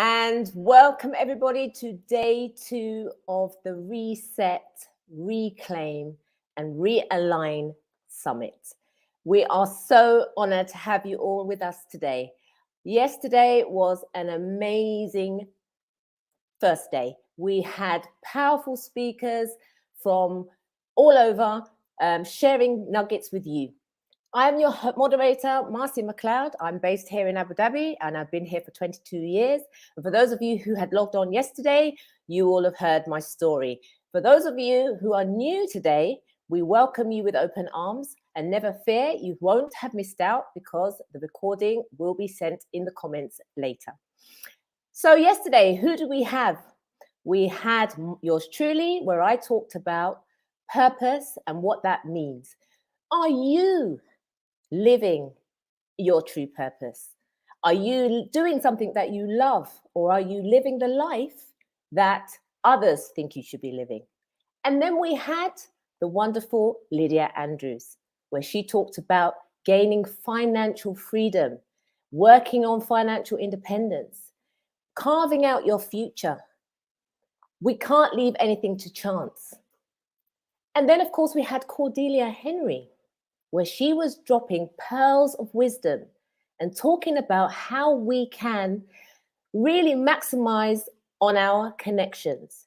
And welcome everybody to day 2 of the Reset, Reclaim and Realign Summit. We are so honored to have you all with us today. Yesterday was an amazing first day. We had powerful speakers from all over sharing nuggets with you. I'm your moderator, Marcia McLeod. I'm based here in Abu Dhabi and I've been here for 22 years. And for those of you who had logged on yesterday, you all have heard my story. For those of you who are new today, we welcome you with open arms and never fear, you won't have missed out because the recording will be sent in the comments later. So yesterday, who do we have? We had yours truly, where I talked about purpose and what that means. Are you living your true purpose? Are you doing something that you love, or are you living the life that others think you should be living? And then we had the wonderful Lydia Andrews, where she talked about gaining financial freedom, working on financial independence, carving out your future. We can't leave anything to chance. And then, of course, we had Cordelia Henry, where she was dropping pearls of wisdom and talking about how we can really maximize on our connections.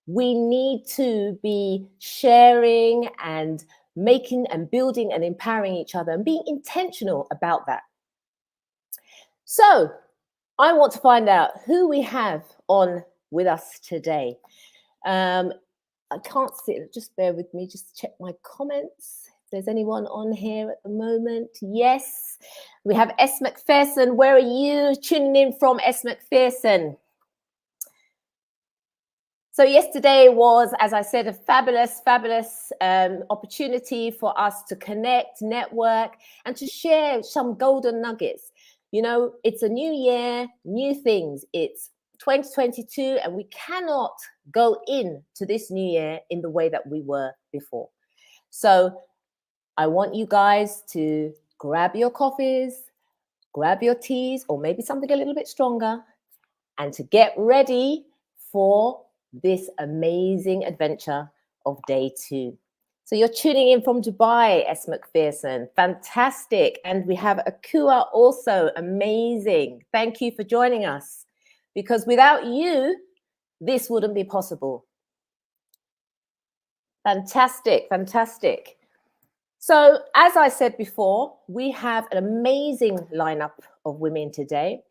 We need to be sharing and making and building and empowering each other and being intentional about that. So I want to find out who we have on with us today. I can't see it, just bear with me, just check my comments. There's anyone on here at the moment? Yes, we have S. McPherson. Where are you tuning in from, S. McPherson? So yesterday was, as I said, a fabulous opportunity for us to connect, network, and to share some golden nuggets. You know, it's a new year, new things. It's 2022, and we cannot go into this new year in the way that we were before. So I want you guys to grab your coffees, grab your teas, or maybe something a little bit stronger, and to get ready for this amazing adventure of day 2. So you're tuning in from Dubai, S. McPherson. Fantastic. And we have Akua also. Amazing. Thank you for joining us, because without you, this wouldn't be possible. Fantastic. So, as I said before, we have an amazing lineup of women today.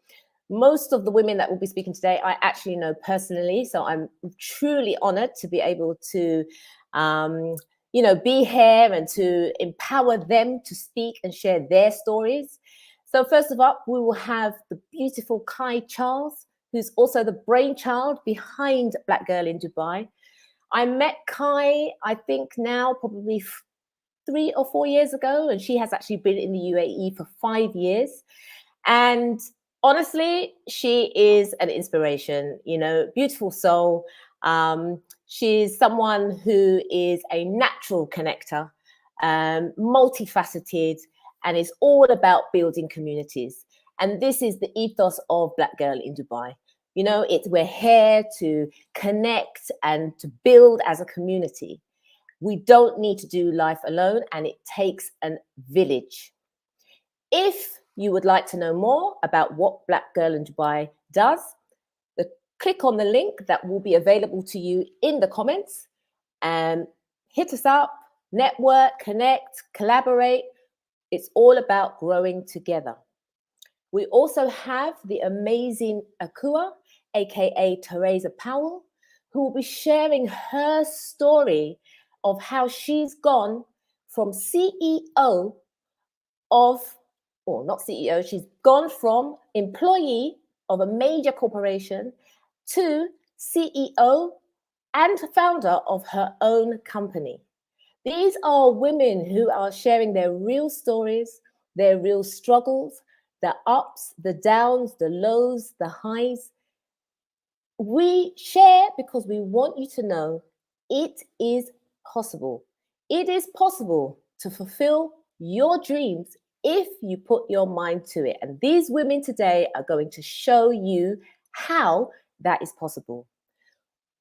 Most of the women that will be speaking today, I actually know personally. So I'm truly honored to be able to, be here and to empower them to speak and share their stories. So first of all, we will have the beautiful Kai Charles, who's also the brainchild behind Black Girl in Dubai. I met Kai, I think now probably 3 or 4 years ago, and she has actually been in the UAE for 5 years. And honestly, she is an inspiration, beautiful soul. She's someone who is a natural connector, multifaceted, and is all about building communities. And this is the ethos of Black Girl in Dubai. We're here to connect and to build as a community. We don't need to do life alone, and it takes a village. If you would like to know more about what Black Girl in Dubai does, click on the link that will be available to you in the comments, and hit us up, network, connect, collaborate. It's all about growing together. We also have the amazing Akua, aka Teresa Powell, who will be sharing her story of how she's gone from CEO of, or not CEO, she's gone from employee of a major corporation to CEO and founder of her own company. These are women who are sharing their real stories, their real struggles, the ups, the downs, the lows, the highs. We share because we want you to know it is possible. It is possible to fulfill your dreams if you put your mind to it. And these women today are going to show you how that is possible.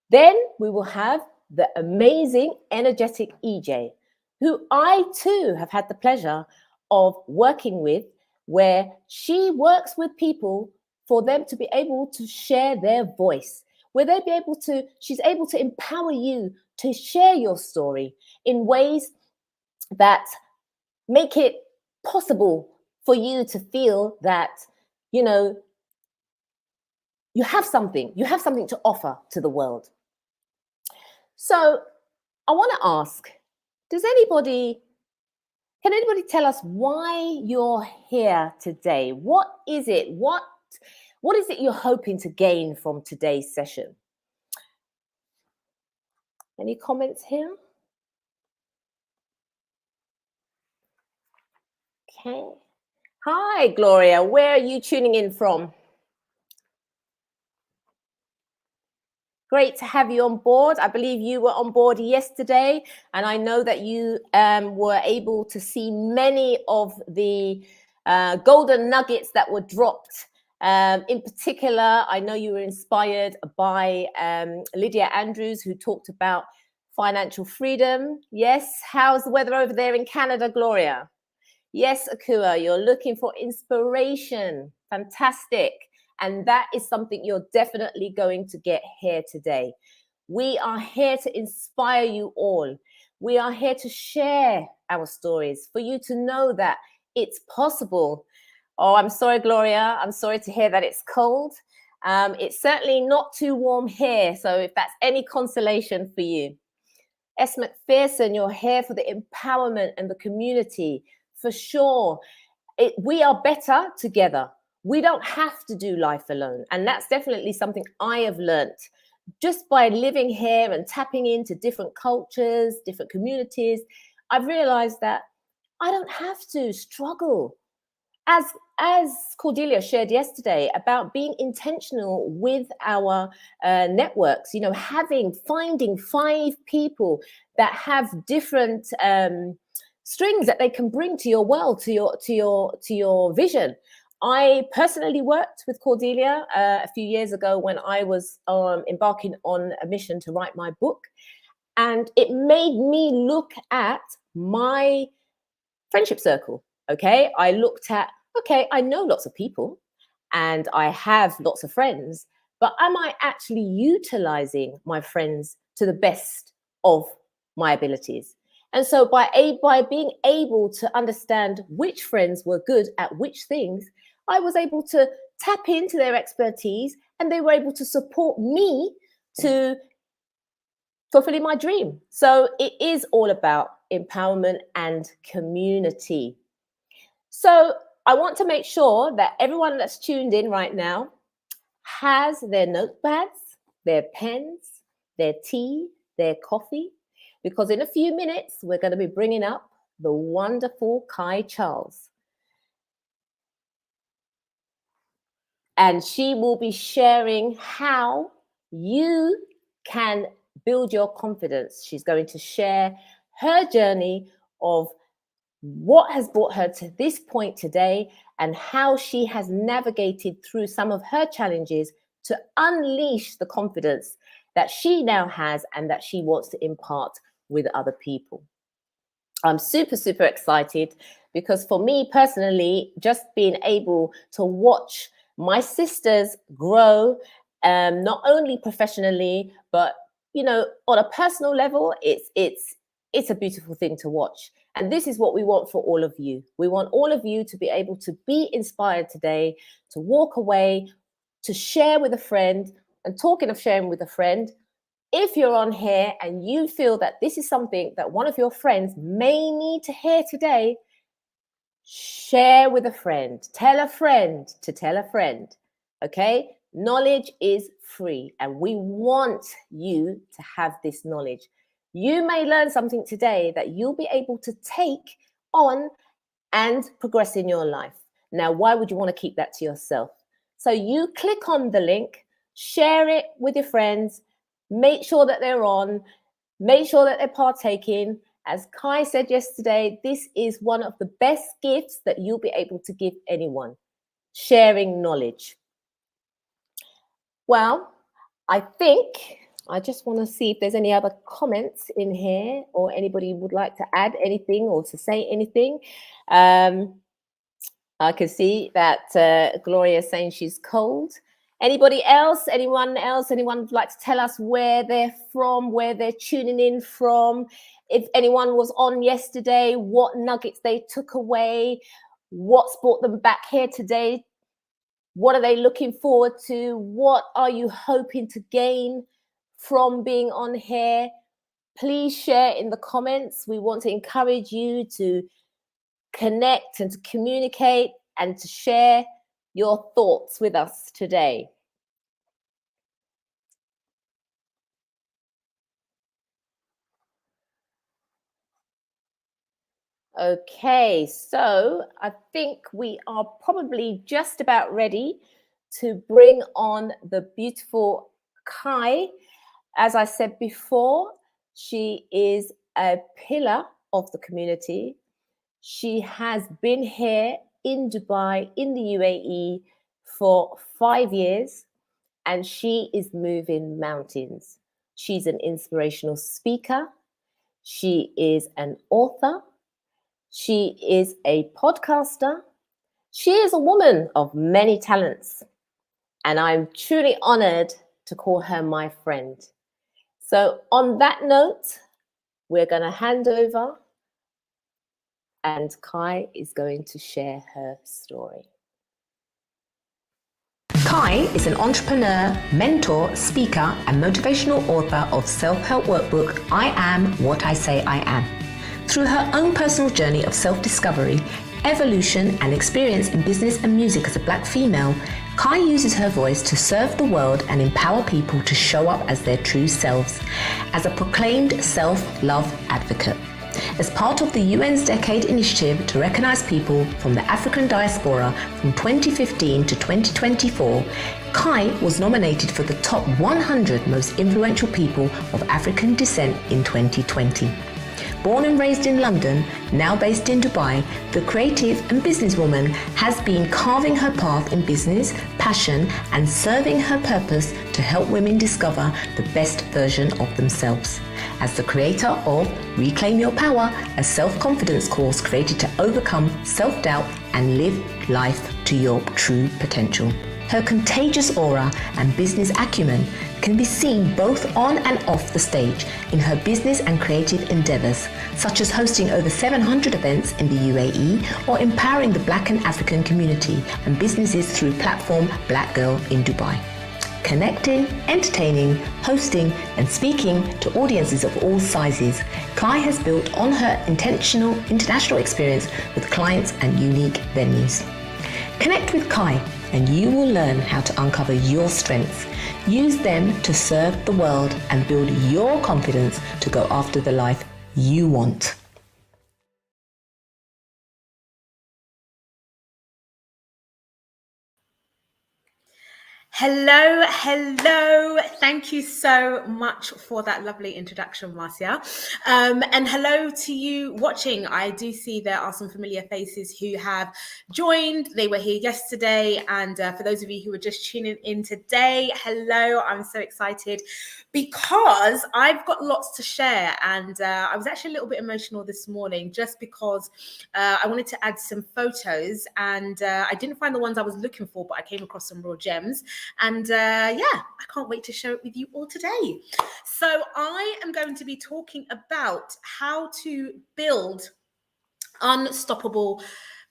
Then we will have the amazing, energetic EJ, who I too have had the pleasure of working with, where she works with people for them to be able to share their voice, where she's able to empower you to share your story in ways that make it possible for you to feel that, you know, you have something to offer to the world. So I want to ask, can anybody tell us why you're here today? What is it? What is it you're hoping to gain from today's session? Any comments here? Okay. Hi, Gloria. Where are you tuning in from? Great to have you on board. I believe you were on board yesterday, and I know that you were able to see many of the golden nuggets that were dropped. In particular, I know you were inspired by Lydia Andrews, who talked about financial freedom. Yes, how's the weather over there in Canada, Gloria? Yes, Akua, you're looking for inspiration. Fantastic. And that is something you're definitely going to get here today. We are here to inspire you all. We are here to share our stories for you to know that it's possible. Oh, I'm sorry, Gloria. I'm sorry to hear that it's cold. It's certainly not too warm here. So if that's any consolation for you. S. McPherson, you're here for the empowerment and the community. For sure. We are better together. We don't have to do life alone. And that's definitely something I have learnt just by living here and tapping into different cultures, different communities. I've realized that I don't have to struggle. As Cordelia shared yesterday about being intentional with our networks, finding 5 people that have different strings that they can bring to your world, to your vision. I personally worked with Cordelia a few years ago when I was embarking on a mission to write my book, and it made me look at my friendship circle. Okay, I looked at, okay, I know lots of people and I have lots of friends, but am I actually utilizing my friends to the best of my abilities? And so by being able to understand which friends were good at which things, I was able to tap into their expertise, and they were able to support me to fulfilling my dream. So it is all about empowerment and community. So I want to make sure that everyone that's tuned in right now has their notepads, their pens, their tea, their coffee, because in a few minutes, we're going to be bringing up the wonderful Kai Charles. And she will be sharing how you can build your confidence. She's going to share her journey of what has brought her to this point today and how she has navigated through some of her challenges to unleash the confidence that she now has and that she wants to impart with other people. I'm super, super excited because for me personally, just being able to watch my sisters grow, not only professionally, but, on a personal level, it's a beautiful thing to watch. And this is what we want for all of you. We want all of you to be able to be inspired today, to walk away, to share with a friend. And talking of sharing with a friend, if you're on here and you feel that this is something that one of your friends may need to hear today, share with a friend. Tell a friend to tell a friend. Okay? Knowledge is free, and we want you to have this knowledge. You may learn something today that you'll be able to take on and progress in your life. Now, why would you want to keep that to yourself? So you click on the link, share it with your friends, make sure that they're on, make sure that they're partaking. As Kai said yesterday, this is one of the best gifts that you'll be able to give anyone, sharing knowledge. Well, I think I just want to see if there's any other comments in here or anybody would like to add anything or to say anything. I can see that Gloria is saying she's cold. Anybody else? Anyone else? Anyone would like to tell us where they're from, where they're tuning in from? If anyone was on yesterday, what nuggets they took away, what's brought them back here today? What are they looking forward to? What are you hoping to gain from being on here? Please share in the comments. We want to encourage you to connect and to communicate and to share your thoughts with us today. Okay, so I think we are probably just about ready to bring on the beautiful Kai. As I said before, she is a pillar of the community. She has been here in Dubai, in the UAE, for 5 years, and she is moving mountains. She's an inspirational speaker. She is an author. She is a podcaster. She is a woman of many talents, and I'm truly honored to call her my friend. So, on that note, we're going to hand over, and Kai is going to share her story. Kai is an entrepreneur, mentor, speaker, and motivational author of self-help workbook, I Am What I Say I Am. Through her own personal journey of self-discovery, evolution, and experience in business and music as a Black female, Kai uses her voice to serve the world and empower people to show up as their true selves, as a proclaimed self-love advocate. As part of the UN's Decade Initiative to recognise people from the African diaspora from 2015 to 2024, Kai was nominated for the top 100 most influential people of African descent in 2020. Born and raised in London, now based in Dubai, the creative and businesswoman has been carving her path in business, passion, and serving her purpose to help women discover the best version of themselves. As the creator of Reclaim Your Power, a self-confidence course created to overcome self-doubt and live life to your true potential. Her contagious aura and business acumen can be seen both on and off the stage in her business and creative endeavors, such as hosting over 700 events in the UAE or empowering the Black and African community and businesses through platform Black Girl in Dubai. Connecting, entertaining, hosting, and speaking to audiences of all sizes, Kai has built on her intentional international experience with clients and unique venues. Connect with Kai and you will learn how to uncover your strengths, use them to serve the world, and build your confidence to go after the life you want. Hello, hello. Thank you so much for that lovely introduction, Marcia. And hello to you watching. I do see there are some familiar faces who have joined. They were here yesterday. And for those of you who are just tuning in today, hello. I'm so excited because I've got lots to share. And I was actually a little bit emotional this morning just because I wanted to add some photos and I didn't find the ones I was looking for, but I came across some real gems. And yeah, I can't wait to share it with you all today. So I am going to be talking about how to build unstoppable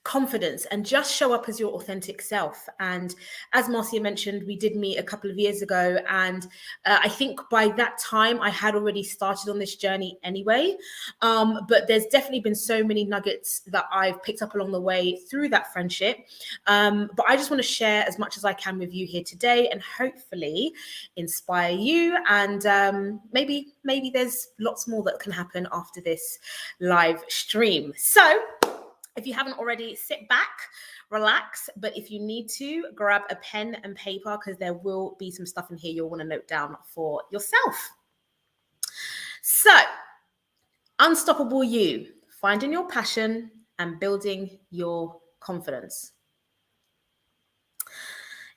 confidence and just show up as your authentic self. And as Marcia mentioned, we did meet a couple of years ago, and I think by that time I had already started on this journey anyway, but there's definitely been so many nuggets that I've picked up along the way through that friendship, but I just want to share as much as I can with you here today and hopefully inspire you, and maybe there's lots more that can happen after this live stream. So if you haven't already, sit back, relax, but if you need to, grab a pen and paper because there will be some stuff in here you'll want to note down for yourself. So, unstoppable you, finding your passion and building your confidence.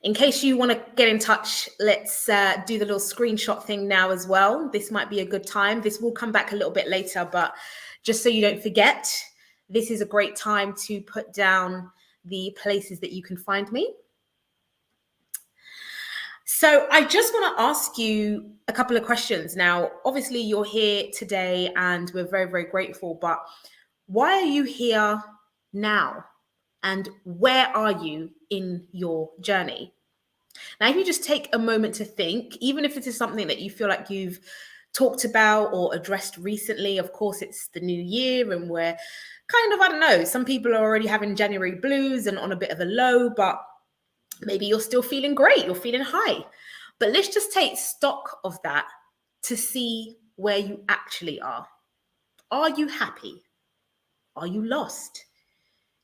In case you want to get in touch, let's do the little screenshot thing now as well. This might be a good time. This will come back a little bit later, but just so you don't forget, this is a great time to put down the places that you can find me. So I just want to ask you a couple of questions. Now, obviously you're here today and we're very, very grateful, but why are you here now? And where are you in your journey? Now, if you just take a moment to think, even if it is something that you feel like you've talked about or addressed recently, of course, it's the new year and we're kind of, I don't know, some people are already having January blues and on a bit of a low, but maybe you're still feeling great, you're feeling high. But let's just take stock of that to see where you actually are. Are you happy? Are you lost?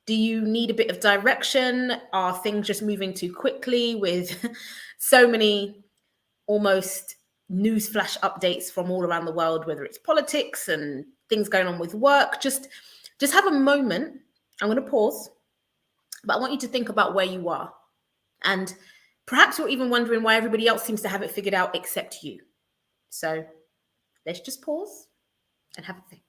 Do you need a bit of direction? Are things just moving too quickly with so many almost newsflash updates from all around the world, whether it's politics and things going on with work? Just have a moment. I'm going to pause, but I want you to think about where you are. And perhaps you're even wondering why everybody else seems to have it figured out except you. So let's just pause and have a think.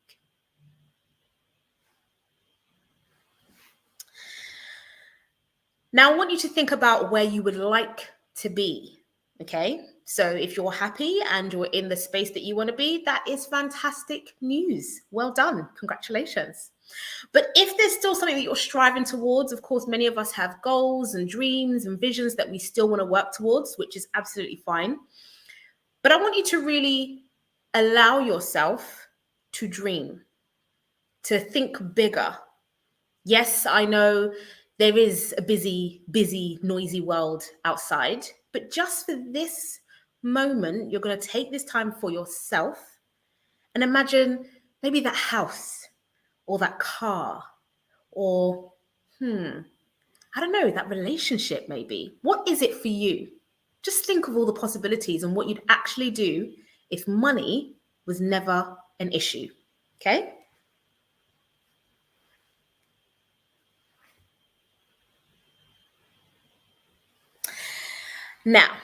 Now, I want you to think about where you would like to be, okay? So if you're happy and you're in the space that you want to be, that is fantastic news. Well done. Congratulations. But if there's still something that you're striving towards, of course, many of us have goals and dreams and visions that we still want to work towards, which is absolutely fine. But I want you to really allow yourself to dream, to think bigger. Yes, I know there is a busy, noisy world outside, but just for this moment, you're going to take this time for yourself and imagine maybe that house or that car or, I don't know, that relationship maybe. What is it for you? Just think of all the possibilities and what you'd actually do if money was never an issue, okay? Now,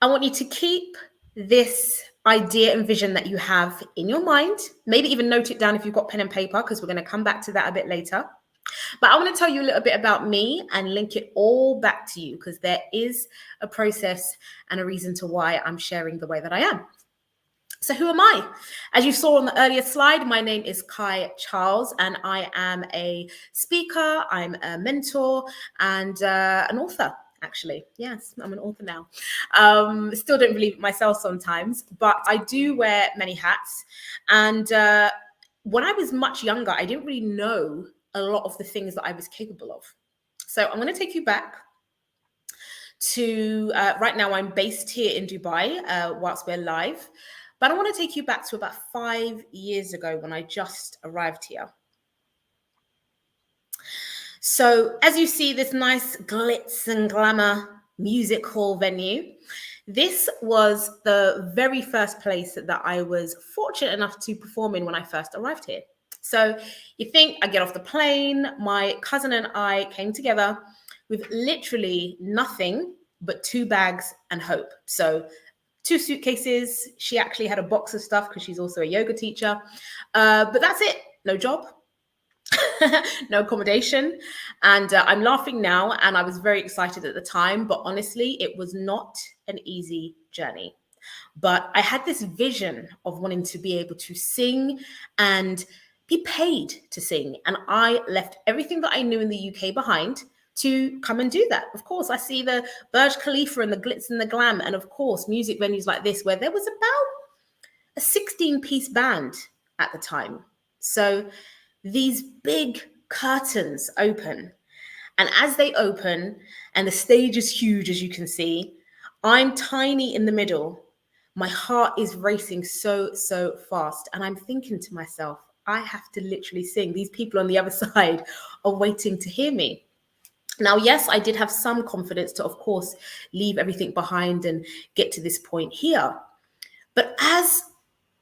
I want you to keep this idea and vision that you have in your mind. Maybe even note it down if you've got pen and paper, because we're going to come back to that a bit later. But I want to tell you a little bit about me and link it all back to you, because there is a process and a reason to why I'm sharing the way that I am. So who am I? As you saw on the earlier slide, my name is Kai Charles, and I am a speaker, I'm a mentor, and an author. Actually, yes, I'm an author now. Still don't believe it myself sometimes, but I do wear many hats. And when I was much younger, I didn't really know a lot of the things that I was capable of. So I'm going to take you back to right now. I'm based here in Dubai whilst we're live, but I want to take you back to about 5 years ago when I just arrived here. So as you see this nice glitz and glamour music hall venue, this was the very first place that I was fortunate enough to perform in when I first arrived here. So you think I get off the plane, my cousin and I came together with literally nothing but 2 bags and hope. So 2 suitcases. She actually had a box of stuff because she's also a yoga teacher. But that's it. No job. No accommodation. And I'm laughing now, and I was very excited at the time, but honestly, it was not an easy journey. But I had this vision of wanting to be able to sing and be paid to sing. And I left everything that I knew in the UK behind to come and do that. Of course, I see the Burj Khalifa and the glitz and the glam, and of course, music venues like this, where there was about a 16-piece band at the time. So these big curtains open, and as they open, and the stage is huge, as you can see, I'm tiny in the middle. My heart is racing so fast, and I'm thinking to myself, I have to literally sing. These people on the other side are waiting to hear me. Now, yes, I did have some confidence to, of course, leave everything behind and get to this point here. But as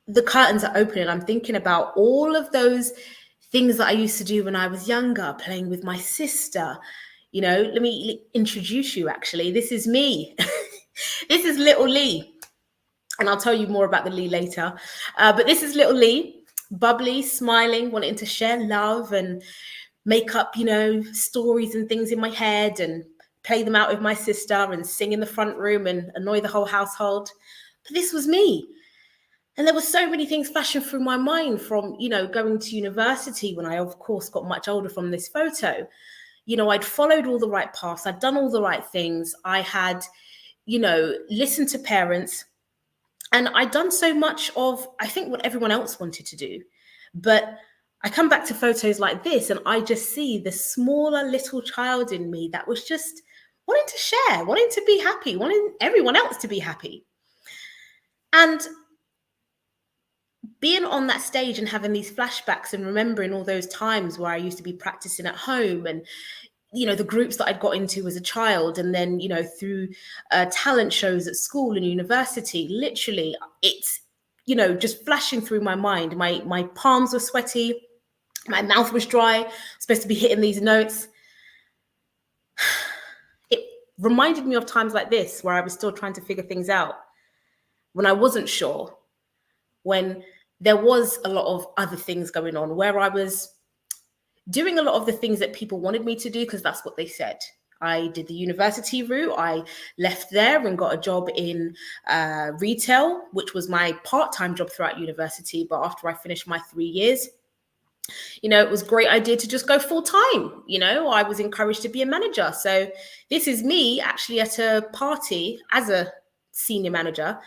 the curtains are opening, I'm thinking about all of those things that I used to do when I was younger, playing with my sister, You know, let me introduce you actually. This is me. This is little Lee. And I'll tell you more about the Lee later. But this is little Lee, bubbly, smiling, wanting to share love and make up, you know, stories and things in my head and play them out with my sister and sing in the front room and annoy the whole household. But this was me. And there were so many things flashing through my mind from, you know, going to university when I, of course, got much older from this photo. You know, I'd followed all the right paths. I'd done all the right things. I had, you know, listened to parents. And I'd done so much of, I think, what everyone else wanted to do. But I come back to photos like this and I just see the smaller little child in me that was just wanting to share, wanting to be happy, wanting everyone else to be happy. And being on that stage and having these flashbacks and remembering all those times where I used to be practicing at home and, you know, the groups that I'd got into as a child, and then, you know, through talent shows at school and university, literally it's, you know, just flashing through my mind. My palms were sweaty, my mouth was dry, supposed to be hitting these notes. It reminded me of times like this where I was still trying to figure things out, when I wasn't sure, when there was a lot of other things going on, where I was doing a lot of the things that people wanted me to do because that's what they said. I did the university route. I left there and got a job in retail, which was my part-time job throughout university. But after I finished my 3 years, you know, it was a great idea to just go full-time. You know, I was encouraged to be a manager. So this is me actually at a party as a senior manager.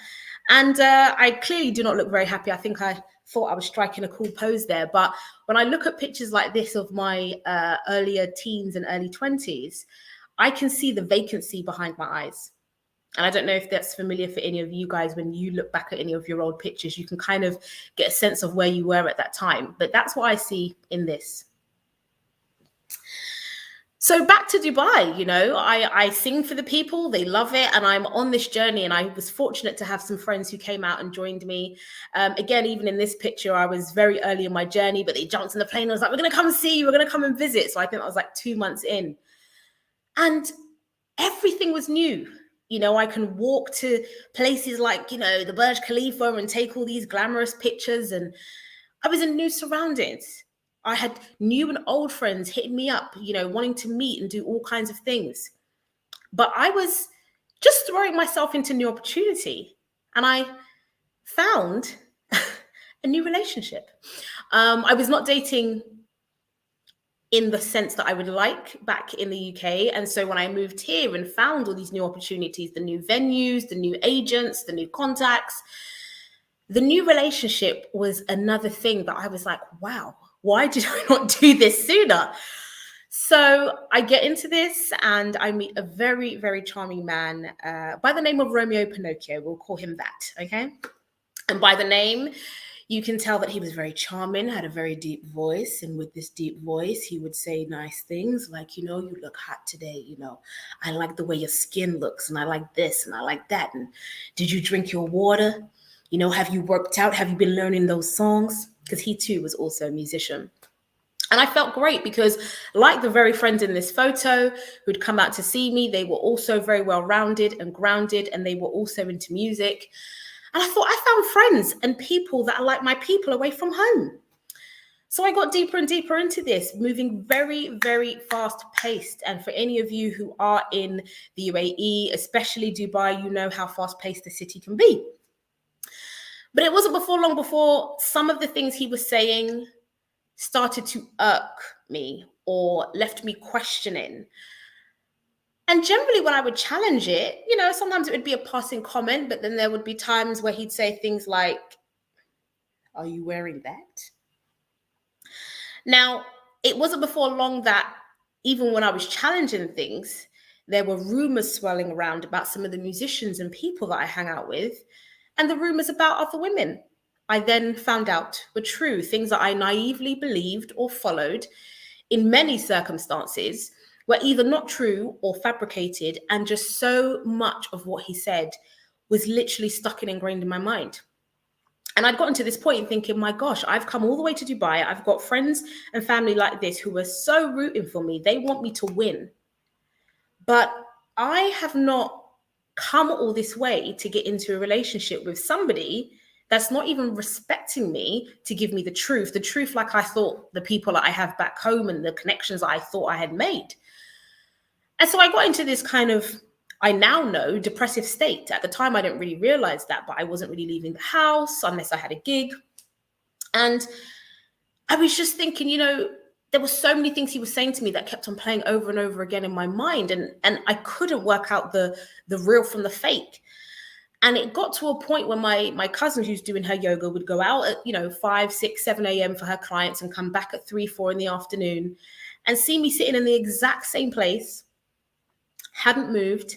And I clearly do not look very happy. I think I thought I was striking a cool pose there. But when I look at pictures like this of my earlier teens and early 20s, I can see the vacancy behind my eyes. And I don't know if that's familiar for any of you guys. When you look back at any of your old pictures, you can kind of get a sense of where you were at that time. But that's what I see in this. So back to Dubai, you know, I sing for the people, they love it, and I'm on this journey, and I was fortunate to have some friends who came out and joined me. Again, even in this picture, I was very early in my journey, but they jumped in the plane and was like, we're going to come see you, we're going to come and visit. So I think I was like 2 months in. And everything was new. You know, I can walk to places like, you know, the Burj Khalifa and take all these glamorous pictures, and I was in new surroundings. I had new and old friends hitting me up, you know, wanting to meet and do all kinds of things. But I was just throwing myself into new opportunity. And I found a new relationship. I was not dating in the sense that I would like back in the UK. And so when I moved here and found all these new opportunities, the new venues, the new agents, the new contacts, the new relationship was another thing that I was like, wow, why did I not do this sooner? So I get into this and I meet a very, very charming man by the name of Romeo Pinocchio. We'll call him that, okay? And by the name, you can tell that he was very charming, had a very deep voice. And with this deep voice, he would say nice things like, you know, you look hot today. You know, I like the way your skin looks, and I like this and I like that. And did you drink your water? You know, have you worked out? Have you been learning those songs? Because he too was also a musician. And I felt great because, like the very friends in this photo who'd come out to see me, they were also very well-rounded and grounded, and they were also into music. And I thought, I found friends and people that are like my people away from home. So I got deeper and deeper into this, moving very, very fast-paced. And for any of you who are in the UAE, especially Dubai, you know how fast-paced the city can be. But it wasn't long before some of the things he was saying started to irk me or left me questioning. And generally when I would challenge it, you know, sometimes it would be a passing comment, but then there would be times where he'd say things like, are you wearing that? Now, it wasn't before long that even when I was challenging things, there were rumors swirling around about some of the musicians and people that I hang out with, and the rumors about other women I then found out were true, things that I naively believed or followed in many circumstances were either not true or fabricated, and just so much of what he said was literally stuck and ingrained in my mind. And I'd gotten to this point thinking, my gosh, I've come all the way to Dubai. I've got friends and family like this who are so rooting for me. They want me to win. But I have not come all this way to get into a relationship with somebody that's not even respecting me to give me the truth like I thought the people that I have back home and the connections I thought I had made. And so I got into this kind of, I now know, depressive state. At the time, I didn't really realize that, but I wasn't really leaving the house unless I had a gig. And I was just thinking, there were so many things he was saying to me that kept on playing over and over again in my mind. And I couldn't work out the real from the fake. And it got to a point where my cousin, who's doing her yoga, would go out at, 5, 6, 7 a.m. for her clients and come back at 3, 4 in the afternoon and see me sitting in the exact same place, hadn't moved,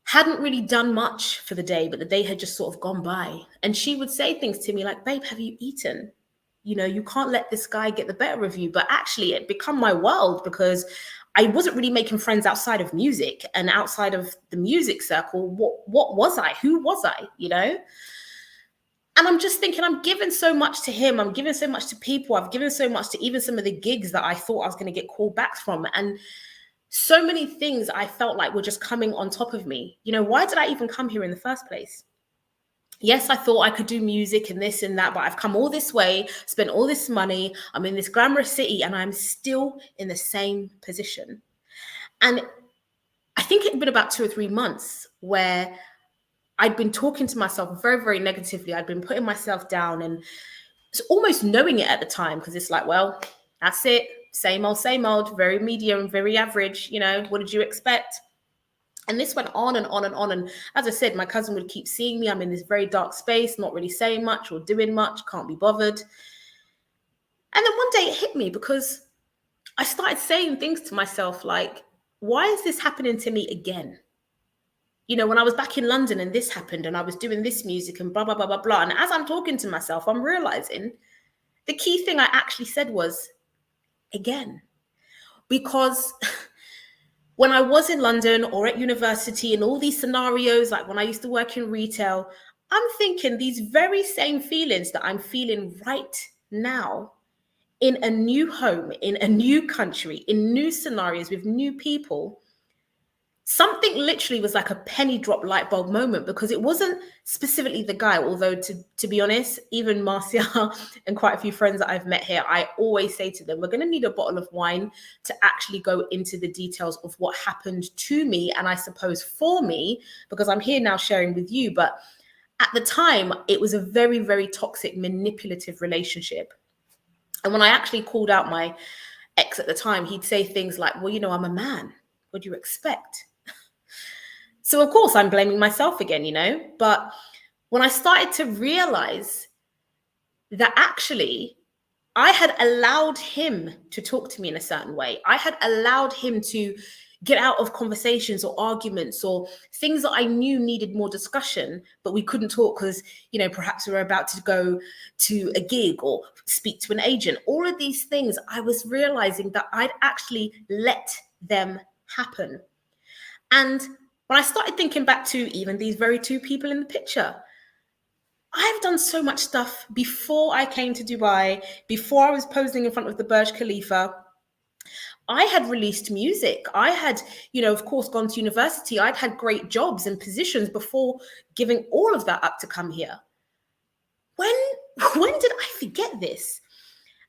hadn't really done much for the day, but the day had just sort of gone by. And she would say things to me like, babe, have you eaten? You can't let this guy get the better of you. But actually it become my world because I wasn't really making friends outside of music and outside of the music circle. What was I? Who was I? And I'm just thinking, I'm giving so much to him. I'm giving so much to people. I've given so much to even some of the gigs that I thought I was going to get called back from. And so many things I felt like were just coming on top of me. Why did I even come here in the first place? Yes, I thought I could do music and this and that, but I've come all this way, spent all this money. I'm in this glamorous city and I'm still in the same position. And I think it'd been about 2 or 3 months where I'd been talking to myself very, very negatively. I'd been putting myself down and almost knowing it at the time because it's like, well, that's it. Same old, very medium, very average. What did you expect? And this went on and on and on. And as I said, my cousin would keep seeing me. I'm in this very dark space, not really saying much or doing much, can't be bothered. And then one day it hit me because I started saying things to myself like, why is this happening to me again? When I was back in London and this happened and I was doing this music and blah, blah, blah, blah, blah. And as I'm talking to myself, I'm realizing the key thing I actually said was, again, because when I was in London or at university and all these scenarios, like when I used to work in retail, I'm thinking these very same feelings that I'm feeling right now in a new home, in a new country, in new scenarios with new people. Something literally was like a penny drop light bulb moment because it wasn't specifically the guy, although to be honest, even Marcia and quite a few friends that I've met here, I always say to them, we're going to need a bottle of wine to actually go into the details of what happened to me and I suppose for me, because I'm here now sharing with you. But at the time, it was a very, very toxic, manipulative relationship. And when I actually called out my ex at the time, he'd say things like, well, I'm a man. What do you expect? So, of course, I'm blaming myself again, but when I started to realize that actually I had allowed him to talk to me in a certain way, I had allowed him to get out of conversations or arguments or things that I knew needed more discussion, but we couldn't talk because, perhaps we were about to go to a gig or speak to an agent. All of these things, I was realizing that I'd actually let them happen. And when I started thinking back to even these very 2 people in the picture, I've done so much stuff before I came to Dubai, before I was posing in front of the Burj Khalifa. I had released music. I had, of course, gone to university. I'd had great jobs and positions before giving all of that up to come here. When did I forget this?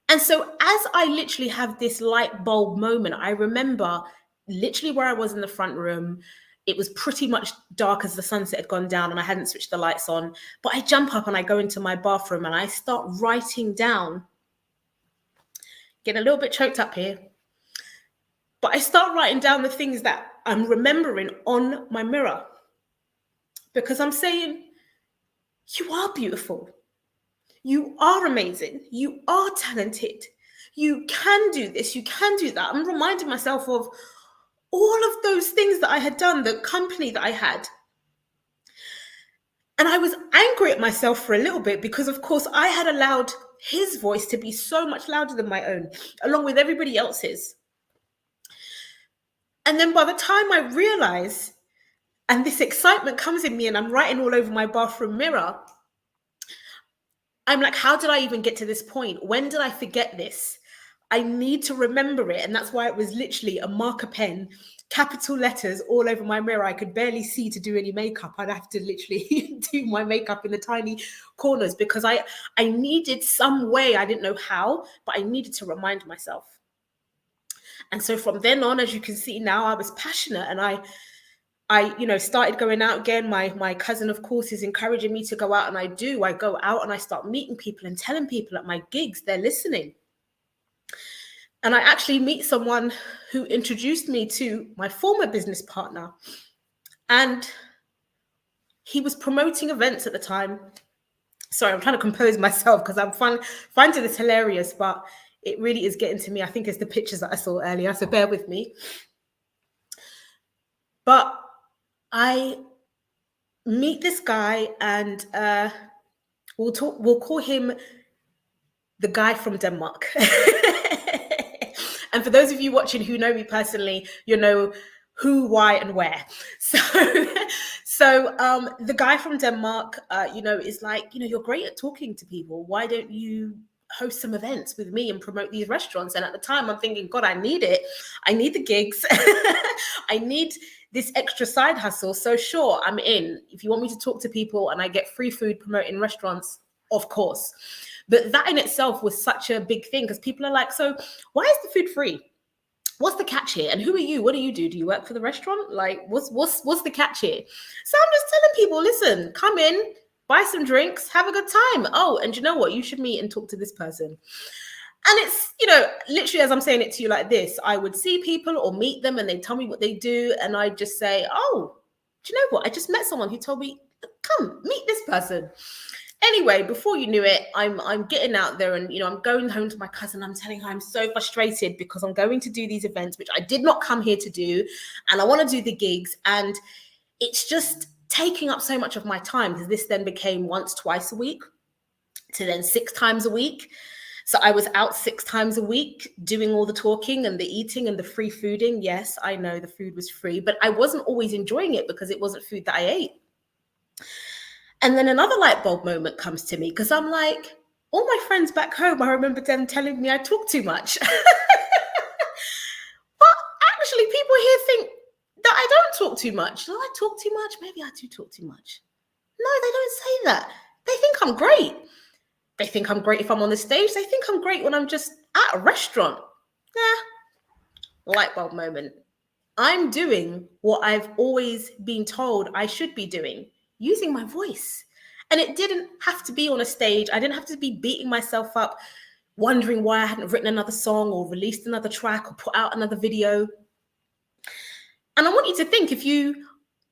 And so as I literally have this light bulb moment, I remember literally where I was in the front room. It was pretty much dark as the sunset had gone down and I hadn't switched the lights on. But I jump up and I go into my bathroom and I start writing down, getting a little bit choked up here. But I start writing down the things that I'm remembering on my mirror. Because I'm saying, you are beautiful. You are amazing. You are talented. You can do this. You can do that. I'm reminding myself of all of those things that I had done, the company that I had. And I was angry at myself for a little bit because, of course, I had allowed his voice to be so much louder than my own, along with everybody else's. And then by the time I realize, and this excitement comes in me and I'm writing all over my bathroom mirror, I'm like, how did I even get to this point? When did I forget this? I need to remember it. And that's why it was literally a marker pen capital letters all over my mirror. I could barely see to do any makeup. I'd have to literally do my makeup in the tiny corners because I needed some way, I didn't know how, but I needed to remind myself. And so from then on, as you can see now, I was passionate, and I started going out again. My cousin, of course, is encouraging me to go out, and I go out and I start meeting people and telling people at my gigs, they're listening. And I actually meet someone who introduced me to my former business partner. And he was promoting events at the time. Sorry, I'm trying to compose myself because I'm finding this hilarious, but it really is getting to me. I think it's the pictures that I saw earlier, so bear with me. But I meet this guy, and we'll call him the guy from Denmark. And for those of you watching who know me personally, you know who, why, and where. So the guy from Denmark, is like, you're great at talking to people. Why don't you host some events with me and promote these restaurants? And at the time, I'm thinking, God, I need it. I need the gigs. I need this extra side hustle. So sure, I'm in. If you want me to talk to people and I get free food promoting restaurants, of course. But that in itself was such a big thing because people are like, so why is the food free? What's the catch here? And who are you? What do you do? Do you work for the restaurant? Like, what's the catch here? So I'm just telling people, listen, come in, buy some drinks, have a good time. Oh, and you know what? You should meet and talk to this person. And it's, literally as I'm saying it to you like this, I would see people or meet them and they tell me what they do. And I just say, oh, do you know what? I just met someone who told me, come meet this person. Anyway, before you knew it, I'm getting out there and, I'm going home to my cousin. I'm telling her I'm so frustrated because I'm going to do these events, which I did not come here to do. And I want to do the gigs. And it's just taking up so much of my time because this then became once, twice a week to then 6 times a week. So I was out 6 times a week doing all the talking and the eating and the free fooding. Yes, I know the food was free, but I wasn't always enjoying it because it wasn't food that I ate. And then another light bulb moment comes to me because I'm like, all my friends back home, I remember them telling me I talk too much. But actually, people here think that I don't talk too much. Do I talk too much? Maybe I do talk too much. No, they don't say that. They think I'm great. They think I'm great if I'm on the stage. They think I'm great when I'm just at a restaurant. Light bulb moment. I'm doing what I've always been told I should be doing. Using my voice. And it didn't have to be on a stage. I didn't have to be beating myself up, wondering why I hadn't written another song or released another track or put out another video. And I want you to think if you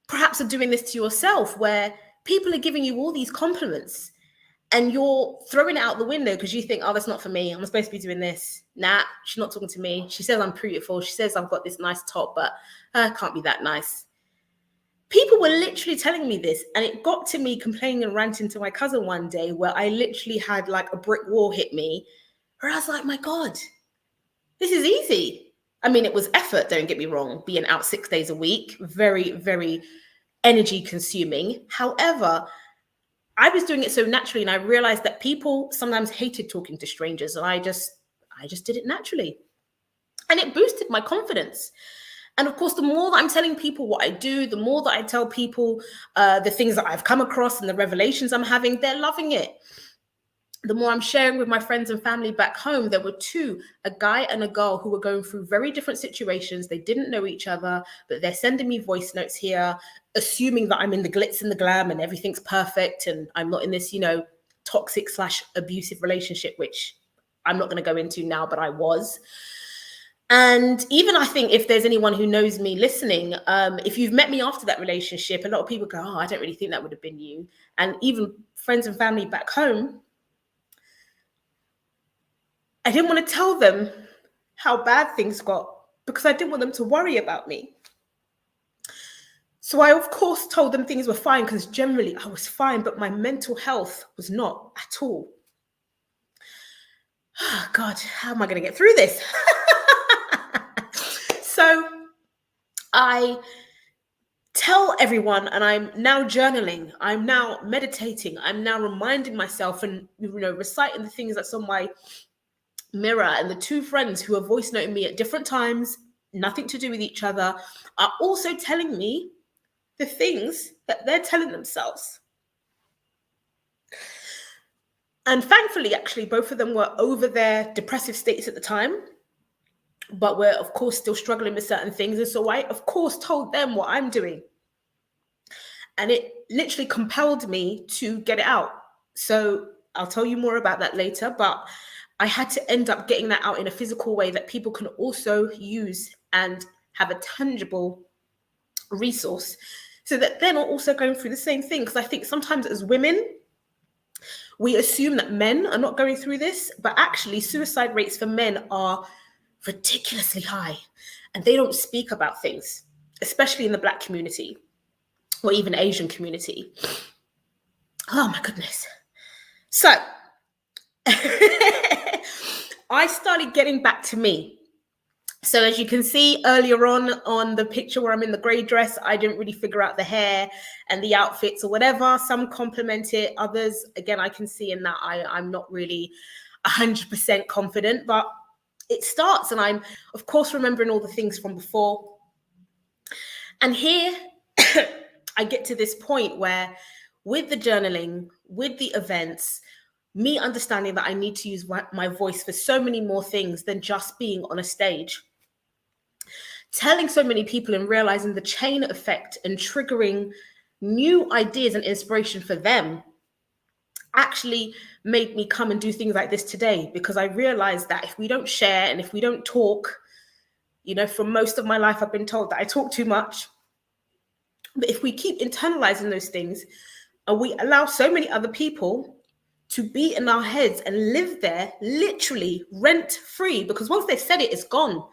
perhaps are doing this to yourself, where people are giving you all these compliments and you're throwing it out the window because you think, oh, that's not for me. I'm supposed to be doing this. Nah, she's not talking to me. She says I'm beautiful. She says I've got this nice top, but can't be that nice. People were literally telling me this, and it got to me complaining and ranting to my cousin one day where I literally had like a brick wall hit me, where I was like, my God, this is easy. I mean, it was effort, don't get me wrong, being out 6 days a week, very, very energy consuming. However, I was doing it so naturally, and I realized that people sometimes hated talking to strangers, and I just did it naturally. And it boosted my confidence. And of course, the more that I'm telling people what I do, the more that I tell people the things that I've come across and the revelations I'm having, they're loving it. The more I'm sharing with my friends and family back home, there were 2, a guy and a girl, who were going through very different situations. They didn't know each other, but they're sending me voice notes here, assuming that I'm in the glitz and the glam and everything's perfect and I'm not in this, toxic/abusive relationship, which I'm not going to go into now, but I was. And even I think if there's anyone who knows me listening, if you've met me after that relationship, a lot of people go, oh, I don't really think that would have been you. And even friends and family back home, I didn't want to tell them how bad things got because I didn't want them to worry about me. So I, of course, told them things were fine because generally I was fine, but my mental health was not at all. Oh, God, how am I going to get through this? So I tell everyone, and I'm now journaling, I'm now meditating, I'm now reminding myself and, reciting the things that's on my mirror. And the 2 friends who are voice noting me at different times, nothing to do with each other, are also telling me the things that they're telling themselves. And thankfully, actually, both of them were over their depressive states at the time, but were, of course, still struggling with certain things. And so I, of course, told them what I'm doing. And it literally compelled me to get it out. So I'll tell you more about that later, but I had to end up getting that out in a physical way that people can also use and have a tangible resource, so that they're not also going through the same thing. Because I think sometimes as women, we assume that men are not going through this, but actually suicide rates for men are ridiculously high, and they don't speak about things, especially in the Black community or even Asian community. Oh my goodness. So I started getting back to me. So as you can see earlier on the picture where I'm in the grey dress, I didn't really figure out the hair and the outfits or whatever. Some compliment it, others, again, I can see in that I'm not really 100% confident, but it starts, and I'm, of course, remembering all the things from before. And here I get to this point where, with the journaling, with the events, me understanding that I need to use my voice for so many more things than just being on a stage. Telling so many people and realizing the chain effect and triggering new ideas and inspiration for them actually made me come and do things like this today, because I realized that if we don't share and if we don't talk, you know, for most of my life, I've been told that I talk too much. But if we keep internalizing those things and we allow so many other people to be in our heads and live there literally rent free, because once they've said it, it's gone.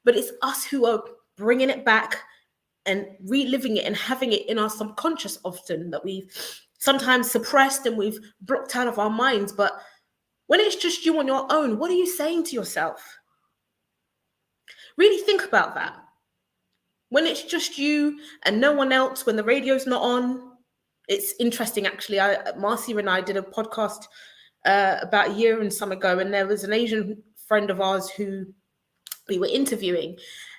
But it's us who are bringing it back and reliving it and having it in our subconscious often, that we've sometimes suppressed and we've blocked out of our minds. But when it's just you on your own, what are you saying to yourself? Really think about that. When it's just you and no one else, when the radio's not on, it's interesting, actually. Marcia and I did a podcast about a year and some ago, and there was an Asian friend of ours who we were interviewing,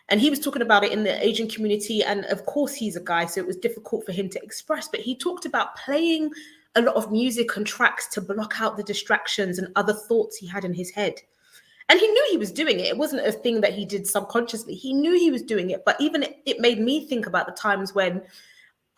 and he was talking about it in the Asian community. And of course, he's a guy, so it was difficult for him to express, but he talked about playing a lot of music and tracks to block out the distractions and other thoughts he had in his head. And he knew he was doing it. It wasn't a thing that he did subconsciously. He knew he was doing it, but even it made me think about the times when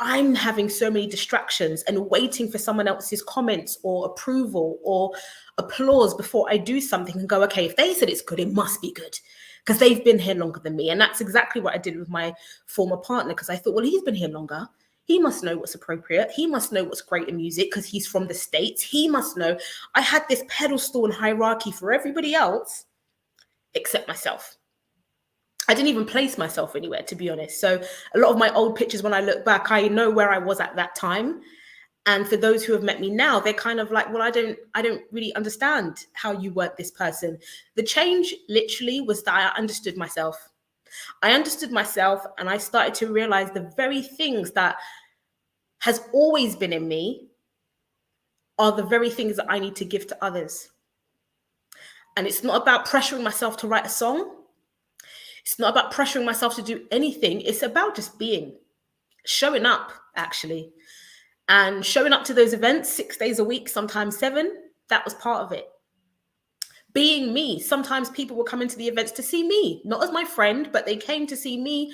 I'm having so many distractions and waiting for someone else's comments or approval or applause before I do something, and go, okay, if they said it's good, it must be good, because they've been here longer than me. And that's exactly what I did with my former partner, because I thought, well, he's been here longer. He must know what's appropriate. He must know what's great in music because he's from the States. He must know. I had this pedestal and hierarchy for everybody else except myself. I didn't even place myself anywhere, to be honest. So a lot of my old pictures, when I look back, I know where I was at that time. And for those who have met me now, they're kind of like, well, I don't really understand how you weren't this person. The change literally was that I understood myself. I understood myself, and I started to realize the very things that has always been in me are the very things that I need to give to others. And it's not about pressuring myself to write a song. It's not about pressuring myself to do anything. It's about just being, showing up, actually. And showing up to those events 6 days a week, sometimes 7, that was part of it. Being me. Sometimes people will come into the events to see me, not as my friend, but they came to see me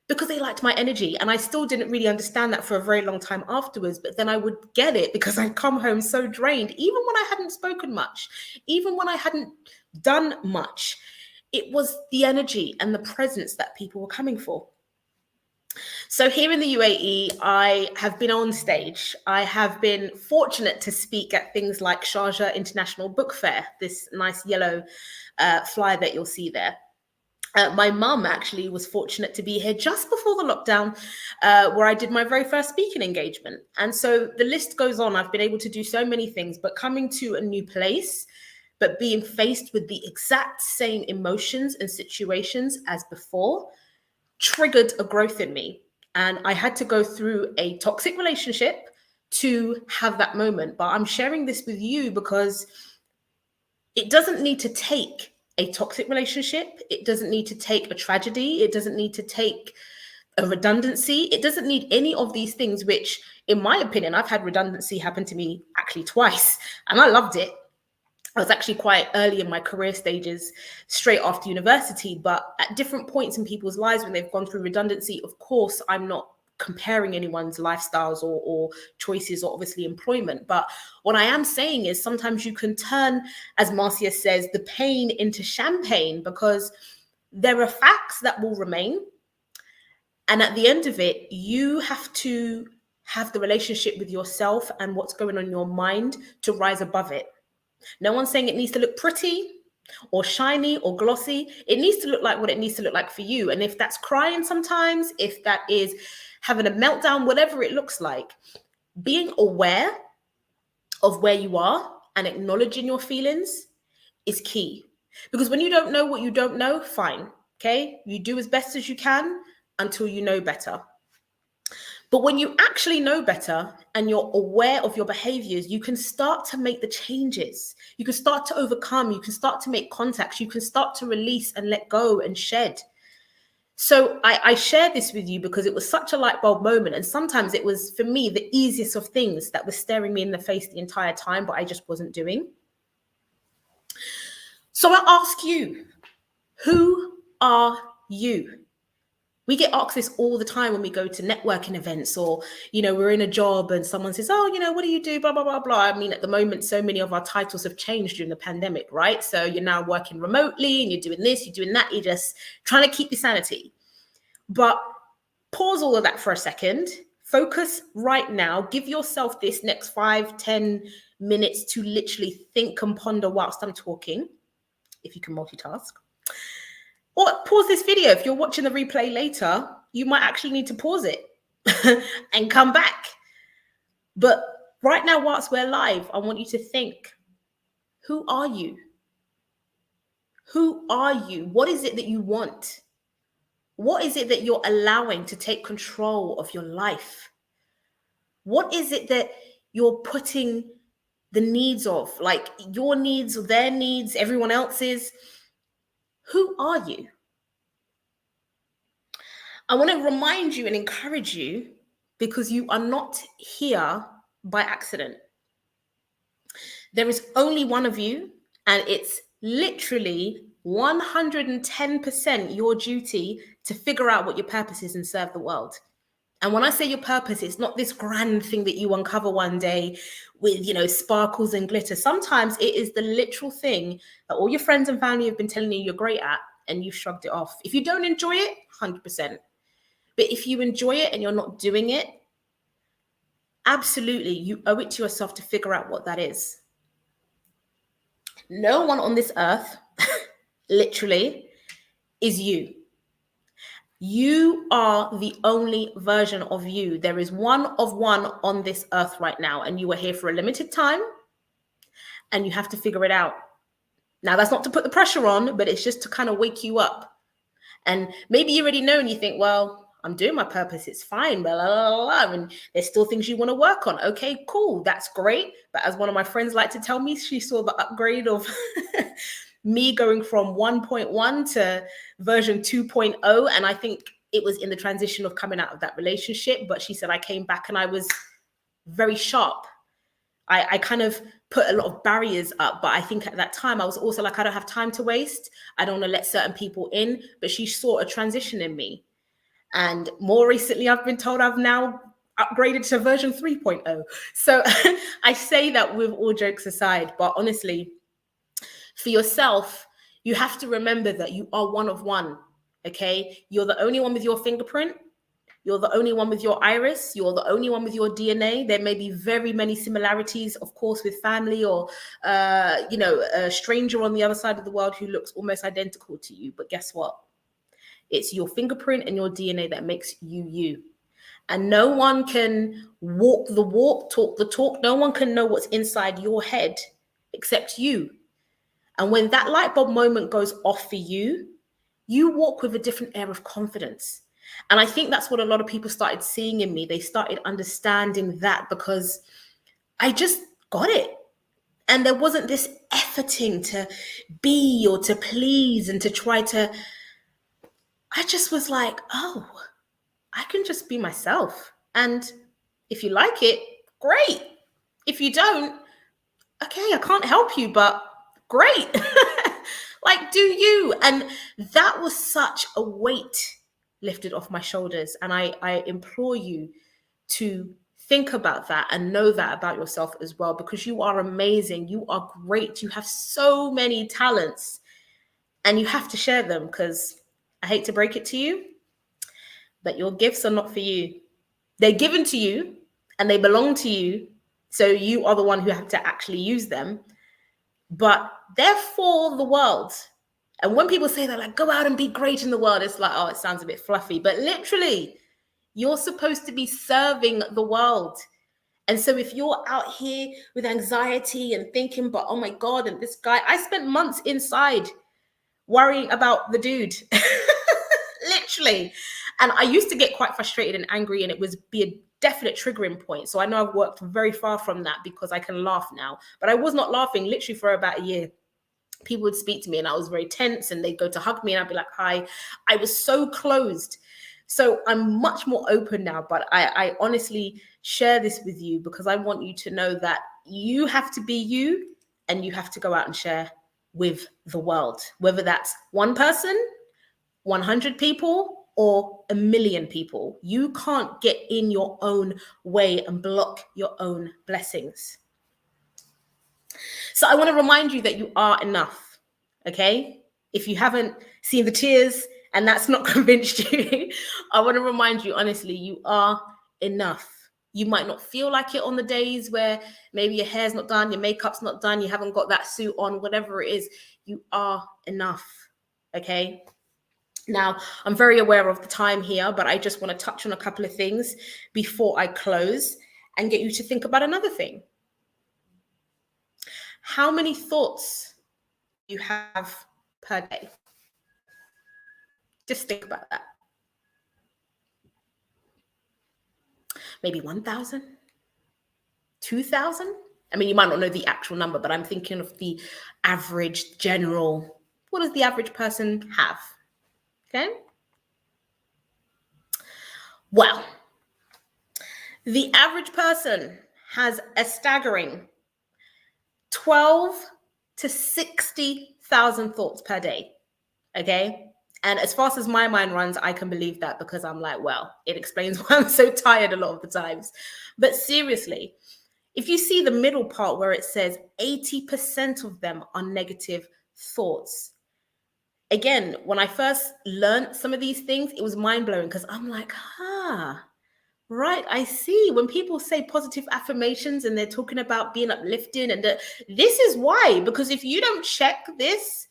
because they liked my energy. And I still didn't really understand that for a very long time afterwards. But then I would get it because I'd come home so drained, even when I hadn't spoken much, even when I hadn't done much. It was the energy and the presence that people were coming for. So here in the UAE, I have been on stage. I have been fortunate to speak at things like Sharjah International Book Fair, this nice yellow flyer that you'll see there. My mum actually was fortunate to be here just before the lockdown, where I did my very first speaking engagement. And so the list goes on. I've been able to do so many things, but coming to a new place, but being faced with the exact same emotions and situations as before, triggered a growth in me. And I had to go through a toxic relationship to have that moment. But I'm sharing this with you because it doesn't need to take a toxic relationship. It doesn't need to take a tragedy. It doesn't need to take a redundancy. It doesn't need any of these things, which, in my opinion, I've had redundancy happen to me actually twice, and I loved it. I was actually quite early in my career stages, straight after university, but at different points in people's lives when they've gone through redundancy, of course, I'm not comparing anyone's lifestyles or choices or obviously employment. But what I am saying is sometimes you can turn, as Marcia says, the pain into champagne, because there are facts that will remain. And at the end of it, you have to have the relationship with yourself and what's going on in your mind to rise above it. No one's saying it needs to look pretty or shiny or glossy. It needs to look like what it needs to look like for you. And if that's crying sometimes, if that is having a meltdown, whatever it looks like, being aware of where you are and acknowledging your feelings is key. Because when you don't know what you don't know, fine, okay? You do as best as you can until you know better. But when you actually know better and you're aware of your behaviors, you can start to make the changes. You can start to overcome. You can start to make contacts. You can start to release and let go and shed. So I share this with you because it was such a light bulb moment. And sometimes it was, for me, the easiest of things that was staring me in the face the entire time, but I just wasn't doing. So I ask you, who are you? We get asked this all the time when we go to networking events, or, we're in a job and someone says, oh, what do you do? Blah, blah, blah, blah. I mean, at the moment, so many of our titles have changed during the pandemic, right? So you're now working remotely and you're doing this, you're doing that. You're just trying to keep your sanity. But pause all of that for a second. Focus right now. Give yourself this next 5-10 minutes to literally think and ponder whilst I'm talking, if you can multitask. Or pause this video. If you're watching the replay later, you might actually need to pause it and come back. But right now, whilst we're live, I want you to think, who are you? Who are you? What is it that you want? What is it that you're allowing to take control of your life? What is it that you're putting the needs of, like your needs, their needs, everyone else's? Who are you? I want to remind you and encourage you, because you are not here by accident. There is only one of you, and it's literally 110% your duty to figure out what your purpose is and serve the world. And when I say your purpose, it's not this grand thing that you uncover one day with, sparkles and glitter. Sometimes it is the literal thing that all your friends and family have been telling you you're great at, and you've shrugged it off. If you don't enjoy it, 100%. But if you enjoy it and you're not doing it, absolutely, you owe it to yourself to figure out what that is. No one on this earth, literally, is you. You are the only version of you. There is one of one on this earth right now, and you are here for a limited time, and you have to figure it out. Now, that's not to put the pressure on, but it's just to kind of wake you up. And maybe you already know and you think, well, I'm doing my purpose, it's fine, blah, blah, blah, blah, and there's still things you want to work on. Okay, cool, that's great. But as one of my friends like to tell me, she saw the upgrade of me going from 1.1 to version 2.0. And I think it was in the transition of coming out of that relationship. But she said I came back and I was very sharp. I kind of put a lot of barriers up, but I think at that time I was also like, I don't have time to waste. I don't want to let certain people in. But she saw a transition in me. And more recently, I've been told I've now upgraded to version 3.0. So I say that with all jokes aside, but honestly, for yourself, you have to remember that you are one of one, okay? You're the only one with your fingerprint. You're the only one with your iris. You're the only one with your DNA. There may be very many similarities, of course, with family or, a stranger on the other side of the world who looks almost identical to you. But guess what? It's your fingerprint and your DNA that makes you you. And no one can walk the walk, talk the talk. No one can know what's inside your head except you. And when that light bulb moment goes off for you, you walk with a different air of confidence. And I think that's what a lot of people started seeing in me. They started understanding that because I just got it. And there wasn't this efforting to be or to please and to try to, I just was like, oh, I can just be myself. And if you like it, great. If you don't, okay, I can't help you, but great. Like, do you? And that was such a weight lifted off my shoulders. And I implore you to think about that and know that about yourself as well, because you are amazing. You are great. You have so many talents and you have to share them, because I hate to break it to you, but your gifts are not for you. They're given to you and they belong to you. So you are the one who have to actually use them, but they're for the world. And when people say that, like, go out and be great in the world, it's like, oh, it sounds a bit fluffy, but literally you're supposed to be serving the world. And so if you're out here with anxiety and thinking, but oh my God, and this guy, I spent months inside worrying about the dude, literally. And I used to get quite frustrated and angry, and it was be a definite triggering point. So I know I've worked very far from that because I can laugh now, but I was not laughing literally for about a year. People would speak to me and I was very tense, and they'd go to hug me and I'd be like, hi. I was so closed. So I'm much more open now, but I honestly share this with you because I want you to know that you have to be you, and you have to go out and share with the world, whether that's one person, 100 people, or 1 million people. You can't get in your own way and block your own blessings. So I want to remind you that you are enough, okay? If you haven't seen the tears and that's not convinced you, I want to remind you, honestly, you are enough. You might not feel like it on the days where maybe your hair's not done, your makeup's not done, you haven't got that suit on, whatever it is, you are enough, okay? Now, I'm very aware of the time here, but I just want to touch on a couple of things before I close and get you to think about another thing. How many thoughts do you have per day? Just think about that. Maybe 1,000, 2,000. I mean, you might not know the actual number, but I'm thinking of the average general. What does the average person have? Okay. Well, the average person has a staggering 12 to 60,000 thoughts per day. Okay. And as fast as my mind runs, I can believe that, because I'm like, well, it explains why I'm so tired a lot of the times. But seriously, if you see the middle part where it says 80% of them are negative thoughts. Again, when I first learned some of these things, it was mind-blowing, because I'm like, right, I see. When people say positive affirmations and they're talking about being uplifting, and this is why, because if you don't check this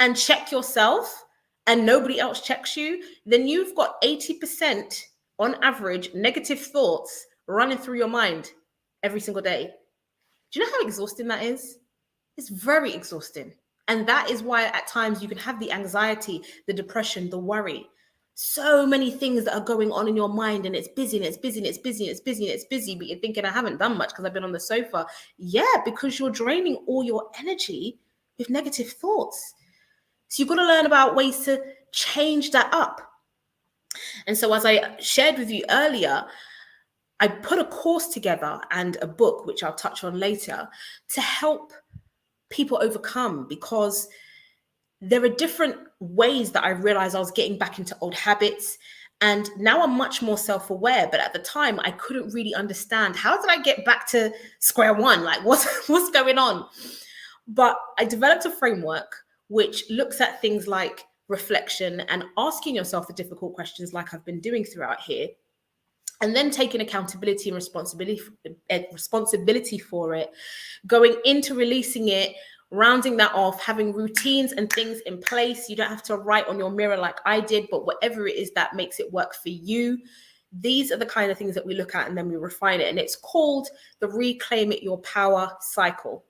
and check yourself, and nobody else checks you, then you've got 80% on average negative thoughts running through your mind every single day. Do you know how exhausting that is? It's very exhausting. And that is why at times you can have the anxiety, the depression, the worry. So many things that are going on in your mind, and it's busy, and it's busy, and it's busy, and it's busy, and it's busy, but you're thinking, I haven't done much because I've been on the sofa. Yeah, because you're draining all your energy with negative thoughts. So you've got to learn about ways to change that up. And so, as I shared with you earlier, I put a course together and a book, which I'll touch on later, to help people overcome, because there are different ways that I realized I was getting back into old habits. And now I'm much more self-aware. But at the time, I couldn't really understand, how did I get back to square one? Like, what's going on? But I developed a framework which looks at things like reflection and asking yourself the difficult questions like I've been doing throughout here, and then taking accountability and responsibility for it, going into releasing it, rounding that off, having routines and things in place. You don't have to write on your mirror like I did, but whatever it is that makes it work for you. These are the kind of things that we look at, and then we refine it. And it's called the Reclaim It Your Power cycle.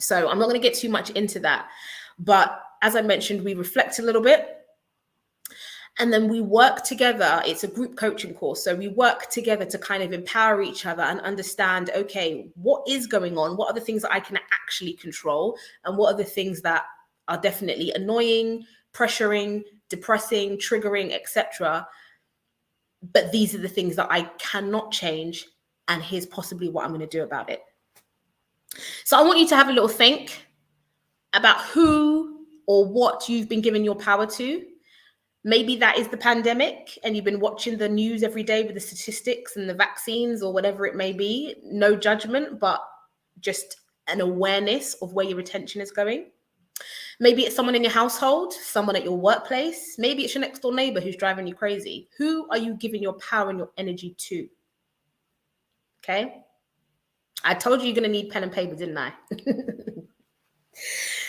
So I'm not going to get too much into that. But as I mentioned, we reflect a little bit. And then we work together. It's a group coaching course. So we work together to kind of empower each other and understand, okay, what is going on? What are the things that I can actually control? And what are the things that are definitely annoying, pressuring, depressing, triggering, etc. But these are the things that I cannot change. And here's possibly what I'm going to do about it. So I want you to have a little think about who or what you've been giving your power to. Maybe that is the pandemic and you've been watching the news every day with the statistics and the vaccines or whatever it may be. No judgment, but just an awareness of where your attention is going. Maybe it's someone in your household, someone at your workplace. Maybe it's your next door neighbor who's driving you crazy. Who are you giving your power and your energy to? Okay. I told you you're going to need pen and paper, didn't I?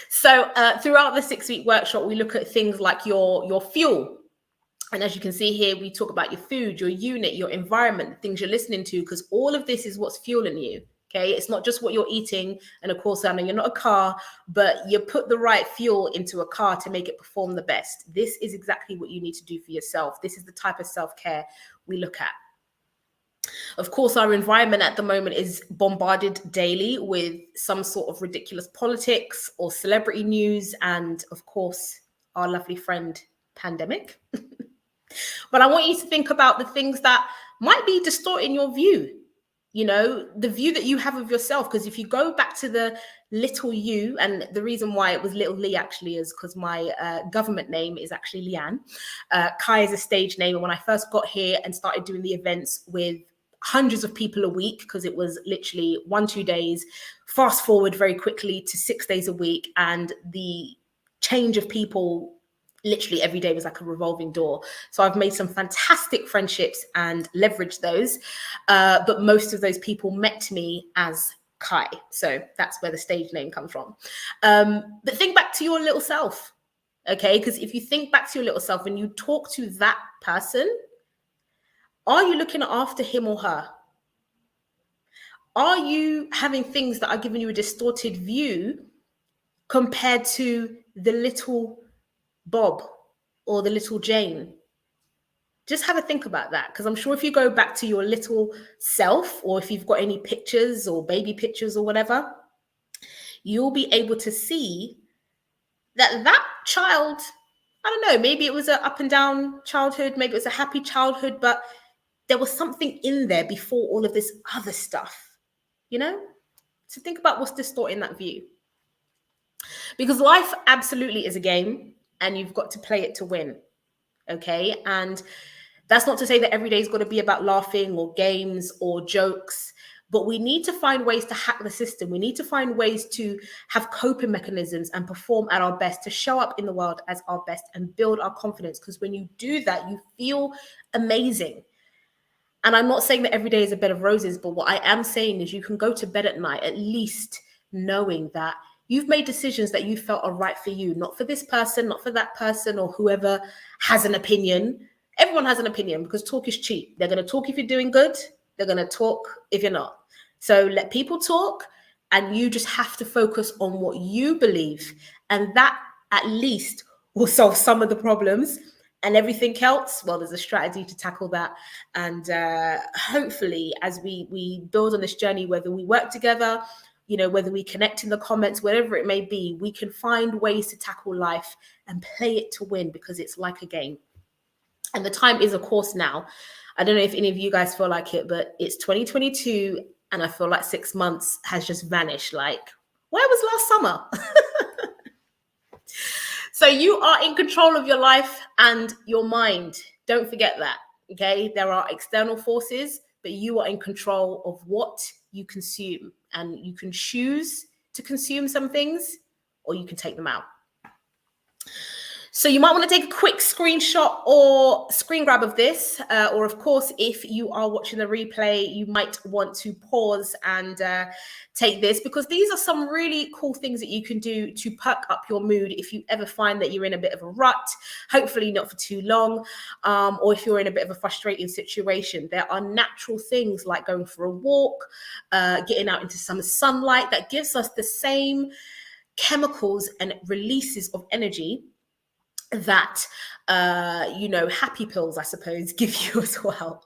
So throughout the 6-week workshop, we look at things like your fuel. And as you can see here, we talk about your food, your unit, your environment, the things you're listening to, because all of this is what's fueling you. Okay, it's not just what you're eating. And of course, I know you're not a car, but you put the right fuel into a car to make it perform the best. This is exactly what you need to do for yourself. This is the type of self-care we look at. Of course, our environment at the moment is bombarded daily with some sort of ridiculous politics or celebrity news, and of course, our lovely friend pandemic. But I want you to think about the things that might be distorting your view, you know, the view that you have of yourself. Because if you go back to the little you, and the reason why it was little Lee actually is because my government name is actually Leanne. Kai is a stage name. And when I first got here and started doing the events with hundreds of people a week, because it was literally 1-2 days, fast forward very quickly to 6 days a week, and the change of people literally every day was like a revolving door. So I've made some fantastic friendships and leveraged those, but most of those people met me as Kai, so that's where the stage name comes from. But think back to your little self, okay? Because if you think back to your little self and you talk to that person, are you looking after him or her? Are you having things that are giving you a distorted view compared to the little Bob or the little Jane? Just have a think about that, because I'm sure if you go back to your little self, or if you've got any pictures or baby pictures or whatever, you'll be able to see that that child, I don't know, maybe it was an up and down childhood, maybe it was a happy childhood, but there was something in there before all of this other stuff, you know? So think about what's distorting that view. Because life absolutely is a game, and you've got to play it to win, okay? And that's not to say that every day is going to be about laughing or games or jokes, but we need to find ways to hack the system. We need to find ways to have coping mechanisms and perform at our best, to show up in the world as our best and build our confidence. Because when you do that, you feel amazing. And I'm not saying that every day is a bed of roses, but what I am saying is you can go to bed at night at least knowing that you've made decisions that you felt are right for you, not for this person, not for that person, or whoever has an opinion. Everyone has an opinion, because talk is cheap. They're going to talk if you're doing good. They're going to talk if you're not. So let people talk, and you just have to focus on what you believe. And that at least will solve some of the problems. And everything else, well, there's a strategy to tackle that. And hopefully, as we build on this journey, whether we work together, you know, whether we connect in the comments, whatever it may be, we can find ways to tackle life and play it to win, because it's like a game. And the time is, of course, now. I don't know if any of you guys feel like it, but it's 2022, and I feel like 6 months has just vanished. Like, where was last summer? So you are in control of your life and your mind. Don't forget that, okay? There are external forces, but you are in control of what you consume. And you can choose to consume some things, or you can take them out. So you might want to take a quick screenshot or screen grab of this, or of course, if you are watching the replay, you might want to pause and take this, because these are some really cool things that you can do to perk up your mood if you ever find that you're in a bit of a rut, hopefully not for too long, or if you're in a bit of a frustrating situation. There are natural things like going for a walk, getting out into some sunlight that gives us the same chemicals and releases of energy that happy pills, I suppose, give you as well.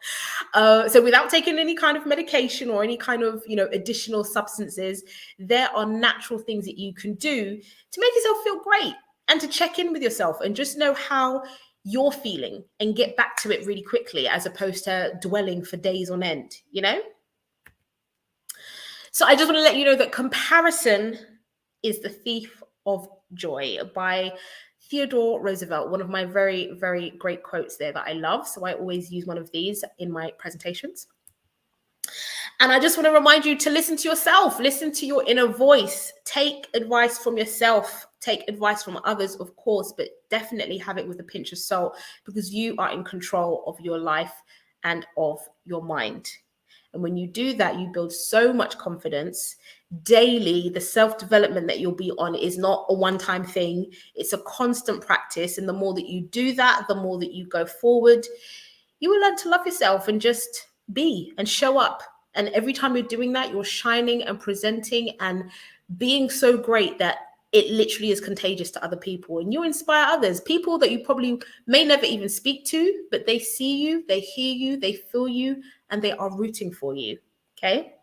So without taking any kind of medication or any kind of additional substances, there are natural things that you can do to make yourself feel great and to check in with yourself and just know how you're feeling and get back to it really quickly, as opposed to dwelling for days on end. So I just want to let you know that comparison is the thief of joy, by Theodore Roosevelt, one of my very, very great quotes there that I love. So I always use one of these in my presentations. And I just want to remind you to listen to yourself, listen to your inner voice, take advice from yourself, take advice from others, of course, but definitely have it with a pinch of salt, because you are in control of your life and of your mind. And when you do that, you build so much confidence. Daily, the self-development that you'll be on is not a one-time thing. It's a constant practice. And the more that you do that, the more that you go forward, you will learn to love yourself and just be and show up. And every time you're doing that, you're shining and presenting and being so great that it literally is contagious to other people. And you inspire others, people that you probably may never even speak to, but they see you, they hear you, they feel you, and they are rooting for you. Okay.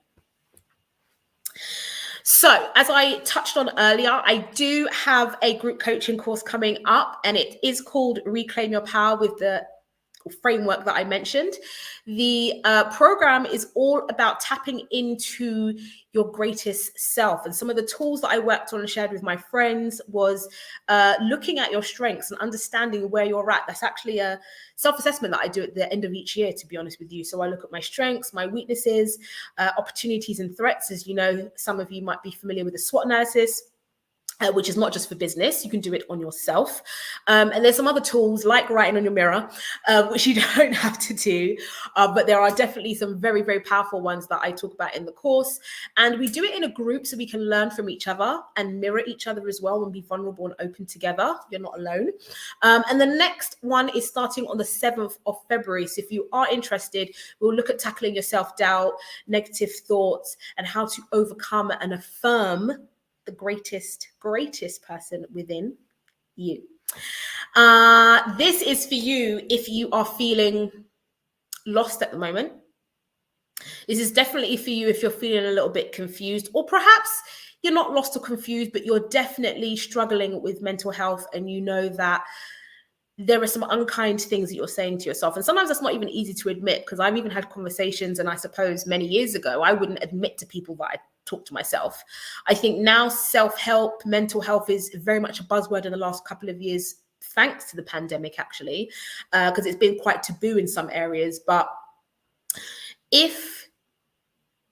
So as I touched on earlier, I do have a group coaching course coming up, and it is called Reclaim Your Power, with the framework that I mentioned. The program is all about tapping into your greatest self. And some of the tools that I worked on and shared with my friends was looking at your strengths and understanding where you're at. That's actually a self-assessment that I do at the end of each year, to be honest with you. So I look at my strengths, my weaknesses, opportunities and threats. As you know, some of you might be familiar with the SWOT analysis, which is not just for business. You can do it on yourself. And there's some other tools like writing on your mirror, which you don't have to do. But there are definitely some very, very powerful ones that I talk about in the course. And we do it in a group so we can learn from each other and mirror each other as well and be vulnerable and open together. You're not alone. And the next one is starting on the 7th of February. So if you are interested, we'll look at tackling your self-doubt, negative thoughts, and how to overcome and affirm the greatest person within you. This is for you if you are feeling lost at the moment. This is definitely for you if you're feeling a little bit confused, or perhaps you're not lost or confused, but you're definitely struggling with mental health, and you know that there are some unkind things that you're saying to yourself. And sometimes that's not even easy to admit, because I've even had conversations, and I suppose many years ago, I wouldn't admit to people that I talk to myself. I think now self-help, mental health is very much a buzzword in the last couple of years, thanks to the pandemic, actually, because it's been quite taboo in some areas. But if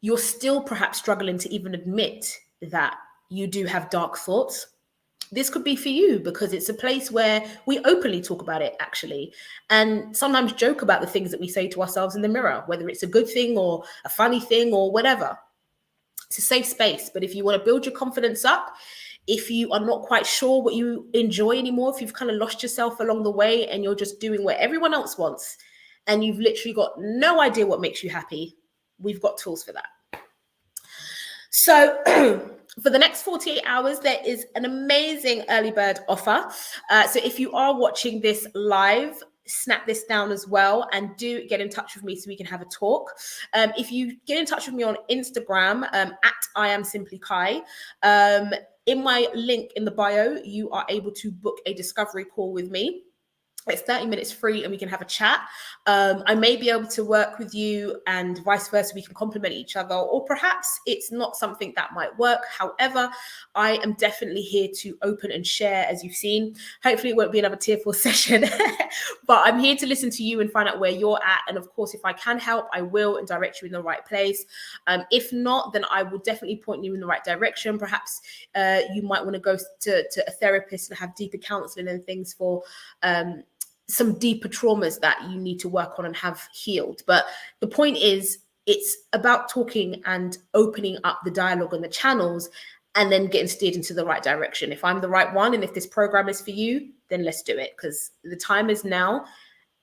you're still perhaps struggling to even admit that you do have dark thoughts, this could be for you, because it's a place where we openly talk about it, actually, and sometimes joke about the things that we say to ourselves in the mirror, whether it's a good thing or a funny thing or whatever. It's a safe space. But if you want to build your confidence up, if you are not quite sure what you enjoy anymore, if you've kind of lost yourself along the way and you're just doing what everyone else wants, and you've literally got no idea what makes you happy, we've got tools for that. So for the next 48 hours, there is an amazing early bird offer. So if you are watching this live, snap this down as well, and do get in touch with me so we can have a talk. If you get in touch with me on Instagram, at I am simply Kai, in my link in the bio, you are able to book a discovery call with me. It's 30 minutes free, and we can have a chat. I may be able to work with you, and vice versa. We can complement each other, or perhaps it's not something that might work. However, I am definitely here to open and share, as you've seen. Hopefully it won't be another tearful session, but I'm here to listen to you and find out where you're at. And of course, if I can help, I will, and direct you in the right place. If not, then I will definitely point you in the right direction. Perhaps you might want to go to a therapist and have deeper counseling and things for some deeper traumas that you need to work on and have healed. But the point is, it's about talking and opening up the dialogue and the channels, and then getting steered into the right direction. If I'm the right one, and if this program is for you, then let's do it, because the time is now.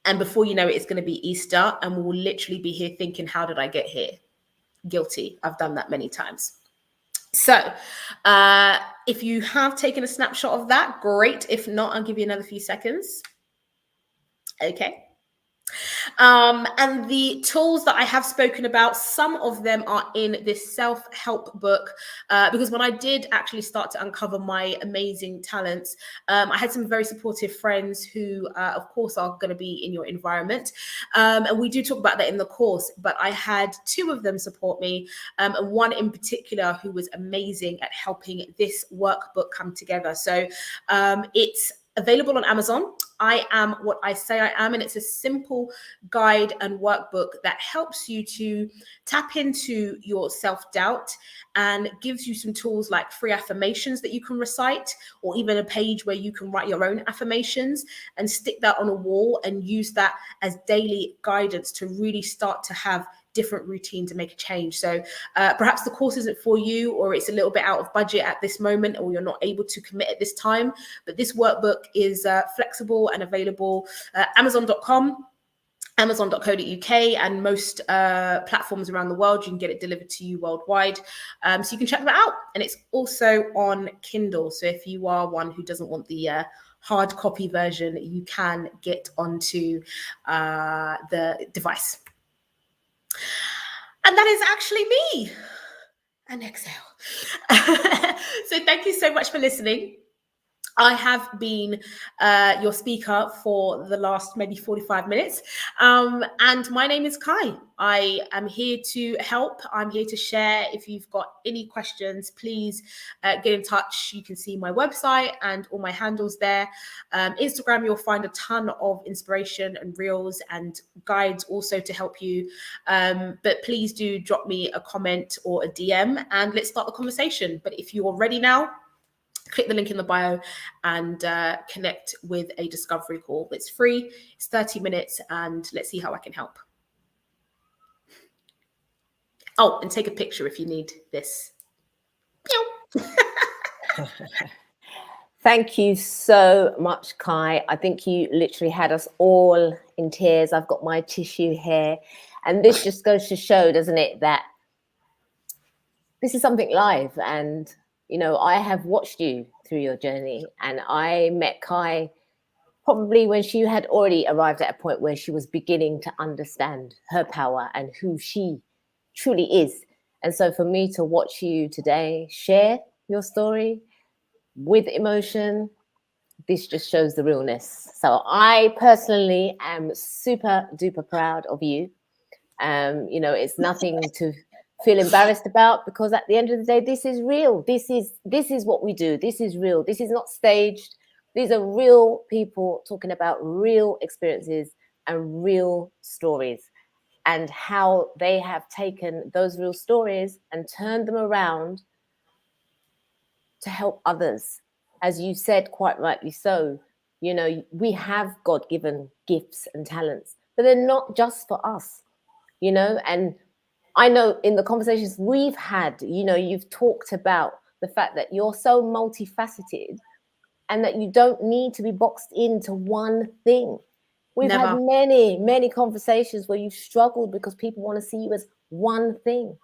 And before you know it, it's going to be Easter, and we will literally be here thinking, how did I get here? Guilty. I've done that many times. So if you have taken a snapshot of that, great. If not, I'll give you another few seconds. Okay. And the tools that I have spoken about, some of them are in this self-help book, because when I did actually start to uncover my amazing talents, I had some very supportive friends who, of course, are going to be in your environment. And we do talk about that in the course, but I had two of them support me, and one in particular who was amazing at helping this workbook come together. So it's available on Amazon. I Am What I Say I Am, and it's a simple guide and workbook that helps you to tap into your self-doubt and gives you some tools like free affirmations that you can recite, or even a page where you can write your own affirmations and stick that on a wall and use that as daily guidance to really start to have different routine to make a change. So perhaps the course isn't for you, or it's a little bit out of budget at this moment, or you're not able to commit at this time, but this workbook is flexible and available at Amazon.com, Amazon.co.uk, and most platforms around the world. You can get it delivered to you worldwide. So you can check that out. And it's also on Kindle. So if you are one who doesn't want the hard copy version, you can get onto the device. And that is actually me. And exhale. So thank you so much for listening. I have been your speaker for the last maybe 45 minutes. And my name is Kai. I am here to help. I'm here to share. If you've got any questions, please get in touch. You can see my website and all my handles there. Instagram, you'll find a ton of inspiration and reels and guides also to help you. But please do drop me a comment or a DM and let's start the conversation. But if you are ready now, click the link in the bio and connect with a discovery call. It's free, it's 30 minutes, and let's see how I can help. Oh, and take a picture if you need this. Thank you so much, Kai. I think you literally had us all in tears. I've got my tissue here. And this just goes to show, doesn't it, that this is something live. And you know, I have watched you through your journey, and I met Kai probably when she had already arrived at a point where she was beginning to understand her power and who she truly is. And so for me to watch you today share your story with emotion, this just shows the realness. So I personally am super duper proud of you. You know, it's nothing to feel embarrassed about, because at the end of the day, this is real. This is what we do. This is real. This is not staged. These are real people talking about real experiences and real stories, and how they have taken those real stories and turned them around to help others. As you said, quite rightly so, you know, we have God-given gifts and talents, but they're not just for us, you know. And I know in the conversations we've had, you know, you've talked about the fact that you're so multifaceted and that you don't need to be boxed into one thing. We've had many, many conversations where you've struggled because people want to see you as one thing.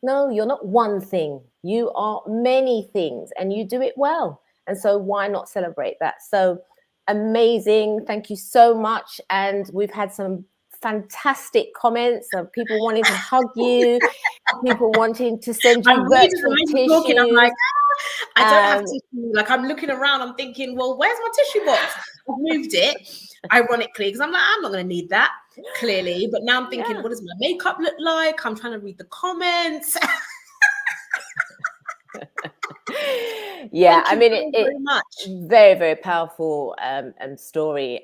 No, you're not one thing. You are many things, and you do it well. And so why not celebrate that? So amazing. Thank you so much. And we've had some fantastic comments of people wanting to hug you, people wanting to send you virtual tissues. I'm like, I don't have tissue. Like, I'm looking around, I'm thinking, well, where's my tissue box? I've moved it, ironically, because I'm like, I'm not going to need that, clearly. But now I'm thinking, what does my makeup look like? I'm trying to read the comments. Yeah, I mean, it's very, very powerful story.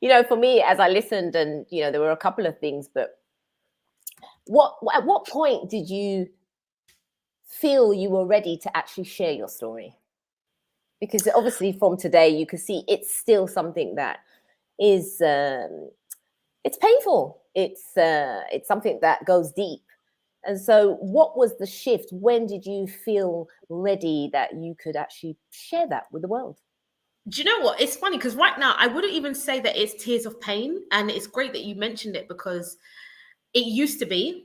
You know, for me, as I listened, and you know, there were a couple of things, but at what point did you feel you were ready to actually share your story? Because obviously, from today, you can see it's still something that is it's painful. It's something that goes deep. And so what was the shift? When did you feel ready that you could actually share that with the world? Do you know what? It's funny because right now I wouldn't even say that it's tears of pain. And it's great that you mentioned it, because it used to be.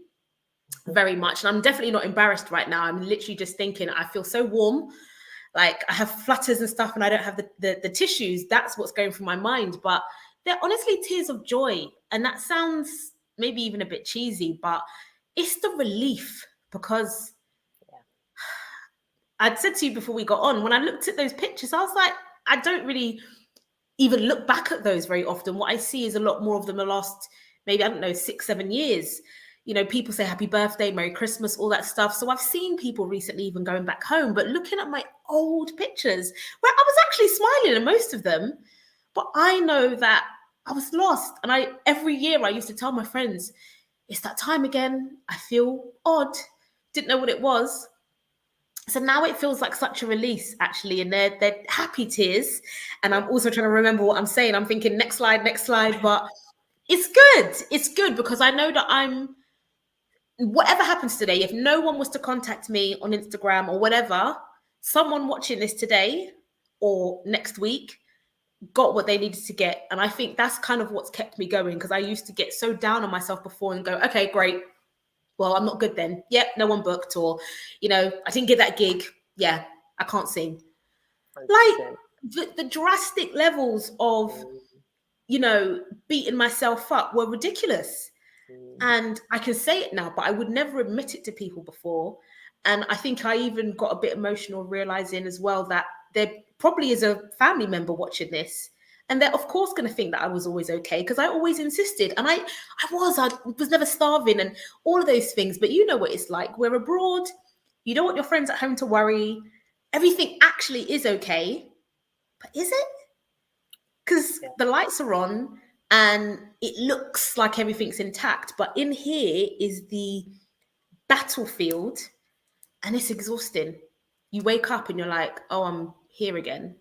very much. And I'm definitely not embarrassed right now. I'm literally just thinking, I feel so warm. Like I have flutters and stuff and I don't have the tissues. That's what's going through my mind. But they're honestly tears of joy. And that sounds maybe even a bit cheesy, but it's the relief, because I'd said to you before we got on, when I looked at those pictures, I was like, I don't really even look back at those very often. What I see is a lot more of them the last, maybe, I don't know, 6-7 years. You know, people say happy birthday, Merry Christmas, all that stuff. So I've seen people recently even going back home, but looking at my old pictures where I was actually smiling in most of them, but I know that I was lost. And every year I used to tell my friends, it's that time again. I feel odd. Didn't know what it was. So now it feels like such a release, actually, and they're happy tears. And I'm also trying to remember what I'm saying. I'm thinking next slide, but it's good. It's good because I know that whatever happens today, if no one was to contact me on Instagram or whatever, someone watching this today or next week got what they needed to get. And I think that's kind of what's kept me going, because I used to get so down on myself before and go, okay, great. Well, I'm not good then. Yep, no one booked, or, you know, I didn't get that gig. Yeah, I can't sing. 100%. Like the drastic levels of, you know, beating myself up were ridiculous. And I can say it now, but I would never admit it to people before. And I think I even got a bit emotional realizing as well that there probably is a family member watching this. And they're, of course, going to think that I was always okay, because I always insisted. And I was never starving and all of those things. But you know what it's like. We're abroad. You don't want your friends at home to worry. Everything actually is okay. But is it? Because the lights are on and it looks like everything's intact. But in here is the battlefield, and it's exhausting. You wake up and you're like, oh, I'm here again.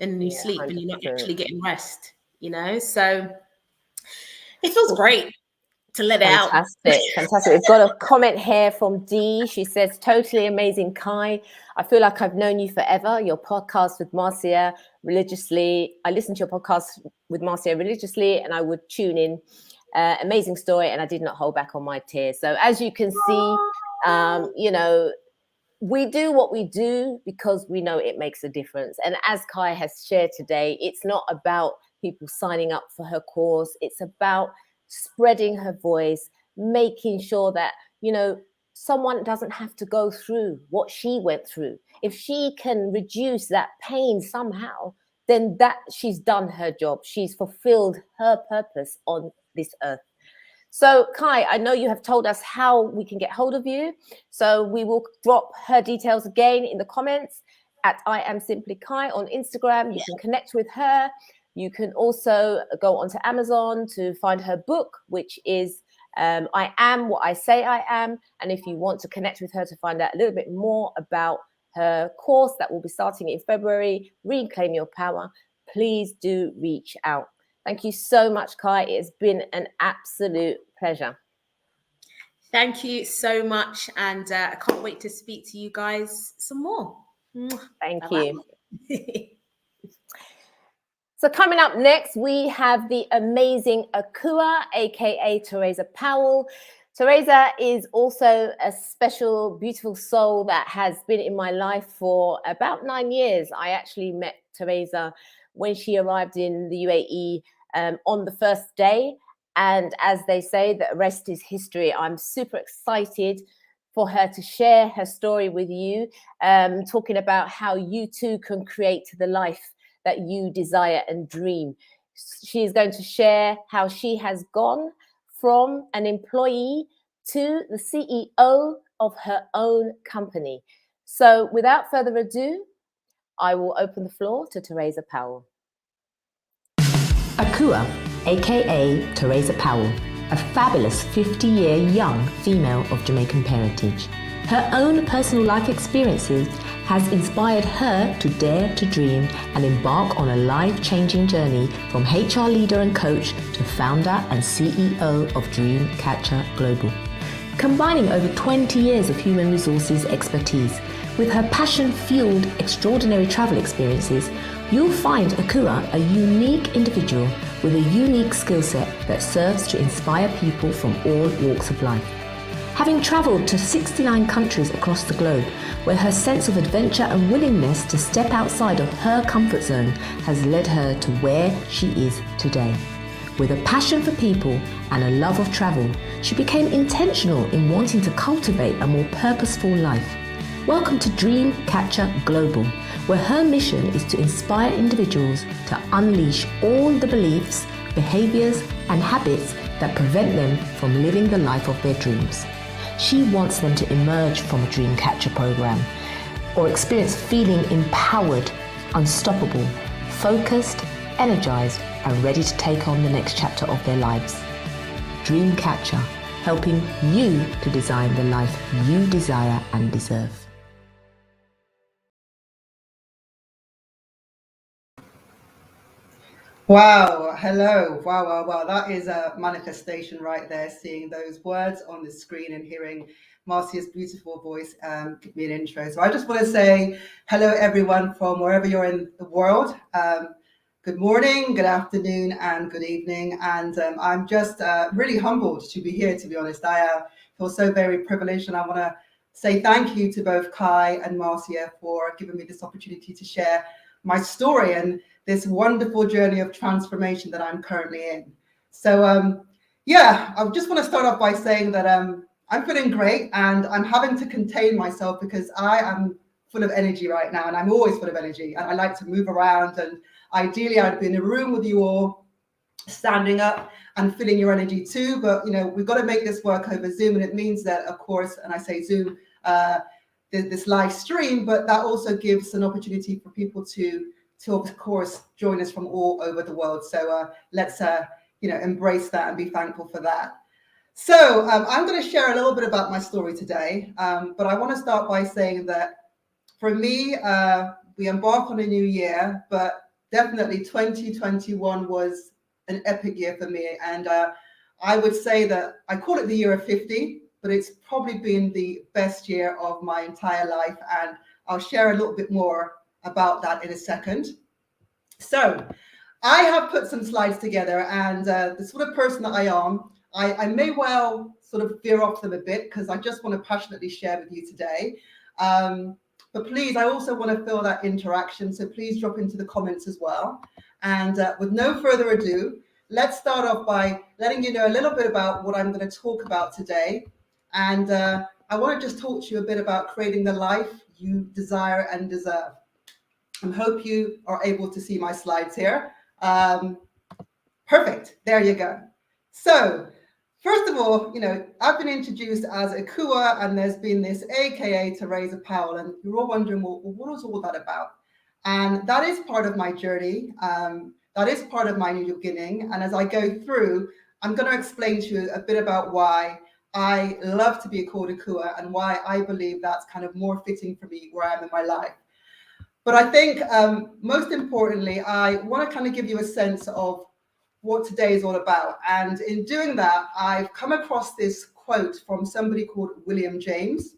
And you sleep 100%. And you're not actually getting rest, you know? So it feels great to let it out. Fantastic. We've got a comment here from Dee. She says, totally amazing, Kai. I feel like I've known you forever. Your podcast with Marcia religiously. I listened to your podcast with Marcia religiously and I would tune in. Amazing story. And I did not hold back on my tears. So as you can see, you know, we do what we do because we know it makes a difference. And as Kai has shared today, it's not about people signing up for her course. It's about spreading her voice, making sure that, you know, someone doesn't have to go through what she went through. If she can reduce that pain somehow, then that she's done her job. She's fulfilled her purpose on this earth. So, Kai, I know you have told us how we can get hold of you. So we will drop her details again in the comments at I Am Simply Kai on Instagram. You can connect with her. You can also go onto Amazon to find her book, which is I Am What I Say I Am. And if you want to connect with her to find out a little bit more about her course that will be starting in February, Reclaim Your Power, please do reach out. Thank you so much, Kai. It has been an absolute pleasure. Thank you so much. And I can't wait to speak to you guys some more. Thank you. So coming up next, we have the amazing Akua, aka Teresa Powell. Teresa is also a special, beautiful soul that has been in my life for about 9 years. I actually met Teresa when she arrived in the UAE on the first day. And as they say, the rest is history. I'm super excited for her to share her story with you, talking about how you too can create the life that you desire and dream. She is going to share how she has gone from an employee to the CEO of her own company. So without further ado, I will open the floor to Teresa Powell. Akua, aka Teresa Powell, a fabulous 50-year young female of Jamaican parentage. Her own personal life experiences has inspired her to dare to dream and embark on a life-changing journey from HR leader and coach to founder and CEO of Dreamcatcher Global. Combining over 20 years of human resources expertise with her passion-fueled extraordinary travel experiences, you'll find Akua a unique individual with a unique skill set that serves to inspire people from all walks of life. having travelled to 69 countries across the globe, where her sense of adventure and willingness to step outside of her comfort zone has led her to where she is today. With a passion for people and a love of travel, she became intentional in wanting to cultivate a more purposeful life. Welcome to Dreamcatcher Global, where her mission is to inspire individuals to unleash all the beliefs, behaviours and habits that prevent them from living the life of their dreams. She wants them to emerge from a Dreamcatcher program or experience feeling empowered, unstoppable, focused, energized and ready to take on the next chapter of their lives. Dreamcatcher, helping you to design the life you desire and deserve. Wow, hello. Wow. That is a manifestation right there, seeing those words on the screen and hearing Marcia's beautiful voice give me an intro. So I just want to say hello, everyone, from wherever you're in the world. Good morning, good afternoon, and good evening. And I'm just really humbled to be here, to be honest. I feel so very privileged, and I want to say thank you to both Kai and Marcia for giving me this opportunity to share my story and this wonderful journey of transformation that I'm currently in. So I just want to start off by saying that I'm feeling great, and I'm having to contain myself because I am full of energy right now, and I'm always full of energy, and I like to move around, and ideally I'd be in a room with you all, standing up and feeling your energy too. But we've got to make this work over Zoom, and it means that, of course, and I say Zoom, this live stream, but that also gives an opportunity for people to of course join us from all over the world. So let's embrace that and be thankful for that. So I'm going to share a little bit about my story today, but I want to start by saying that for me, we embark on a new year, but definitely 2021 was an epic year for me, and I would say that I call it the year of 50, but it's probably been the best year of my entire life, and I'll share a little bit more about that in a second. So I have put some slides together, and the sort of person that I am, I may well sort of veer off them a bit because I just want to passionately share with you today. But please, I also want to feel that interaction. So please drop into the comments as well. And with no further ado, let's start off by letting you know a little bit about what I'm going to talk about today. And I want to just talk to you a bit about creating the life you desire and deserve. I hope you are able to see my slides here. Perfect. There you go. So first of all, I've been introduced as Akua, and there's been this AKA Teresa Powell, and you're all wondering, well, what was all that about? And that is part of my journey. That is part of my new beginning. And as I go through, I'm going to explain to you a bit about why I love to be called Akua and why I believe that's kind of more fitting for me where I am in my life. But I think most importantly, I want to kind of give you a sense of what today is all about. And in doing that, I've come across this quote from somebody called William James.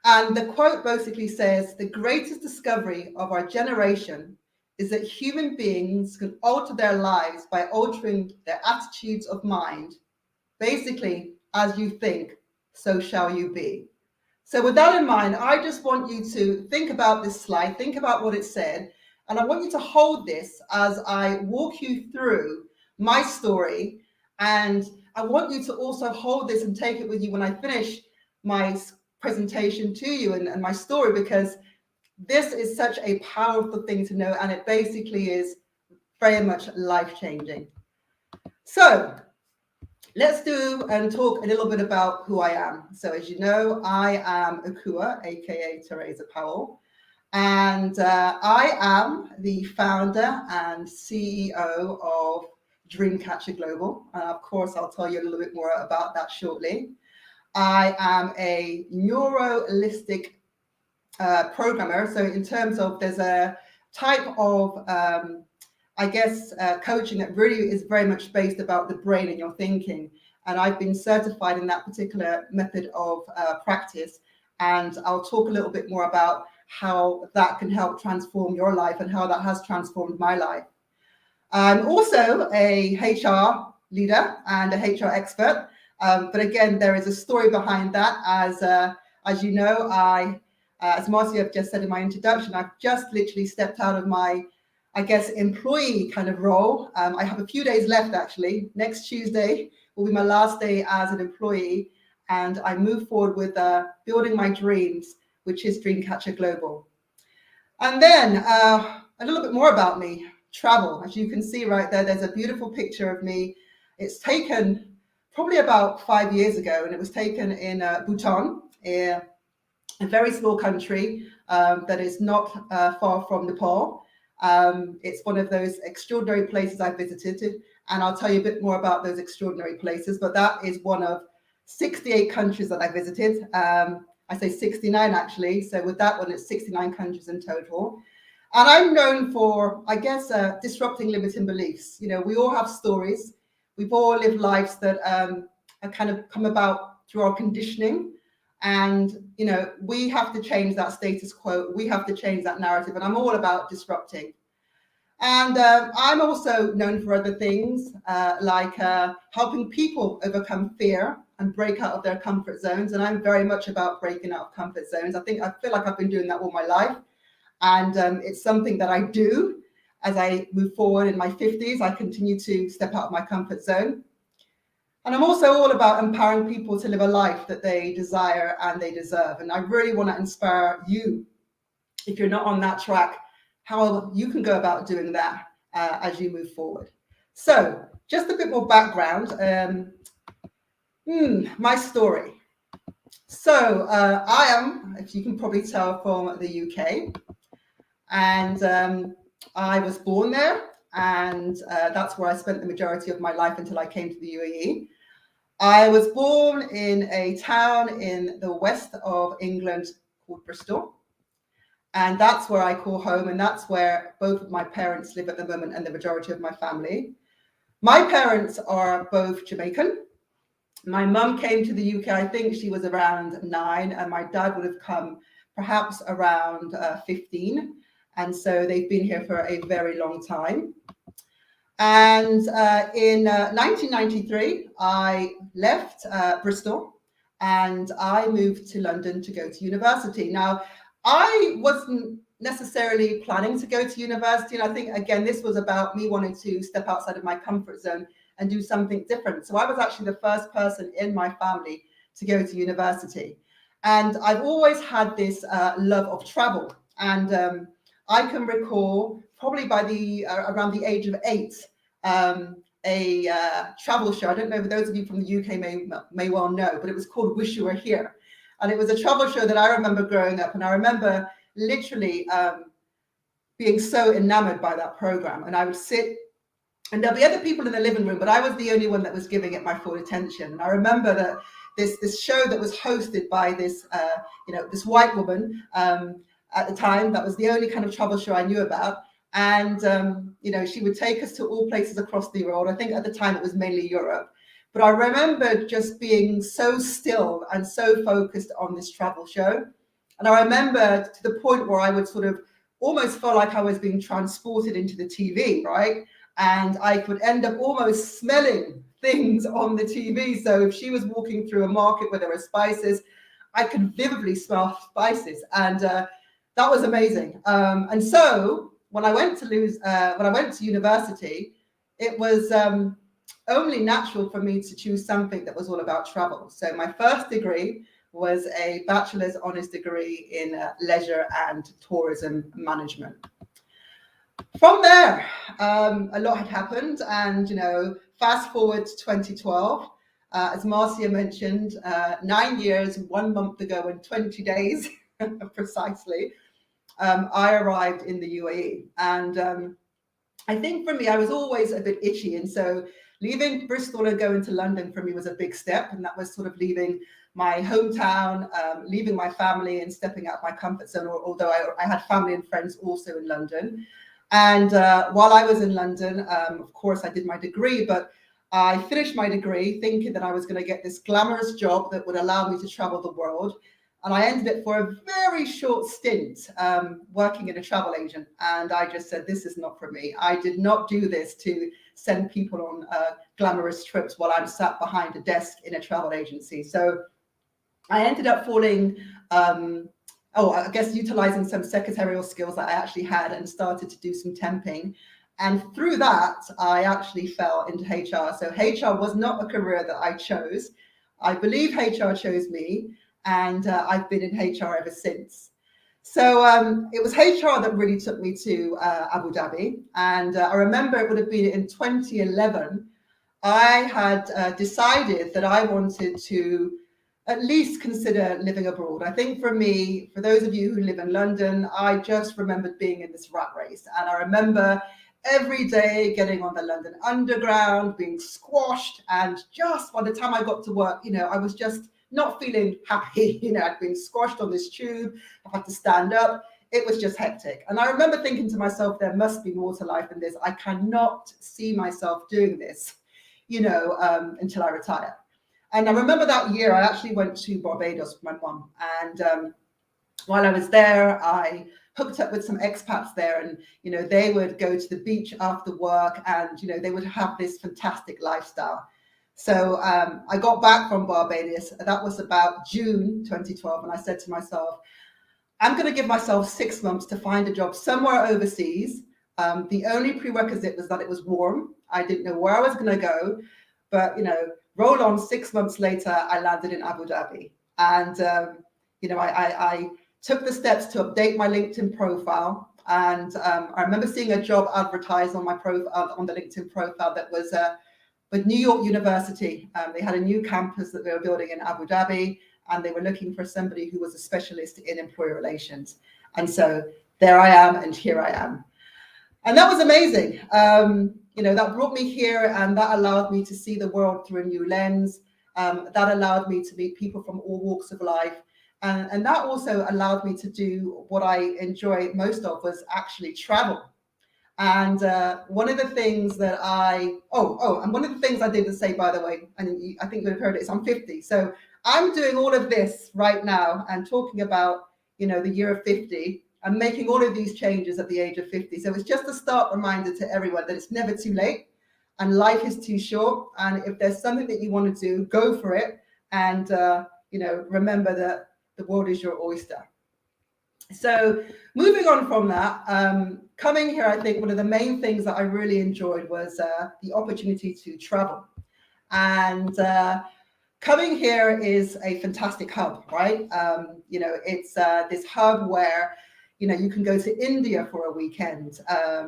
And the quote basically says, "The greatest discovery of our generation is that human beings can alter their lives by altering their attitudes of mind. Basically, as you think, so shall you be." So with that in mind, I just want you to think about this slide, think about what it said, and I want you to hold this as I walk you through my story. And I want you to also hold this and take it with you when I finish my presentation to you and my story, because this is such a powerful thing to know, and it basically is very much life-changing. So let's do and talk a little bit about who I am. So as you know, I am Akua, aka Teresa Powell, and I am the founder and CEO of Dreamcatcher Global. And of course, I'll tell you a little bit more about that shortly. I am a neuro-holistic programmer. So in terms of, there's a type of coaching that really is very much based about the brain and your thinking. And I've been certified in that particular method of practice. And I'll talk a little bit more about how that can help transform your life and how that has transformed my life. I'm also a HR leader and a HR expert. But again, there is a story behind that. As you know, as Marcia just said in my introduction, I've just literally stepped out of my, I guess, employee kind of role. I have a few days left, actually. Next Tuesday will be my last day as an employee. And I move forward with building my dreams, which is Dreamcatcher Global. And then a little bit more about me. Travel. As you can see right there, there's a beautiful picture of me. It's taken probably about 5 years ago, and it was taken in Bhutan, a very small country that is not far from Nepal. It's one of those extraordinary places I visited, and I'll tell you a bit more about those extraordinary places, but that is one of 68 countries that I visited. I say 69 actually, so with that one, it's 69 countries in total. And I'm known for, I guess, disrupting limiting beliefs. You know, we all have stories. We've all lived lives that have kind of come about through our conditioning. And, you know, we have to change that status quo. We have to change that narrative. And I'm all about disrupting. And I'm also known for other things, like helping people overcome fear and break out of their comfort zones. And I'm very much about breaking out of comfort zones. I feel like I've been doing that all my life. And it's something that I do as I move forward in my 50s. I continue to step out of my comfort zone. And I'm also all about empowering people to live a life that they desire and they deserve. And I really want to inspire you, if you're not on that track, how you can go about doing that as you move forward. So just a bit more background, my story. So I am, if you can probably tell, from the UK. And I was born there, and that's where I spent the majority of my life until I came to the UAE. I was born in a town in the west of England called Bristol. And that's where I call home, and that's where both of my parents live at the moment and the majority of my family. My parents are both Jamaican. My mum came to the UK, I think she was around 9, and my dad would have come perhaps around 15. And so they've been here for a very long time. And in 1993, I left Bristol and I moved to London to go to university. Now, I wasn't necessarily planning to go to university. And I think, again, this was about me wanting to step outside of my comfort zone and do something different. So I was actually the first person in my family to go to university. And I've always had this love of travel. And I can recall probably by around the age of 8, a travel show. I don't know if those of you from the UK may well know, but it was called Wish You Were Here. And it was a travel show that I remember growing up. And I remember literally being so enamored by that program. And I would sit, and there'll be other people in the living room, but I was the only one that was giving it my full attention. And I remember that this show that was hosted by this this white woman at the time, that was the only kind of travel show I knew about. And she would take us to all places across the world. I think at the time it was mainly Europe. But I remember just being so still and so focused on this travel show. And I remember to the point where I would sort of almost feel like I was being transported into the TV, right? And I could end up almost smelling things on the TV. So if she was walking through a market where there were spices, I could vividly smell spices. And that was amazing. And so when I went to university, it was only natural for me to choose something that was all about travel. So my first degree was a bachelor's honours degree in leisure and tourism management. From there, a lot had happened, and fast forward to 2012, as Marcia mentioned, 9 years, 1 month ago, and 20 days precisely, I arrived in the UAE. And I think for me, I was always a bit itchy, and so leaving Bristol and going to London for me was a big step, and that was sort of leaving my hometown, leaving my family and stepping out of my comfort zone, although I had family and friends also in London. And while I was in London, of course, I did my degree, but I finished my degree thinking that I was going to get this glamorous job that would allow me to travel the world. And I ended it for a very short stint working in a travel agent. And I just said, this is not for me. I did not do this to send people on glamorous trips while I'm sat behind a desk in a travel agency. So I ended up falling, I guess utilizing some secretarial skills that I actually had and started to do some temping. And through that, I actually fell into HR. So HR was not a career that I chose. I believe HR chose me, and I've been in HR ever since. So it was HR that really took me to Abu Dhabi. And I remember it would have been in 2011, I had decided that I wanted to at least consider living abroad. I think for me, for those of you who live in London, I just remembered being in this rat race. And I remember every day getting on the London Underground, being squashed. And just by the time I got to work, I was just not feeling happy. I'd been squashed on this tube. I had to stand up. It was just hectic. And I remember thinking to myself, there must be more to life than this. I cannot see myself doing this, until I retire. And I remember that year, I actually went to Barbados with my mum. And while I was there, I hooked up with some expats there. And, they would go to the beach after work and, they would have this fantastic lifestyle. So I got back from Barbados. That was about June 2012. And I said to myself, I'm going to give myself 6 months to find a job somewhere overseas. The only prerequisite was that it was warm. I didn't know where I was going to go. But, roll on 6 months later, I landed in Abu Dhabi. And, I took the steps to update my LinkedIn profile. And I remember seeing a job advertised on my profile, on the LinkedIn profile, that was with New York University. They had a new campus that they were building in Abu Dhabi, and they were looking for somebody who was a specialist in employee relations. And so there I am, and here I am. And that was amazing. That brought me here, and that allowed me to see the world through a new lens. That allowed me to meet people from all walks of life. And that also allowed me to do what I enjoy most of, was actually travel. And one of the things that and one of the things I didn't say, by the way, and I think you've heard it, is I'm 50. So I'm doing all of this right now and talking about, the year of 50. I'm making all of these changes at the age of 50. So it's just a stark reminder to everyone that it's never too late and life is too short. And if there's something that you want to do, go for it. And, remember that the world is your oyster. So moving on from that, coming here, I think one of the main things that I really enjoyed was the opportunity to travel. And coming here is a fantastic hub, right? It's this hub where, you can go to India for a weekend.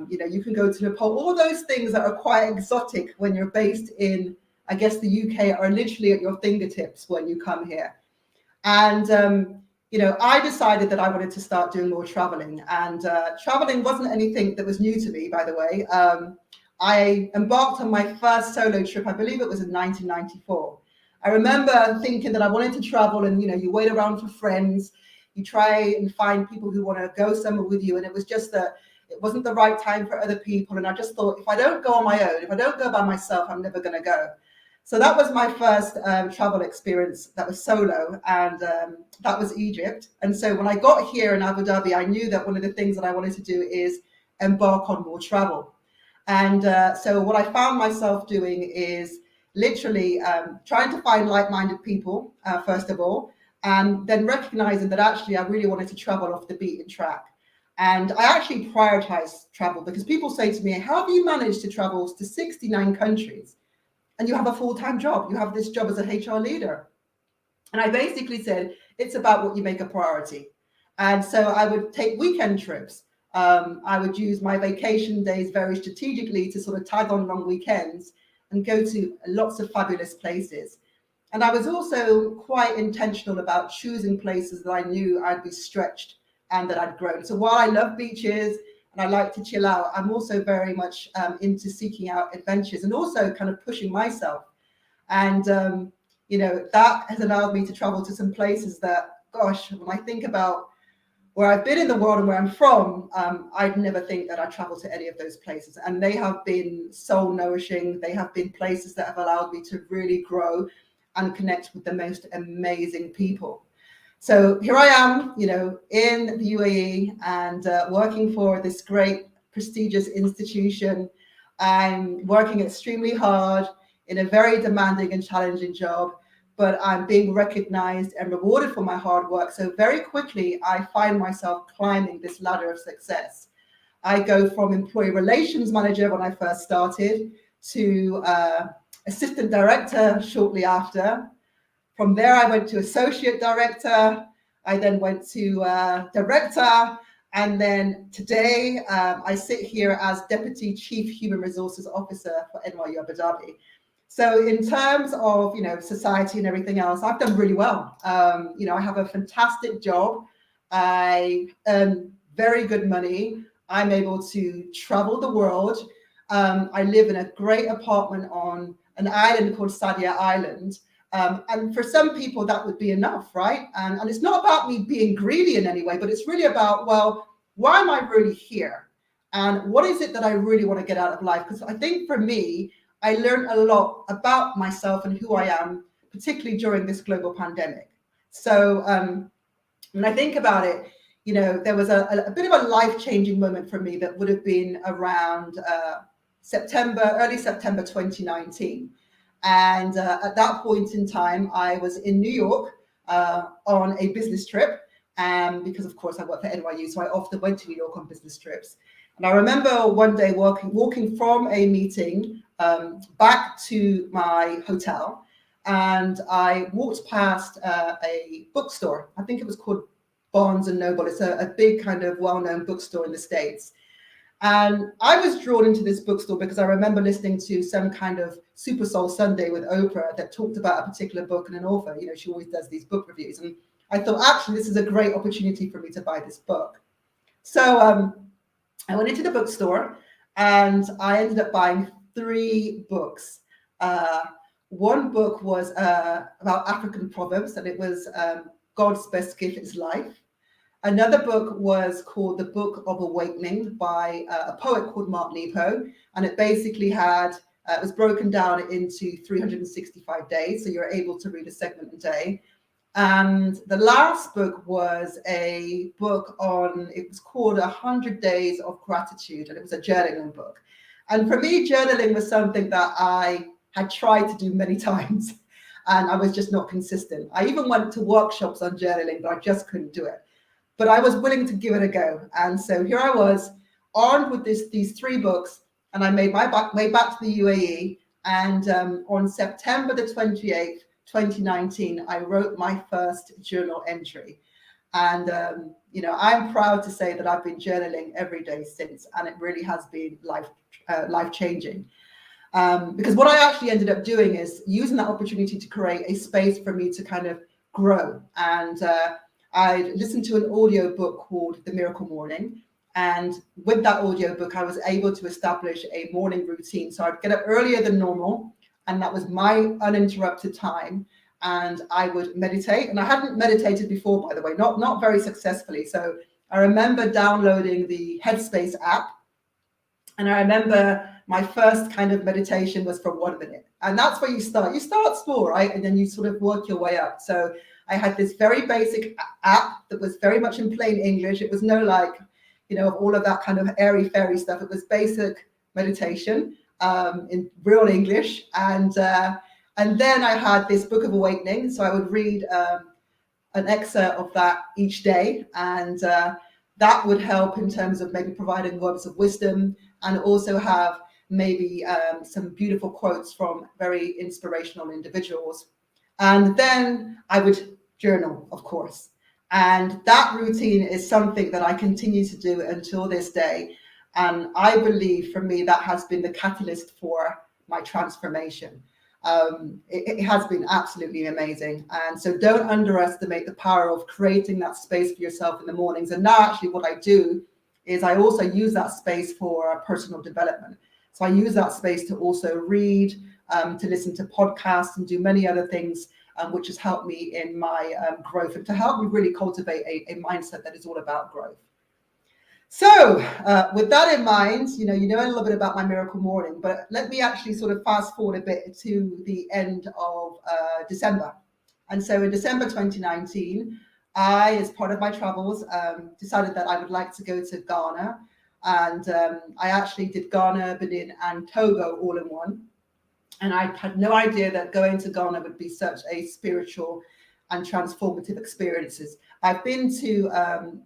You can go to Nepal. All those things that are quite exotic when you're based in, I guess, the UK, are literally at your fingertips when you come here. And I decided that I wanted to start doing more traveling, and traveling wasn't anything that was new to me, by the way. I embarked on my first solo trip, I believe it was in 1994. I remember thinking that I wanted to travel, and you wait around for friends, you try and find people who want to go somewhere with you, and it was just that it wasn't the right time for other people. And I just thought, if I don't go on my own, if I don't go by myself, I'm never going to go. So that was my first travel experience that was solo, and that was Egypt. And so when I got here in Abu Dhabi, I knew that one of the things that I wanted to do is embark on more travel. And so what I found myself doing is literally trying to find like-minded people, first of all, and then recognizing that actually I really wanted to travel off the beaten track. And I actually prioritize travel, because people say to me, how have you managed to travel to 69 countries? And you have a full-time job. You have this job as a HR leader. And I basically said, it's about what you make a priority. And so I would take weekend trips. I would use my vacation days very strategically to sort of tag on long weekends and go to lots of fabulous places. And I was also quite intentional about choosing places that I knew I'd be stretched and that I'd grown. So while I love beaches and I like to chill out, I'm also very much into seeking out adventures and also kind of pushing myself. And, that has allowed me to travel to some places that, gosh, when I think about where I've been in the world and where I'm from, I'd never think that I'd travel to any of those places. And they have been soul nourishing. They have been places that have allowed me to really grow and connect with the most amazing people. So here I am, in the UAE and working for this great prestigious institution. I'm working extremely hard in a very demanding and challenging job, but I'm being recognized and rewarded for my hard work. So very quickly, I find myself climbing this ladder of success. I go from employee relations manager when I first started to assistant director shortly after. From there, I went to associate director. I then went to director. And then today, I sit here as Deputy Chief Human Resources Officer for NYU Abu Dhabi. So in terms of, society and everything else, I've done really well. I have a fantastic job. I earn very good money. I'm able to travel the world. I live in a great apartment on an island called Sadia Island. And for some people, that would be enough, right? And it's not about me being greedy in any way, but it's really about, well, why am I really here? And what is it that I really want to get out of life? Because I think for me, I learned a lot about myself and who I am, particularly during this global pandemic. So when I think about it, there was a bit of a life-changing moment for me that would have been around early September 2019. And at that point in time, I was in New York on a business trip. Because, of course, I work for NYU, so I often went to New York on business trips. And I remember one day walking from a meeting back to my hotel, and I walked past a bookstore. I think it was called Barnes and Noble. It's a big kind of well-known bookstore in the States. And I was drawn into this bookstore because I remember listening to some kind of Super Soul Sunday with Oprah that talked about a particular book and an author. She always does these book reviews. And I thought, actually, this is a great opportunity for me to buy this book. So I went into the bookstore and I ended up buying 3 books. One book was about African proverbs, and it was God's Best Gift is Life. Another book was called The Book of Awakening by a poet called Mark Nepo. And it basically it was broken down into 365 days. So you're able to read a segment a day. And the last book was a book it was called 100 Days of Gratitude. And it was a journaling book. And for me, journaling was something that I had tried to do many times. And I was just not consistent. I even went to workshops on journaling, but I just couldn't do it. But I was willing to give it a go. And so here I was, armed with these 3 books, and I made my way back to the UAE. And on September the 28th, 2019, I wrote my first journal entry. And, I'm proud to say that I've been journaling every day since, and it really has been life-changing. Because what I actually ended up doing is using that opportunity to create a space for me to kind of grow. And I listened to an audio book called The Miracle Morning. And with that audio book, I was able to establish a morning routine. So I'd get up earlier than normal, and that was my uninterrupted time. And I would meditate. And I hadn't meditated before, by the way, not very successfully. So I remember downloading the Headspace app. And I remember my first kind of meditation was for 1 minute. And that's where you start. You start small, right? And then you sort of work your way up. So I had this very basic app that was very much in plain English. It was no all of that kind of airy fairy stuff. It was basic meditation in real English. And then I had this Book of Awakening. So I would read an excerpt of that each day. And that would help in terms of maybe providing words of wisdom, and also have maybe some beautiful quotes from very inspirational individuals. And then I would journal, of course. And that routine is something that I continue to do until this day. And I believe for me, that has been the catalyst for my transformation. It has been absolutely amazing. And so don't underestimate the power of creating that space for yourself in the mornings. And now actually what I do is I also use that space for personal development. So I use that space to also read, to listen to podcasts and do many other things, which has helped me in my growth and to help me really cultivate a mindset that is all about growth. So with that in mind, you know a little bit about my miracle morning, but let me actually sort of fast forward a bit to the end of December. And so in December 2019, I, as part of my travels, decided that I would like to go to Ghana. And I actually did Ghana, Benin, and Togo all in one. And I had no idea that going to Ghana would be such a spiritual and transformative experiences. I've been to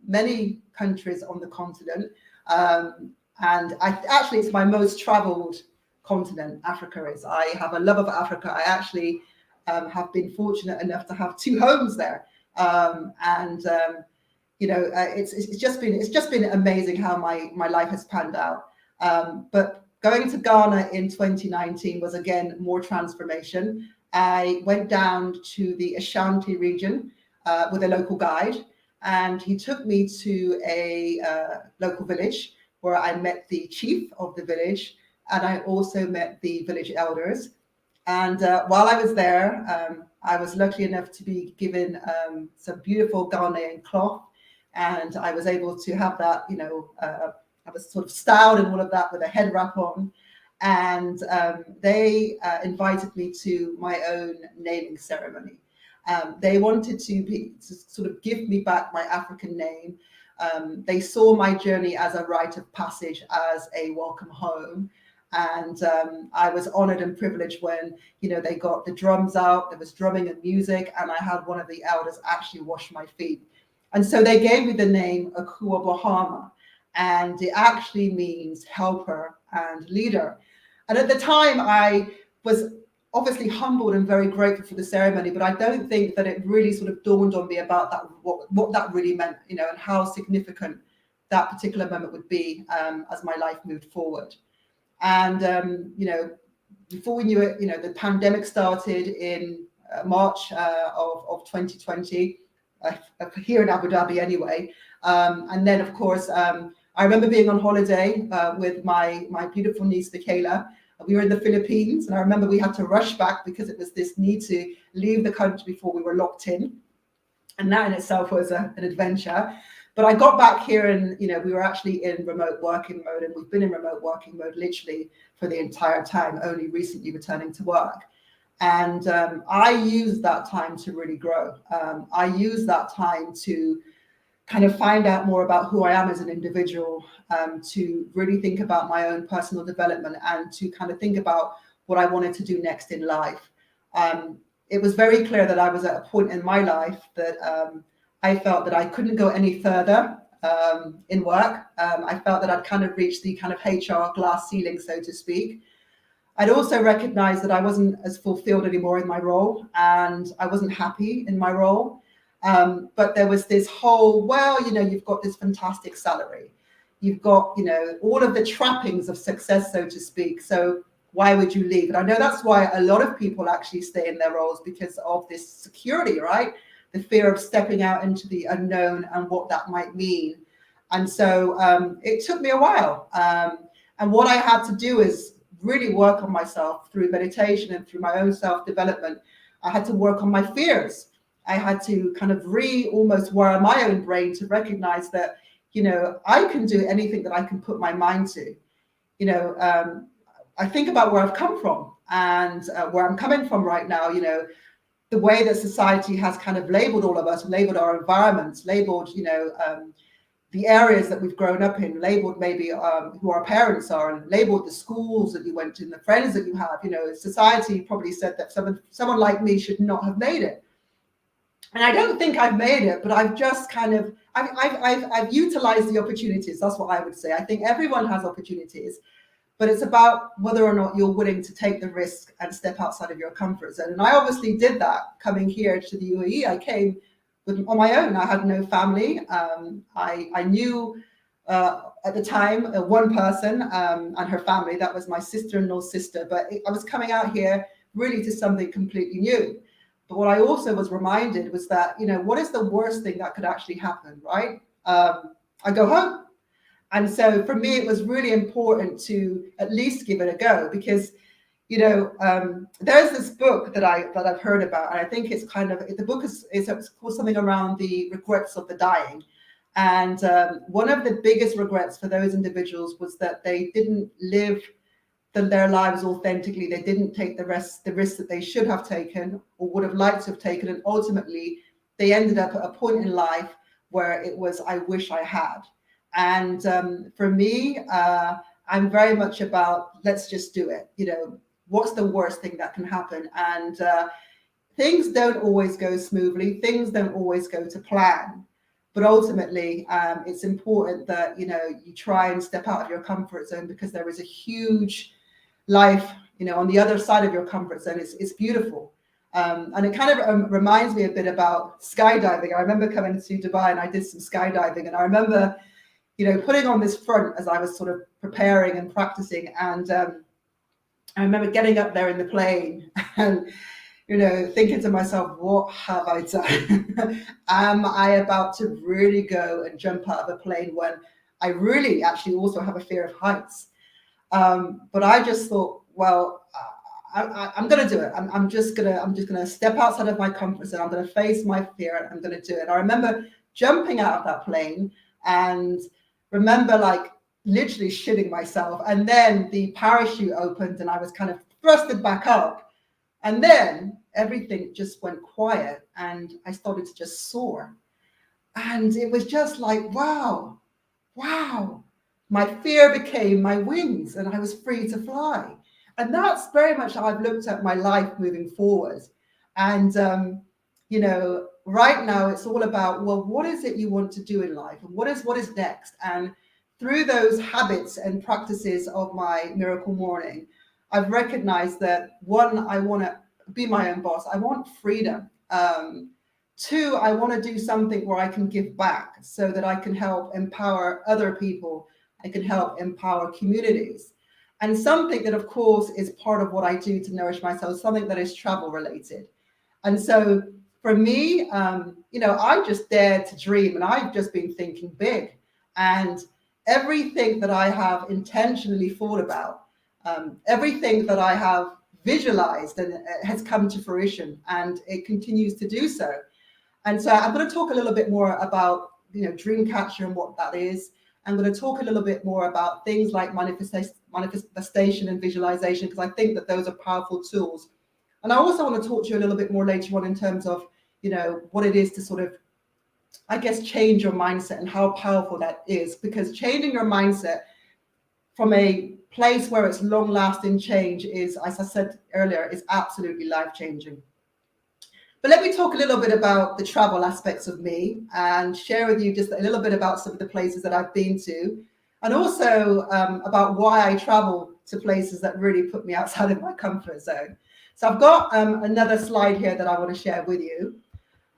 many countries on the continent, and actually it's my most traveled continent. Africa is. I have a love of Africa. I actually have been fortunate enough to have 2 homes there, it's just been amazing how my life has panned out. But going to Ghana in 2019 was again more transformation. I went down to the Ashanti region with a local guide, and he took me to a local village where I met the chief of the village, and I also met the village elders. And while I was there, I was lucky enough to be given some beautiful Ghanaian cloth, and I was able to have that, I was sort of styled and all of that with a head wrap on. And they invited me to my own naming ceremony. They wanted to sort of give me back my African name. They saw my journey as a rite of passage, as a welcome home. And I was honored and privileged when, they got the drums out, there was drumming and music, and I had one of the elders actually wash my feet. And so they gave me the name Akua Bahama, and it actually means helper and leader. And at the time, I was obviously humbled and very grateful for the ceremony, but I don't think that it really sort of dawned on me about that, what that really meant, and how significant that particular moment would be as my life moved forward. And, before we knew it, the pandemic started in March of 2020, here in Abu Dhabi anyway. And then, of course, I remember being on holiday with my beautiful niece, Michaela. We were in the Philippines, and I remember we had to rush back because it was this need to leave the country before we were locked in. And that in itself was an adventure. But I got back here and, we were actually in remote working mode, and we've been in remote working mode literally for the entire time, only recently returning to work. And I used that time to really grow. I used that time to kind of find out more about who I am as an individual, to really think about my own personal development, and to kind of think about what I wanted to do next in life. It was very clear that I was at a point in my life that I felt that I couldn't go any further in work. I felt that I'd kind of reached the kind of HR glass ceiling, so to speak. I'd also recognized that I wasn't as fulfilled anymore in my role, and I wasn't happy in my role. But there was this whole, you've got this fantastic salary. You've got, all of the trappings of success, so to speak. So why would you leave? And I know that's why a lot of people actually stay in their roles, because of this security, right? The fear of stepping out into the unknown and what that might mean. And so it took me a while. And what I had to do is really work on myself through meditation and through my own self-development. I had to work on my fears. I had to kind of almost wire my own brain to recognize that, I can do anything that I can put my mind to. I think about where I've come from and where I'm coming from right now, the way that society has kind of labeled all of us, labeled our environments, labeled, the areas that we've grown up in, labeled maybe who our parents are, and labeled the schools that you went to and the friends that you have. Society probably said that someone like me should not have made it. And I don't think I've made it, but I've just kind of, I've utilized the opportunities. That's what I would say. I think everyone has opportunities, but it's about whether or not you're willing to take the risk and step outside of your comfort zone. And I obviously did that coming here to the UAE. I came on my own. I had no family. I knew at the time one person and her family. That was my sister-in-law's sister. But I was coming out here really to something completely new. But what I also was reminded was that, what is the worst thing that could actually happen, right? I go home. And so for me, it was really important to at least give it a go, because, there's this book that I've heard about, and I think it's kind of, the book is called something around the regrets of the dying. And one of the biggest regrets for those individuals was that they didn't live their lives authentically. They didn't take the risks that they should have taken or would have liked to have taken, and ultimately they ended up at a point in life where it was, I wish I had. And for me, I'm very much about, let's just do it. You know, what's the worst thing that can happen? And things don't always go smoothly. Things don't always go to plan. But ultimately, it's important that, you know, you try and step out of your comfort zone, because there is a huge life, you know, on the other side of your comfort zone. It's beautiful. And it kind of reminds me a bit about skydiving. I remember coming to Dubai and I did some skydiving, and I remember, you know, putting on this front as I was sort of preparing and practicing. And I remember getting up there in the plane and, you know, thinking to myself, what have I done? Am I about to really go and jump out of a plane when I really actually also have a fear of heights? But I just thought, well, I'm going to do it. I'm just going to step outside of my comfort zone. I'm going to face my fear and I'm going to do it. And I remember jumping out of that plane and remember like literally shitting myself. And then the parachute opened and I was kind of thrusted back up. And then everything just went quiet and I started to just soar. And it was just like, wow. My fear became my wings and I was free to fly. And that's very much how I've looked at my life moving forward. And, you know, right now it's all about, well, what is it you want to do in life? And what is next? And through those habits and practices of my miracle morning, I've recognized that one, I want to be my own boss. I want freedom. Two, I want to do something where I can give back so that I can help empower other people. I can help empower communities. And something that, of course, is part of what I do to nourish myself, something that is travel related. And so for me, you know, I just dared to dream and I've just been thinking big. And everything that I have intentionally thought about, everything that I have visualized and has come to fruition, and it continues to do so. And so I'm going to talk a little bit more about, you know, Dreamcatcher and what that is. I'm going to talk a little bit more about things like manifestation and visualization, because I think that those are powerful tools. And I also want to talk to you a little bit more later on in terms of, you know, what it is to sort of, I guess, change your mindset and how powerful that is, because changing your mindset from a place where it's long lasting change is, as I said earlier, is absolutely life changing. But let me talk a little bit about the travel aspects of me and share with you just a little bit about some of the places that I've been to, and also about why I travel to places that really put me outside of my comfort zone. So I've got another slide here that I want to share with you.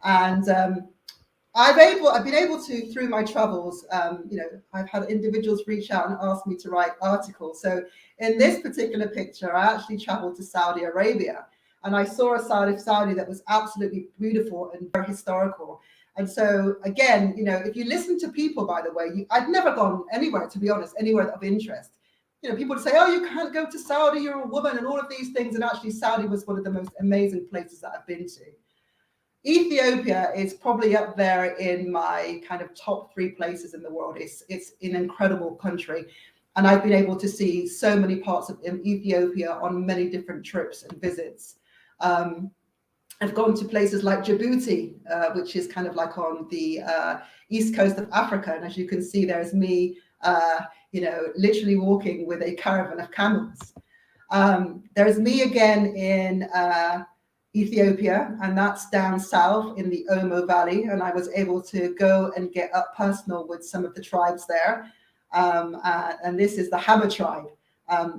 And I've been able to, through my travels, you know, I've had individuals reach out and ask me to write articles. So in this particular picture, I actually traveled to Saudi Arabia. And I saw a side of Saudi that was absolutely beautiful and very historical. And so, again, you know, if you listen to people, by the way, I'd never gone anywhere, to be honest, anywhere of interest. You know, people would say, oh, you can't go to Saudi, you're a woman, and all of these things. And actually, Saudi was one of the most amazing places that I've been to. Ethiopia is probably up there in my kind of top 3 places in the world. It's an incredible country. And I've been able to see so many parts of Ethiopia on many different trips and visits. I've gone to places like Djibouti, which is kind of like on the east coast of Africa. And as you can see, there's me, you know, literally walking with a caravan of camels. There's me again in Ethiopia, and that's down south in the Omo Valley. And I was able to go and get up personal with some of the tribes there. And this is the Hama tribe.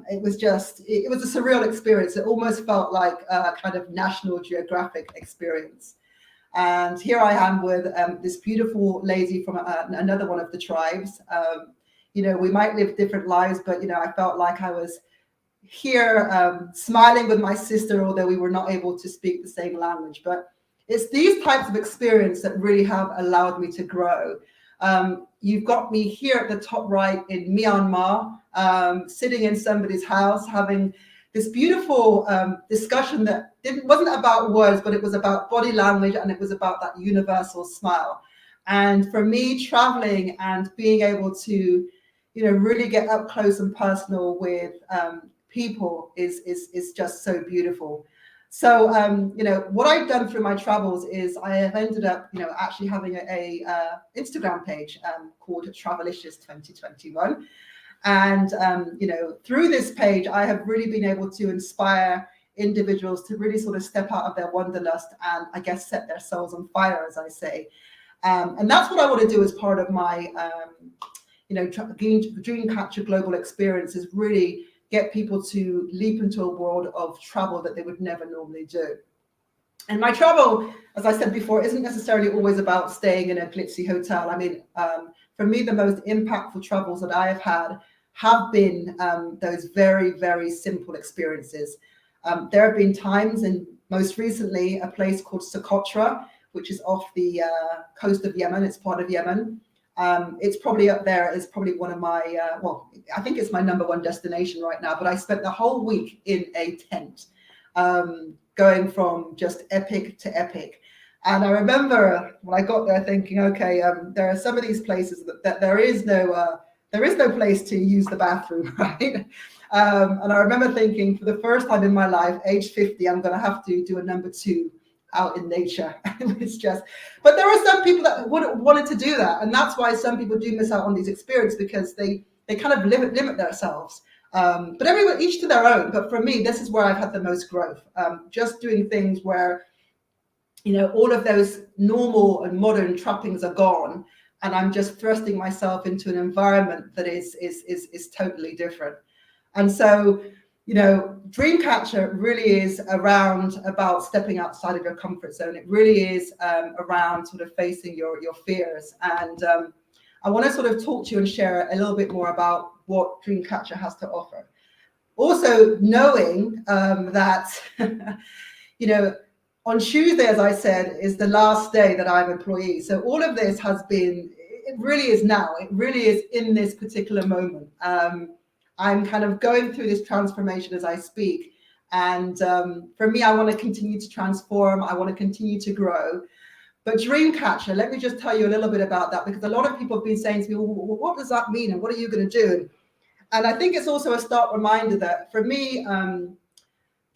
It was a surreal experience. It almost felt like a kind of National Geographic experience. And here I am with this beautiful lady from another one of the tribes. You know, we might live different lives, but, you know, I felt like I was here smiling with my sister, although we were not able to speak the same language. But it's these types of experience that really have allowed me to grow. You've got me here at the top right in Myanmar, sitting in somebody's house, having this beautiful discussion that wasn't about words, but it was about body language, and it was about that universal smile. And for me, traveling and being able to, you know, really get up close and personal with people is just so beautiful. So, what I've done through my travels is I have ended up, actually having a Instagram page called Travelicious 2021. And, through this page, I have really been able to inspire individuals to really sort of step out of their wanderlust and, I guess, set their souls on fire, as I say. And that's what I want to do as part of my, Dreamcatcher Global Experience, is really get people to leap into a world of travel that they would never normally do. And my travel, as I said before, isn't necessarily always about staying in a glitzy hotel. I mean, for me, the most impactful travels that I have been those very, very simple experiences. There have been times, and most recently, a place called Socotra, which is off the coast of Yemen. It's part of Yemen. It's probably up there as probably one of my, I think it's my number one destination right now, but I spent the whole week in a tent, going from just epic to epic. And I remember when I got there thinking, okay, there are some of these places that there is no place to use the bathroom, right? And I remember thinking, for the first time in my life, age 50, I'm going to have to do a number 2 out in nature. It's just, but there are some people that wanted to do that, and that's why some people do miss out on these experiences, because they kind of limit themselves. But everyone, each to their own. But for me, this is where I've had the most growth. Just doing things where, all of those normal and modern trappings are gone, and I'm just thrusting myself into an environment that is totally different. And so, Dreamcatcher really is about stepping outside of your comfort zone. It really is around sort of facing your fears. And I want to sort of talk to you and share a little bit more about what Dreamcatcher has to offer. Also, knowing that, on Tuesday, as I said, is the last day that I'm employee. So all of this it really is now. It really is in this particular moment. I'm kind of going through this transformation as I speak. And for me, I want to continue to transform. I want to continue to grow. But Dreamcatcher, let me just tell you a little bit about that, because a lot of people have been saying to me, well, what does that mean? And what are you going to do? And I think it's also a stark reminder that for me,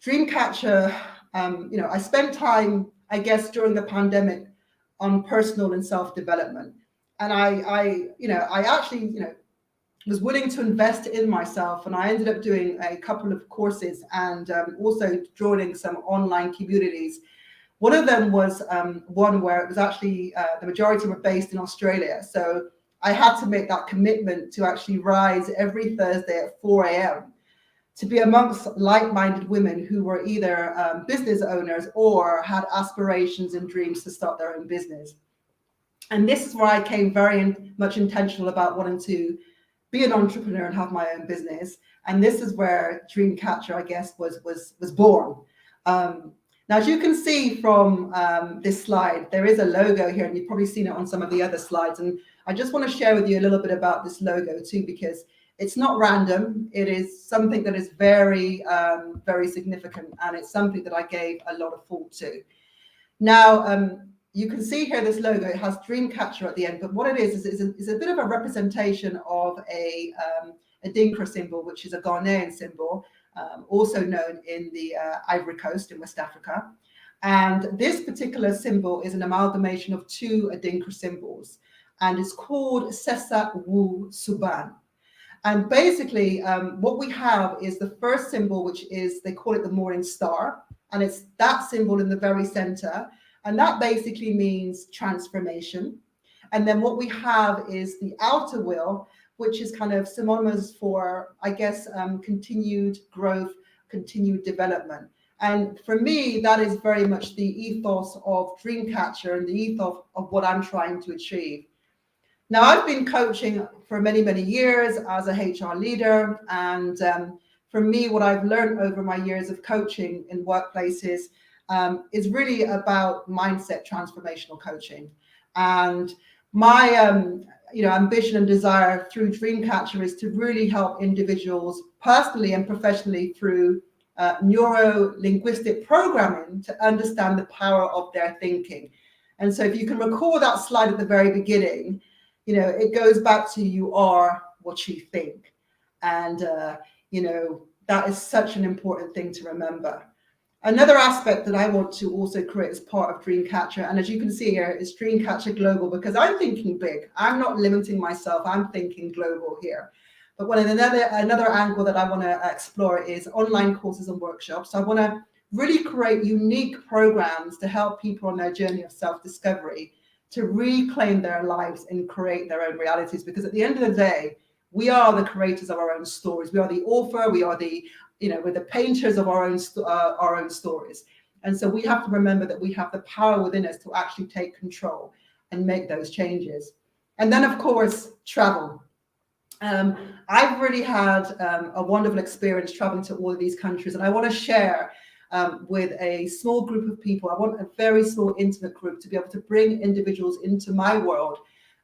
Dreamcatcher, I spent time, I guess, during the pandemic on personal and self-development. And I actually, was willing to invest in myself, and I ended up doing a couple of courses and also joining some online communities. One of them was one where it was actually the majority were based in Australia, so I had to make that commitment to actually rise every Thursday at 4 a.m. to be amongst like-minded women who were either business owners or had aspirations and dreams to start their own business. And this is where I came very much intentional about wanting to be an entrepreneur and have my own business. And this is where Dreamcatcher, I guess, was born. Now, as you can see from this slide, there is a logo here, and you've probably seen it on some of the other slides. And I just want to share with you a little bit about this logo too, because it's not random. It is something that is very, very significant, and it's something that I gave a lot of thought to. Now, you can see here this logo. It has Dreamcatcher at the end, but what it is a bit of a representation of a Adinkra symbol, which is a Ghanaian symbol, also known in the Ivory Coast in West Africa. And this particular symbol is an amalgamation of 2 Adinkra symbols, and it's called Sesa Wu Suban. And basically, what we have is the first symbol, which is, they call it the morning star, and it's that symbol in the very center. And that basically means transformation. And then what we have is the outer wheel, which is kind of synonymous for, I guess, continued growth, continued development. And for me, that is very much the ethos of Dreamcatcher and the ethos of what I'm trying to achieve. Now, I've been coaching for many, many years as a HR leader. And for me, what I've learned over my years of coaching in workplaces is really about mindset transformational coaching. And my ambition and desire through Dreamcatcher is to really help individuals personally and professionally through neuro-linguistic programming to understand the power of their thinking. And so if you can recall that slide at the very beginning, it goes back to you are what you think. And, that is such an important thing to remember. Another aspect that I want to also create as part of Dreamcatcher, and as you can see here, is Dreamcatcher Global, because I'm thinking big. I'm not limiting myself. I'm thinking global here. But another angle that I want to explore is online courses and workshops. So I want to really create unique programs to help people on their journey of self-discovery to reclaim their lives and create their own realities. Because at the end of the day, we are the creators of our own stories. We are the author. We are the we're the painters of our own stories. And so we have to remember that we have the power within us to actually take control and make those changes. And then, of course, travel. I've really had a wonderful experience traveling to all of these countries, and I want to share with a small group of people. I want a very small, intimate group to be able to bring individuals into my world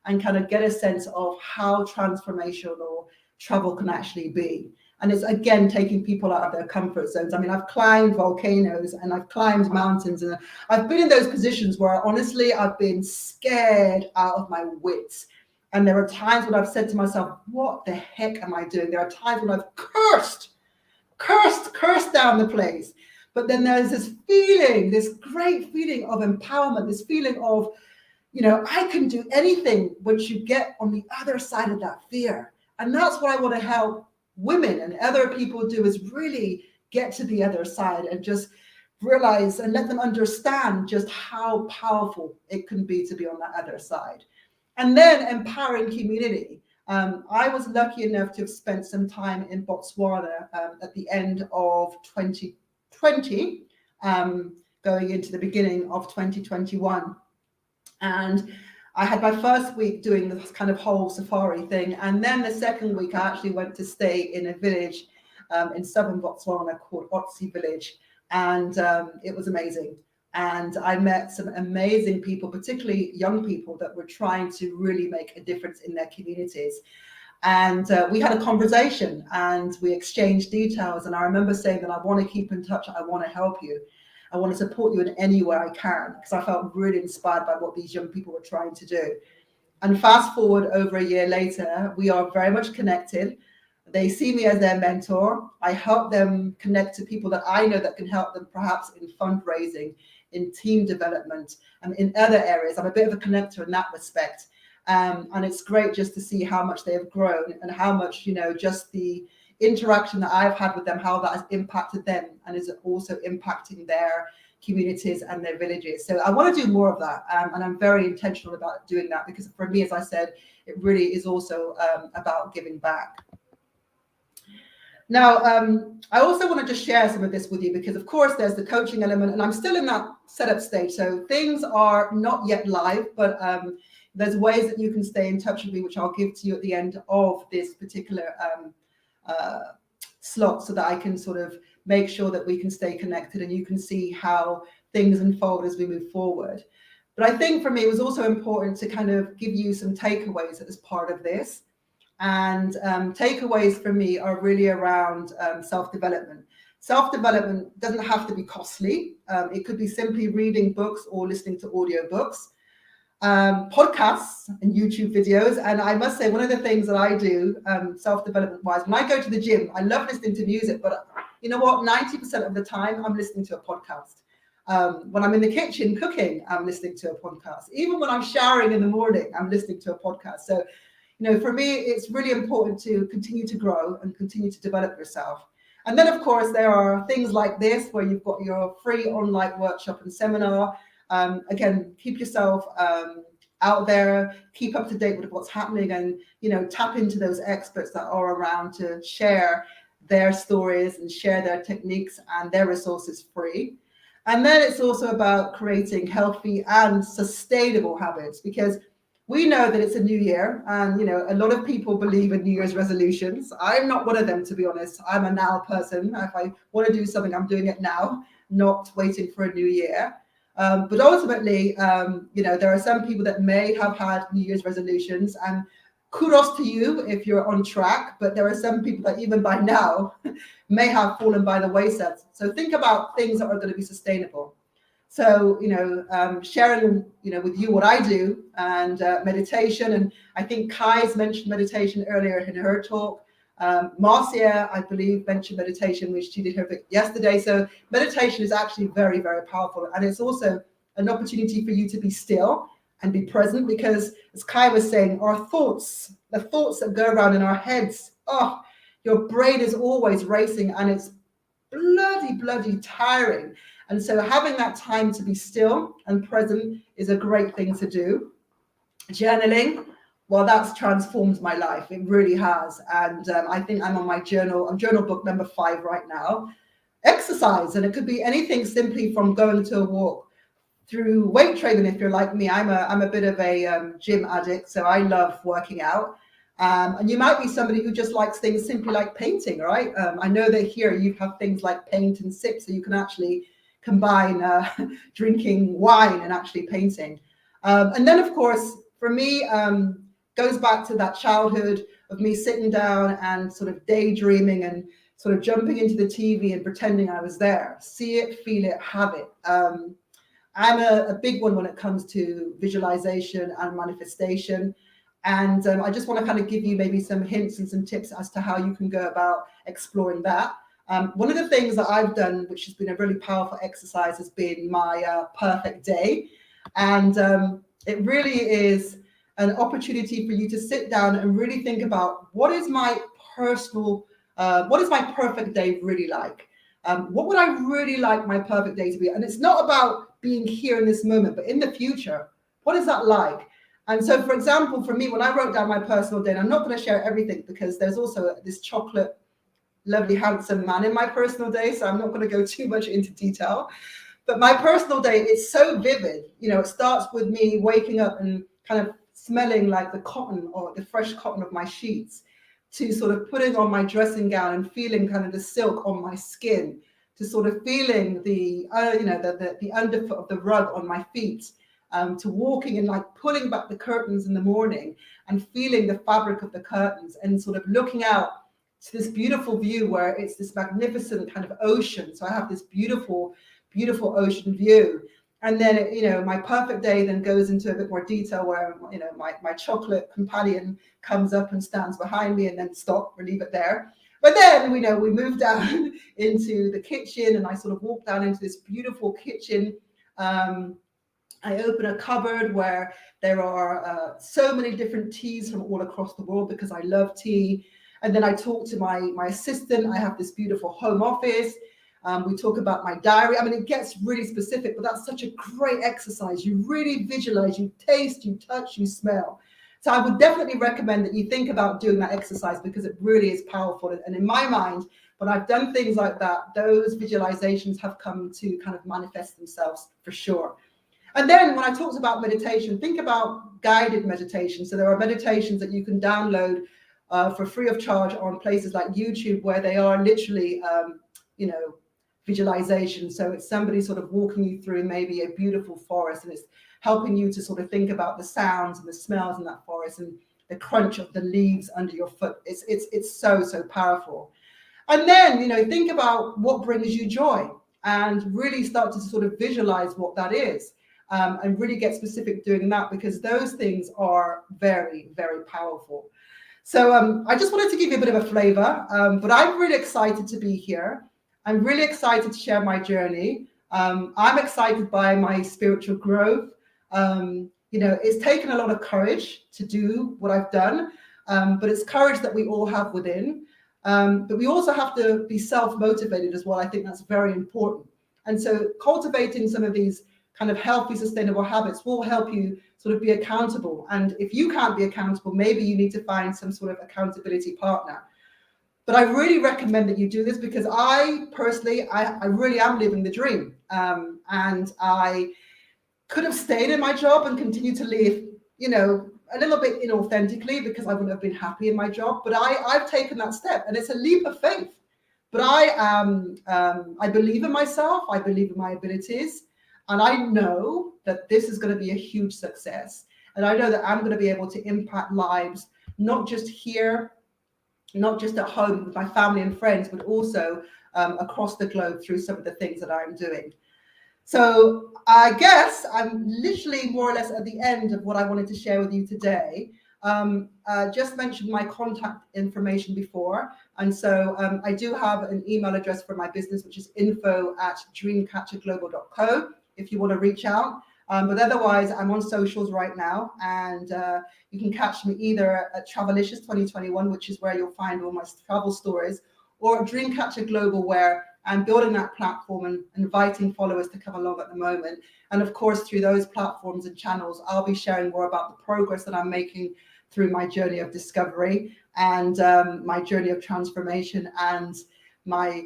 and kind of get a sense of how transformational travel can actually be. And it's, again, taking people out of their comfort zones. I mean, I've climbed volcanoes and I've climbed mountains, and I've been in those positions where, honestly, I've been scared out of my wits. And there are times when I've said to myself, what the heck am I doing? There are times when I've cursed down the place. But then there's this feeling, this great feeling of empowerment, this feeling of, I can do anything once you get on the other side of that fear. And that's what I want to help women and other people do, is really get to the other side and just realize and let them understand just how powerful it can be to be on that other side. And then empowering community. I was lucky enough to have spent some time in Botswana at the end of 2020, going into the beginning of 2021. And I had my first week doing this kind of whole safari thing. And then the second week, I actually went to stay in a village in southern Botswana called Otsi Village. And it was amazing. And I met some amazing people, particularly young people that were trying to really make a difference in their communities. And we had a conversation and we exchanged details. And I remember saying that I want to keep in touch. I want to help you. I want to support you in any way I can, because I felt really inspired by what these young people were trying to do. And fast forward over a year later, we are very much connected. They see me as their mentor. I help them connect to people that I know that can help them, perhaps in fundraising, in team development, and in other areas. I'm a bit of a connector in that respect. And it's great just to see how much they have grown and how much, just the interaction that I've had with them, how that has impacted them and is also impacting their communities and their villages. So I want to do more of that. And I'm very intentional about doing that, because for me, as I said, it really is also about giving back. Now, I also want to just share some of this with you, because of course there's the coaching element, and I'm still in that setup stage. So things are not yet live, but there's ways that you can stay in touch with me, which I'll give to you at the end of this particular slot, so that I can sort of make sure that we can stay connected and you can see how things unfold as we move forward. But I think for me, it was also important to kind of give you some takeaways as part of this. And takeaways for me are really around self-development. Self-development doesn't have to be costly. It could be simply reading books or listening to audiobooks, podcasts and YouTube videos. And I must say, one of the things that I do self-development wise, when I go to the gym, I love listening to music, but you know what, 90% of the time I'm listening to a podcast. When I'm in the kitchen cooking, I'm listening to a podcast. Even when I'm showering in the morning, I'm listening to a podcast. So for me, it's really important to continue to grow and continue to develop yourself. And then, of course, there are things like this, where you've got your free online workshop and seminar. Again, keep yourself out there, keep up to date with what's happening, and, tap into those experts that are around to share their stories and share their techniques and their resources free. And then it's also about creating healthy and sustainable habits, because we know that it's a new year, and a lot of people believe in New Year's resolutions. I'm not one of them, to be honest. I'm a now person. If I want to do something, I'm doing it now, not waiting for a new year. But ultimately, there are some people that may have had New Year's resolutions, and kudos to you if you're on track. But there are some people that even by now may have fallen by the wayside. So think about things that are going to be sustainable. So, sharing, with you what I do, and meditation. And I think Kai's mentioned meditation earlier in her talk. Marcia, I believe, mentioned meditation, which she did her bit yesterday. So meditation is actually very, very powerful. And it's also an opportunity for you to be still and be present, because as Kai was saying, our thoughts, the thoughts that go around in our heads, oh, your brain is always racing, and it's bloody tiring. And so having that time to be still and present is a great thing to do. Journaling, well, that's transformed my life. It really has. And I think I'm on my journal book number 5 right now. Exercise, and it could be anything, simply from going to a walk, through weight training. If you're like me, I'm a bit of a gym addict, so I love working out. And you might be somebody who just likes things simply like painting, right? I know that here you have things like paint and sip, so you can actually combine drinking wine and actually painting. And then, of course, for me, goes back to that childhood of me sitting down and sort of daydreaming and sort of jumping into the TV and pretending I was there. See it, feel it, have it. I'm a big one when it comes to visualization and manifestation. And I just want to kind of give you maybe some hints and some tips as to how you can go about exploring that. One of the things that I've done, which has been a really powerful exercise, has been my perfect day. And it really is an opportunity for you to sit down and really think about, what is my perfect day really like? What would I really like my perfect day to be? And it's not about being here in this moment, but in the future, what is that like? And so, for example, for me, when I wrote down my personal day, and I'm not going to share everything because there's also this chocolate, lovely, handsome man in my personal day, so I'm not going to go too much into detail. But my personal day is so vivid. You know, it starts with me waking up and kind of smelling like the cotton, or the fresh cotton of my sheets, to sort of putting on my dressing gown and feeling kind of the silk on my skin, to sort of feeling the underfoot of the rug on my feet, to walking and like pulling back the curtains in the morning and feeling the fabric of the curtains, and sort of looking out to this beautiful view where it's this magnificent kind of ocean. So I have this beautiful ocean view. And then, you know, my perfect day then goes into a bit more detail where, you know, my chocolate companion comes up and stands behind me, and then stop, we leave it there. But then, we move down into the kitchen, and I sort of walk down into this beautiful kitchen. I open a cupboard where there are so many different teas from all across the world, because I love tea. And then I talk to my assistant. I have this beautiful home office. We talk about my diary. I mean, it gets really specific, but that's such a great exercise. You really visualize, you taste, you touch, you smell. So I would definitely recommend that you think about doing that exercise, because it really is powerful. And in my mind, when I've done things like that, those visualizations have come to kind of manifest themselves for sure. And then when I talked about meditation, think about guided meditation. So there are meditations that you can download for free of charge on places like YouTube, where they are literally, visualization. So it's somebody sort of walking you through maybe a beautiful forest, and it's helping you to sort of think about the sounds and the smells in that forest, and the crunch of the leaves under your foot. It's so powerful. And then, think about what brings you joy, and really start to sort of visualize what that is, and really get specific doing that, because those things are very, very powerful. So I just wanted to give you a bit of a flavor, but I'm really excited to be here. I'm really excited to share my journey. I'm excited by my spiritual growth. It's taken a lot of courage to do what I've done, but it's courage that we all have within. But we also have to be self-motivated as well. I think that's very important. And so cultivating some of these kind of healthy, sustainable habits will help you sort of be accountable. And if you can't be accountable, maybe you need to find some sort of accountability partner. But I really recommend that you do this, because I personally, I really am living the dream. And I could have stayed in my job and continued to live, a little bit inauthentically, because I wouldn't have been happy in my job. But I've taken that step, and it's a leap of faith. But I believe in myself. I believe in my abilities. And I know that this is going to be a huge success. And I know that I'm going to be able to impact lives, not just here, not just at home with my family and friends, but also across the globe through some of the things that I'm doing. So I guess I'm literally more or less at the end of what I wanted to share with you today. just mentioned my contact information before. And so I do have an email address for my business, which is info@dreamcatcherglobal.co if you want to reach out. But otherwise, I'm on socials right now, and you can catch me either at Travelicious 2021, which is where you'll find all my travel stories, or at Dreamcatcher Global, where I'm building that platform and inviting followers to come along at the moment. And of course, through those platforms and channels, I'll be sharing more about the progress that I'm making through my journey of discovery and my journey of transformation and my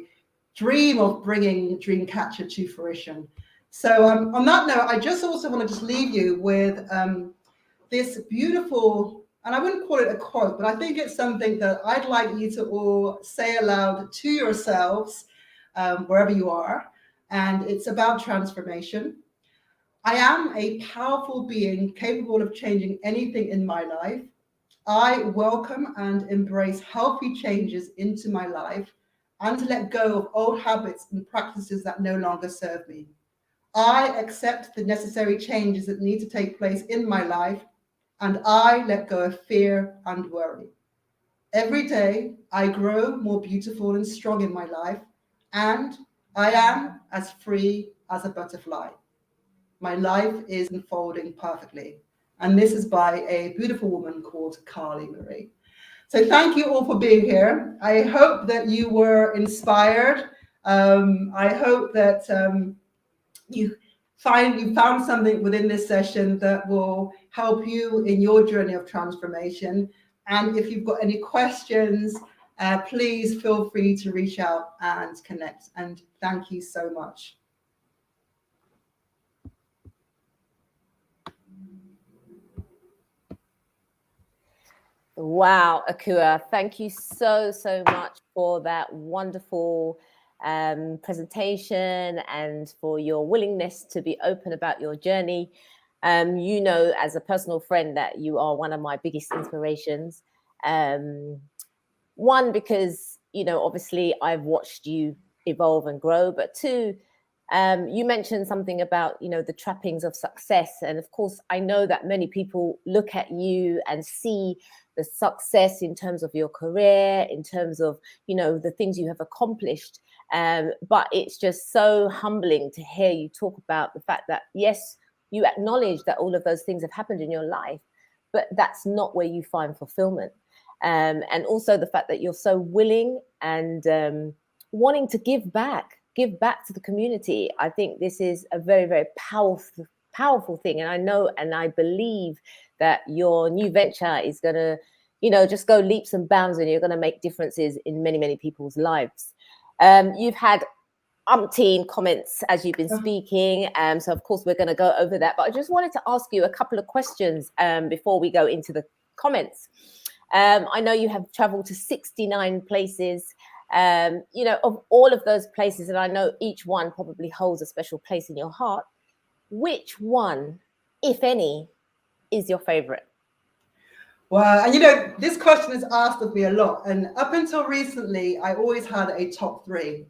dream of bringing Dreamcatcher to fruition. So on that note, I just also want to just leave you with this beautiful, and I wouldn't call it a quote, but I think it's something that I'd like you to all say aloud to yourselves, wherever you are. And it's about transformation. I am a powerful being capable of changing anything in my life. I welcome and embrace healthy changes into my life and let go of old habits and practices that no longer serve me. I accept the necessary changes that need to take place in my life, and I let go of fear and worry. Every day, I grow more beautiful and strong in my life, and I am as free as a butterfly. My life is unfolding perfectly. And this is by a beautiful woman called Carly Marie. So thank you all for being here. I hope that you were inspired. I hope that you found something within this session that will help you in your journey of transformation. And if you've got any questions, please feel free to reach out and connect. And thank you so much. Wow, Akua, thank you so much for that wonderful presentation and for your willingness to be open about your journey. You know, as a personal friend, that you are one of my biggest inspirations. One, because, you know, obviously I've watched you evolve and grow, but two, you mentioned something about, you know, the trappings of success. And of course, I know that many people look at you and see the success in terms of your career, in terms of, you know, the things you have accomplished. But it's just so humbling to hear you talk about the fact that, yes, you acknowledge that all of those things have happened in your life, but that's not where you find fulfillment. And also the fact that you're so willing and wanting to give back to the community. I think this is a very, very powerful thing. And I know and I believe that your new venture is going to, you know, just go leaps and bounds, and you're going to make differences in many, many people's lives. You've had umpteen comments as you've been speaking. So of course we're going to go over that, but I just wanted to ask you a couple of questions before we go into the comments. I know you have traveled to 69 places. You know, of all of those places, and I know each one probably holds a special place in your heart, which one, if any, is your favorite? Well, and you know, this question is asked of me a lot, and up until recently, I always had a top three,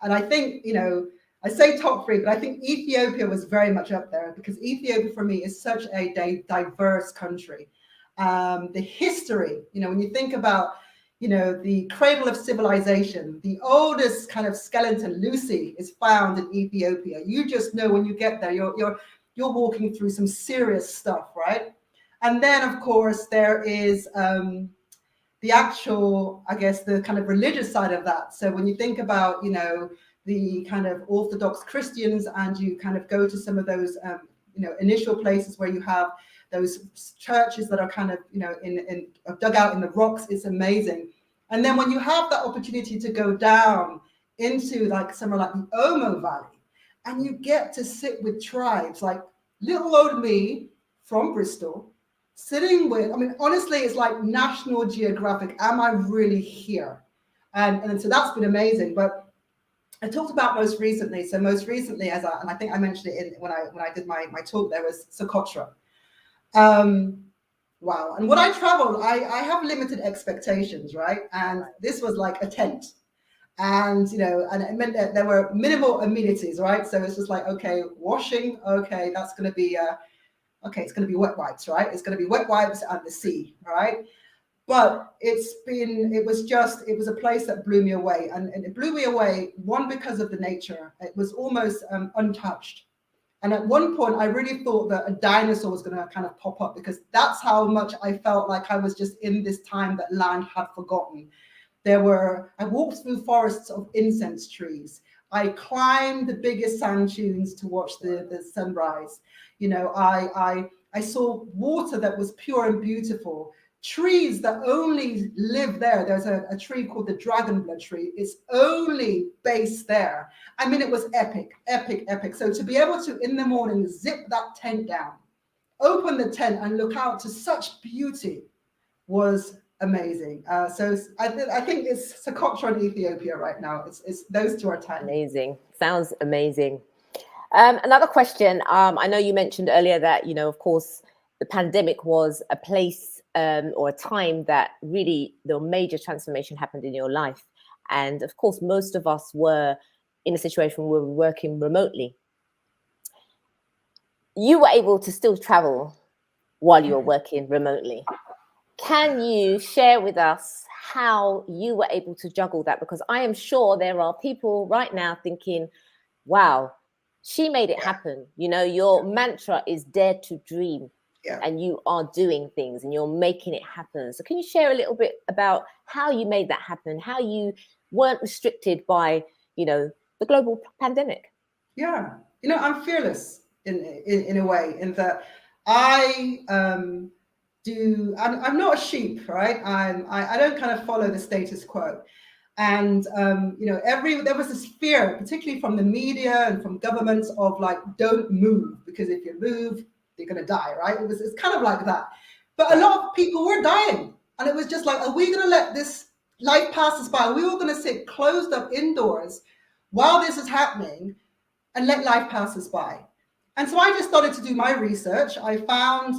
and I think, you know, I say top three, but I think Ethiopia was very much up there, because Ethiopia for me is such a diverse country. The history, you know, when you think about, you know, the cradle of civilization, the oldest kind of skeleton, Lucy, is found in Ethiopia. You just know when you get there, you're walking through some serious stuff, right? And then, of course, there is the actual, I guess, the kind of religious side of that. So when you think about, you know, the kind of Orthodox Christians, and you kind of go to some of those, you know, initial places where you have those churches that are kind of, you know, in dug out in the rocks, it's amazing. And then when you have that opportunity to go down into like somewhere like the Omo Valley, and you get to sit with tribes like little old me from Bristol, sitting with, I mean, honestly, it's like National Geographic. Am I really here? And so that's been amazing. But I talked about most recently. So most recently, and I think I mentioned it when I did my talk, there was Socotra. Wow. And when I travel, I have limited expectations, right? And this was like a tent. And, you know, and it meant that there were minimal amenities, right? So it's just like, okay, washing, okay, that's going to be okay, it's going to be wet wipes, right? It's going to be wet wipes and the sea, right? But it was a place that blew me away. And it blew me away, one, because of the nature. It was almost untouched. And at one point, I really thought that a dinosaur was going to kind of pop up, because that's how much I felt like I was just in this time that land had forgotten. I walked through forests of incense trees. I climbed the biggest sand dunes to watch the sunrise. You know, I saw water that was pure and beautiful. Trees that only live there. There's a tree called the dragon blood tree. It's only based there. I mean, it was epic, epic, epic. So to be able to, in the morning, zip that tent down, open the tent and look out to such beauty was amazing. So I think it's Socotra and Ethiopia right now. It's those two are tied. Amazing. Sounds amazing. Another question. I know you mentioned earlier that, you know, of course, the pandemic was a place or a time that really the major transformation happened in your life. And of course, most of us were in a situation where we were working remotely. You were able to still travel while you were working remotely. Can you share with us how you were able to juggle that? Because I am sure there are people right now thinking, wow, she made it happen. You know, your mantra is dare to dream. Yeah. And you are doing things and you're making it happen. So can you share a little bit about how you made that happen, how you weren't restricted by, you know, the global pandemic? Yeah, you know, I'm fearless in a way, in that I'm not a sheep, right? I don't kind of follow the status quo. And you know, there was this fear, particularly from the media and from governments, of like, don't move, because if you move, you're gonna die, right? It's kind of like that. But a lot of people were dying, and it was just like, are we gonna let this life pass us by? Are we all gonna sit closed up indoors while this is happening and let life pass us by? And so I just started to do my research. I found,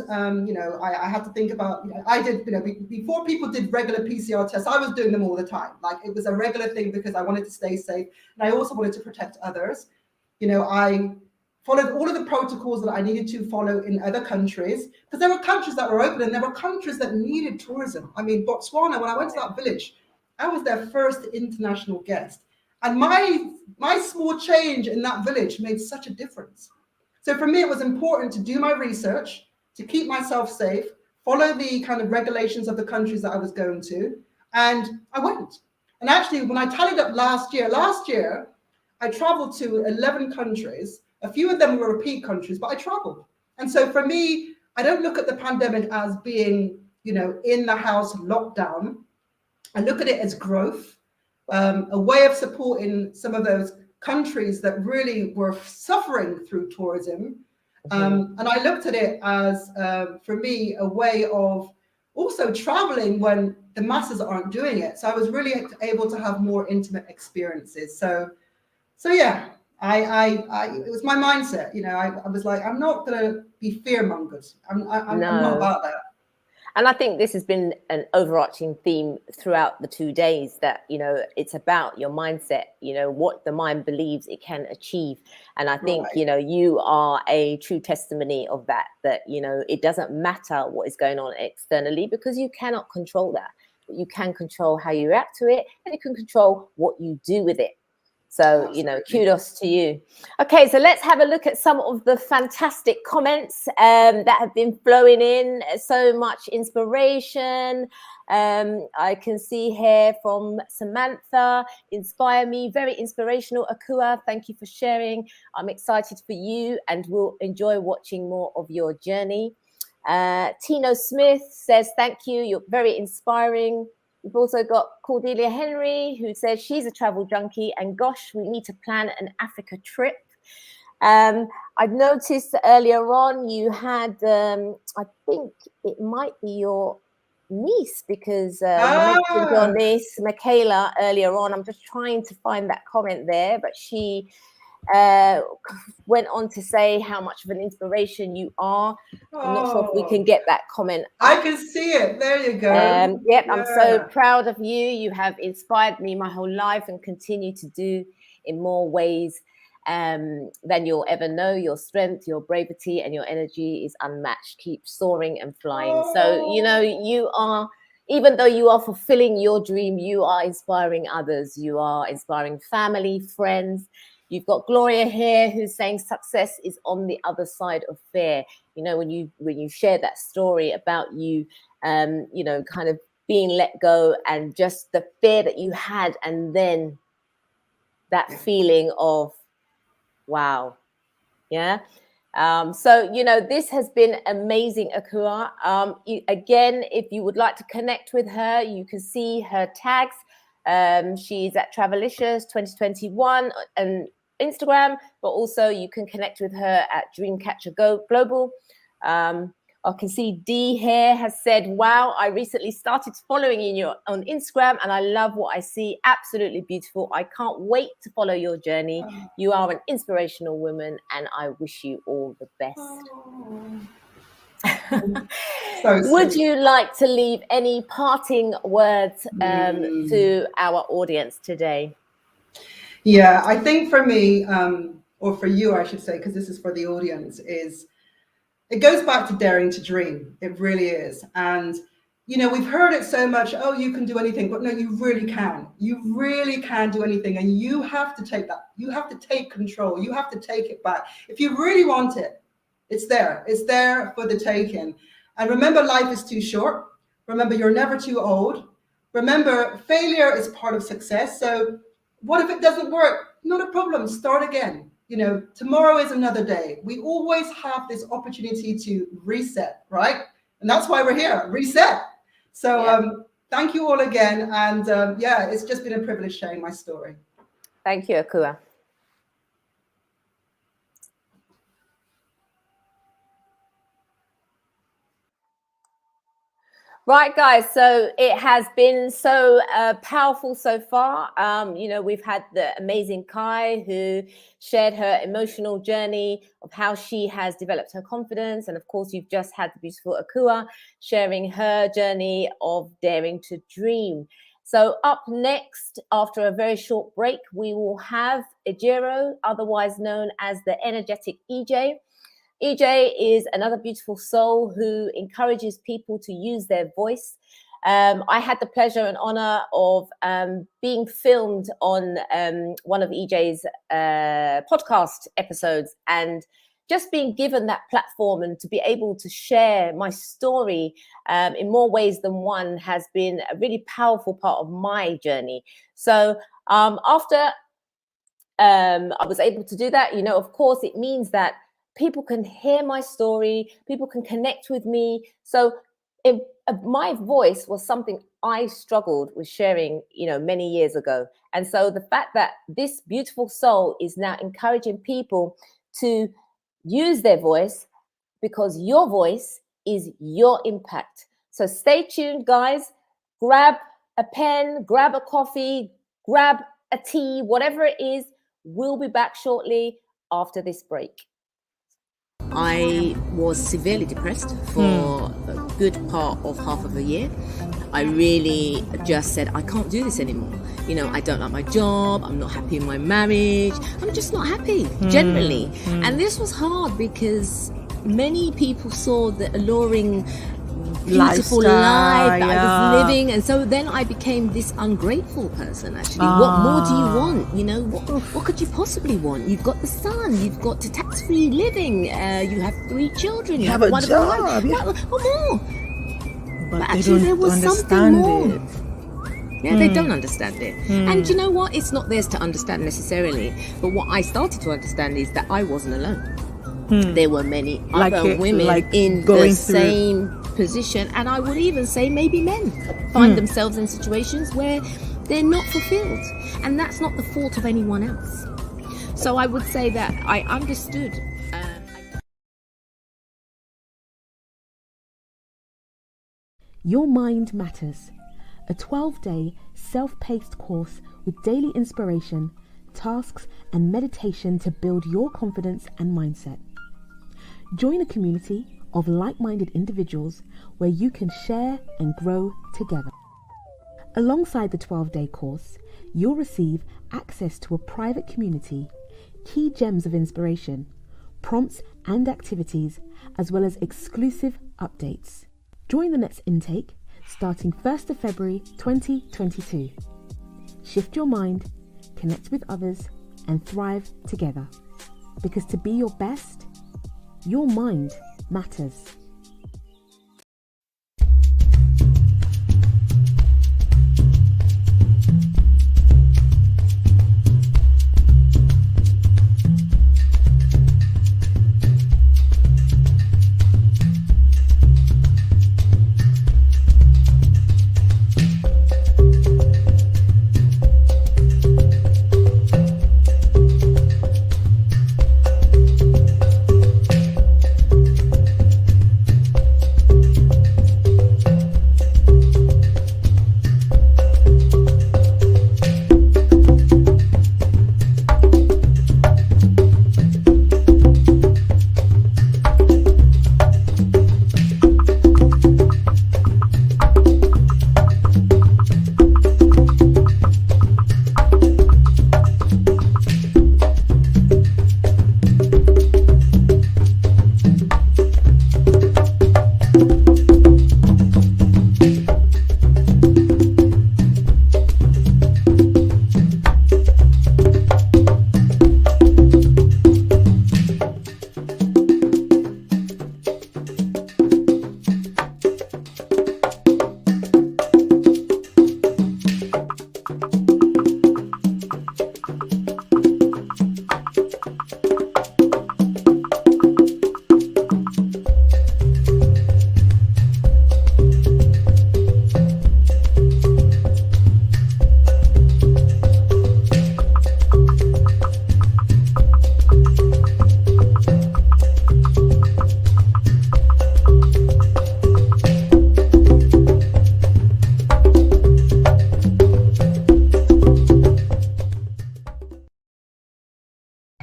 you know, I had to think about, you know, I did, you know, before people did regular PCR tests, I was doing them all the time. Like, it was a regular thing because I wanted to stay safe. And I also wanted to protect others. You know, I followed all of the protocols that I needed to follow in other countries, because there were countries that were open and there were countries that needed tourism. I mean, Botswana, when I went to that village, I was their first international guest. And my small change in that village made such a difference. So for me, it was important to do my research, to keep myself safe, follow the kind of regulations of the countries that I was going to, and I went. And actually, when I tallied up last year, I traveled to 11 countries. A few of them were repeat countries, but I traveled. And so for me, I don't look at the pandemic as being, you know, in the house lockdown. I look at it as growth, a way of supporting some of those countries that really were suffering through tourism. And I looked at it as, for me, a way of also traveling when the masses aren't doing it. So I was really able to have more intimate experiences. So yeah, it was my mindset. You know, I was like, I'm not going to be fear-mongers. I'm not about that. And I think this has been an overarching theme throughout the 2 days, that, you know, it's about your mindset, you know, what the mind believes it can achieve. And I think, you know, you are a true testimony of that, you know, it doesn't matter what is going on externally, because you cannot control that. But you can control how you react to it, and you can control what you do with it. So, you know, kudos to you. Okay, so let's have a look at some of the fantastic comments that have been flowing in. So much inspiration. I can see here from Samantha, inspire me, very inspirational. Akua, thank you for sharing. I'm excited for you and will enjoy watching more of your journey. Tino Smith says, thank you. You're very inspiring. We've also got Cordelia Henry, who says she's a travel junkie and gosh, we need to plan an Africa trip. I've noticed earlier on you had, I think it might be your niece, because you mentioned your niece, Michaela, earlier on. I'm just trying to find that comment there, but she went on to say how much of an inspiration you are. I'm not sure if we can get that comment up. I can see it. There you go. Yep, yeah. I'm so proud of you. You have inspired me my whole life and continue to do in more ways. than you'll ever know. Your strength, your bravery, and your energy is unmatched. Keep soaring and flying. So, you know, you are, even though you are fulfilling your dream, you are inspiring others. You are inspiring family, friends. You've got Gloria here who's saying success is on the other side of fear. You know, when you share that story about you, you know, kind of being let go and just the fear that you had, and then that feeling of, wow. Yeah. So, you know, this has been amazing, Akua. Again, if you would like to connect with her, you can see her tags. She's at Travelicious 2021 and Instagram, but also you can connect with her at Dreamcatcher Global. I can see Dee here has said, wow, I recently started following you on Instagram and I love what I see. Absolutely beautiful. I can't wait to follow your journey. You are an inspirational woman and I wish you all the best. Would you like to leave any parting words to our audience today? Yeah, I think for me, or for you, I should say, because this is for the audience, is it goes back to daring to dream. It really is. And, you know, we've heard it so much, oh, you can do anything, but no, you really can. You really can do anything. And you have to take that. You have to take control. You have to take it back. If you really want it, it's there. It's there for the taking. And remember, life is too short. Remember, you're never too old. Remember, failure is part of success. So what if it doesn't work? Not a problem. Start again. You know, tomorrow is another day. We always have this opportunity to reset, right? And that's why we're here, reset. So thank you all again. And yeah, it's just been a privilege sharing my story. Thank you, Akua. Right, guys, so it has been so powerful so far. You know, we've had the amazing Kai who shared her emotional journey of how she has developed her confidence. And of course, you've just had the beautiful Akua sharing her journey of daring to dream. So up next, after a very short break, we will have Ejiro, otherwise known as the energetic EJ. EJ is another beautiful soul who encourages people to use their voice. I had the pleasure and honor of being filmed on one of EJ's podcast episodes and just being given that platform and to be able to share my story in more ways than one has been a really powerful part of my journey. So after I was able to do that, you know, of course, it means that people can hear my story, people can connect with me. So my voice was something I struggled with sharing, you know, many years ago. And so the fact that this beautiful soul is now encouraging people to use their voice, because your voice is your impact. So stay tuned, guys. Grab a pen, grab a coffee, grab a tea, whatever it is. We'll be back shortly after this break. I was severely depressed for a good part of half of a year. I really just said, I can't do this anymore. You know, I don't like my job. I'm not happy in my marriage. I'm just not happy, generally. And this was hard because many people saw the alluring, beautiful life that I was living. And so then I became this ungrateful person, actually. What more do you want? You know, what could you possibly want? You've got the sun, you've got the tax-free living, you have 3 children, you have a job. What more? But actually there was something more. Yeah, they don't understand it. And you know what? It's not theirs to understand necessarily. But what I started to understand is that I wasn't alone. There were many other women in the same position, and I would even say maybe men find themselves in situations where they're not fulfilled, and that's not the fault of anyone else. So I would say that I understood. Your Mind Matters, a 12-day self-paced course with daily inspiration, tasks and meditation to build your confidence and mindset. Join a community of like-minded individuals where you can share and grow together. Alongside the 12-day course, you'll receive access to a private community, key gems of inspiration, prompts and activities, as well as exclusive updates. Join the next intake starting 1st of February 2022. Shift your mind, connect with others, and thrive together. Because to be your best, your mind matters.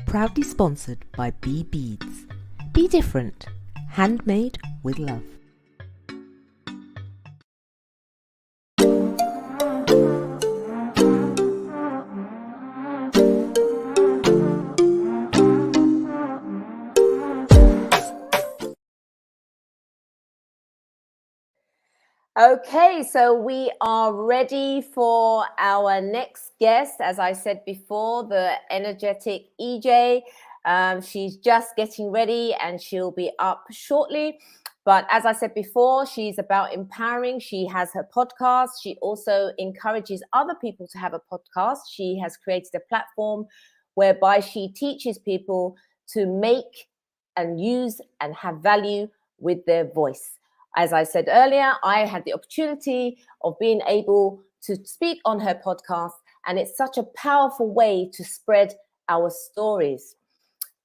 Proudly sponsored by Bee Beads. Be different. Handmade with love. Okay, so we are ready for our next guest. As I said before, the energetic EJ. She's just getting ready and she'll be up shortly. But as I said before, she's about empowering. She has her podcast. She also encourages other people to have a podcast. She has created a platform whereby she teaches people to make and use and have value with their voice. As I said earlier, I had the opportunity of being able to speak on her podcast, and it's such a powerful way to spread our stories.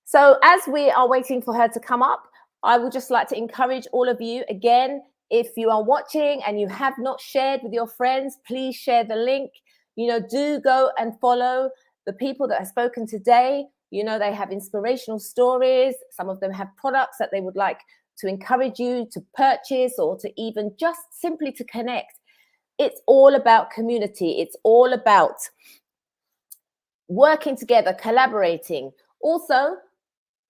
So as we are waiting for her to come up, I would just like to encourage all of you again, if you are watching and you have not shared with your friends, please share the link. Do go and follow the people that have spoken today. They have inspirational stories. Some of them have products that they would like to encourage you to purchase or to even just simply to connect. It's all about community. It's all about working together, collaborating. Also,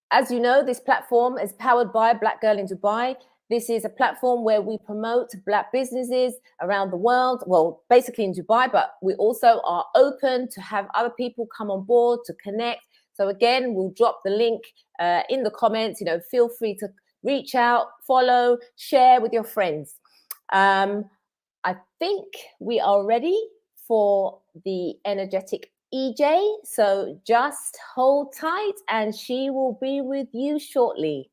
as you know, this platform is powered by Black Girl in Dubai. This is a platform where we promote Black businesses around the world, well, basically in Dubai, but we also are open to have other people come on board to connect. So again, we'll drop the link in the comments. Feel free to reach out, follow, share with your friends. I think we are ready for the energetic EJ. So just hold tight and she will be with you shortly.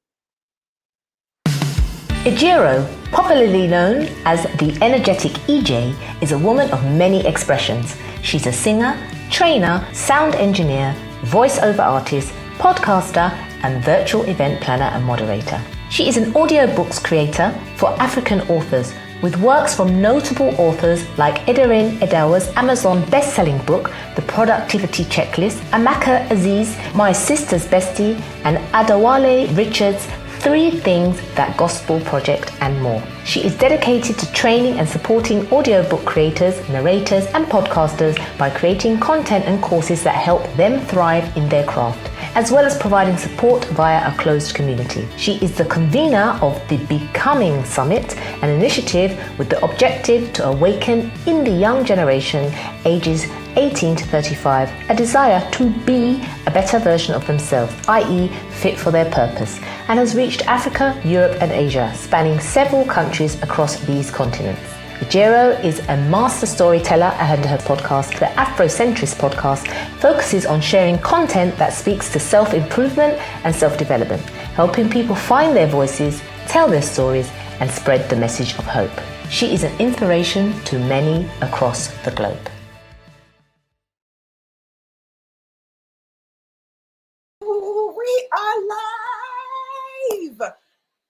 Ejiro, popularly known as the energetic EJ, is a woman of many expressions. She's a singer, trainer, sound engineer, voiceover artist, podcaster, and virtual event planner and moderator. She is an audiobooks creator for African authors, with works from notable authors like Ederin Edawa's Amazon best-selling book, The Productivity Checklist, Amaka Aziz, My Sister's Bestie, and Adewale Richards' 3 Things That Gospel Project, and more. She is dedicated to training and supporting audiobook creators, narrators, and podcasters by creating content and courses that help them thrive in their craft, as well as providing support via a closed community. She is the convener of the Becoming Summit, an initiative with the objective to awaken in the young generation, ages 18 to 35, a desire to be a better version of themselves, i.e. fit for their purpose, and has reached Africa, Europe and Asia, spanning several countries across these continents. Ijero is a master storyteller, and her podcast, the Afrocentrist podcast, focuses on sharing content that speaks to self-improvement and self-development, helping people find their voices, tell their stories, and spread the message of hope. She is an inspiration to many across the globe. We are live.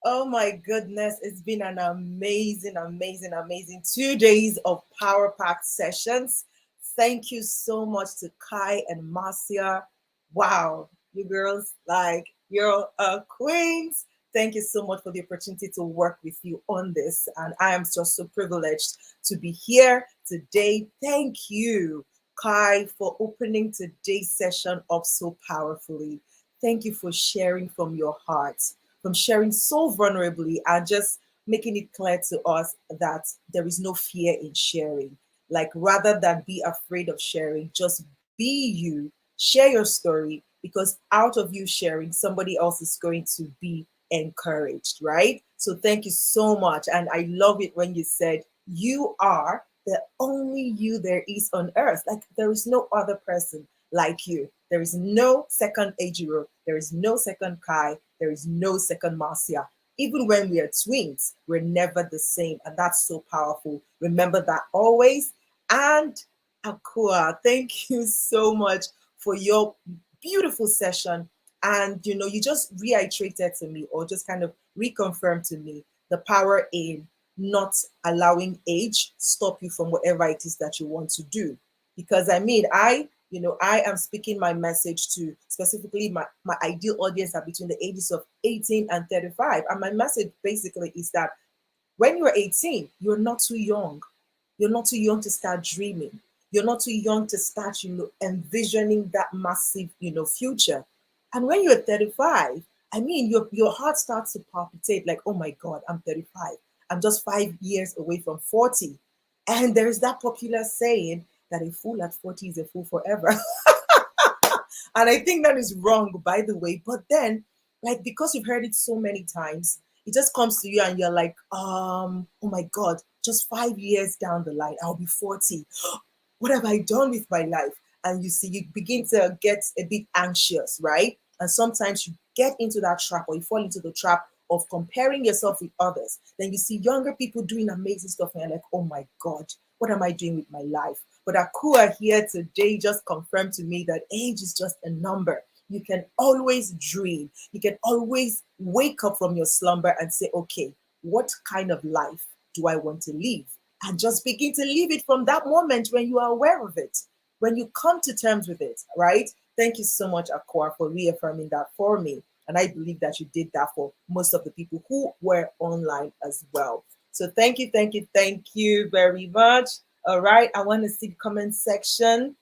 Oh my goodness, it's been an amazing 2 days of power packed sessions. Thank you so much to Kai and Marcia. Wow, you girls, like, you're queens. Thank you so much for the opportunity to work with you on this. And I am just so privileged to be here today. Thank you, Kai, for opening today's session up so powerfully. Thank you for sharing from your heart, from sharing so vulnerably and just making it clear to us that there is no fear in sharing. Like, rather than be afraid of sharing, just be you, share your story, because out of you sharing, somebody else is going to be encouraged, right? So thank you so much. And I love it when you said, you are the only you there is on earth. Like, there is no other person like you. There is no second Ejiro. There is no second Kai. There is no second Marcia. Even when we are twins, we're never the same. And that's so powerful. Remember that always. And Akua, thank you so much for your beautiful session. And, you just reiterated to me, or just kind of reconfirmed to me, the power in not allowing age stop you from whatever it is that you want to do. Because I am speaking my message to specifically my ideal audience are between the ages of 18 and 35. And my message basically is that when you're 18, you're not too young. You're not too young to start dreaming. You're not too young to start, envisioning that massive, future. And when you're 35, your heart starts to palpitate like, oh my God, I'm 35. I'm just 5 years away from 40. And there's that popular saying that a fool at 40 is a fool forever. And I think that is wrong, by the way. But then, like, because you've heard it so many times, it just comes to you and you're like, oh my God, just 5 years down the line, I'll be 40. What have I done with my life? And you begin to get a bit anxious, right? And sometimes you get into that trap, or you fall into the trap of comparing yourself with others. Then you see younger people doing amazing stuff and you're like, oh my God, what am I doing with my life? But Akua here today just confirmed to me that age is just a number. You can always dream. You can always wake up from your slumber and say, okay, what kind of life do I want to live? And just begin to live it from that moment when you are aware of it, when you come to terms with it, right? Thank you so much, Akua, for reaffirming that for me. And I believe that you did that for most of the people who were online as well. So thank you very much. All right, I want to see the comment section.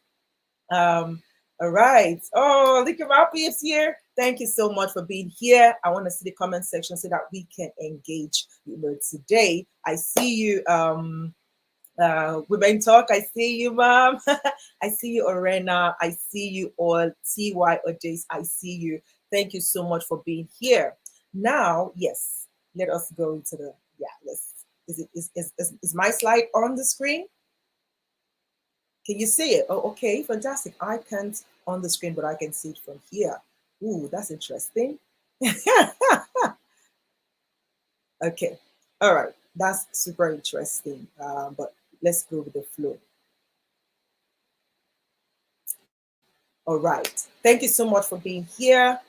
All right. Oh, look at my peeps here. Thank you so much for being here. I want to see the comment section so that we can engage, today. I see you, Women Talk. I see you, Mom. I see you, Orena. I see you all. TY Odays. I see you. Thank you so much for being here. Now, yes, let us go into the, is my slide on the screen? Can you see it? Oh, okay, fantastic. I can't on the screen, but I can see it from here. Ooh, that's interesting. Okay, all right, that's super interesting. But let's go with the flow. All right, thank you so much for being here.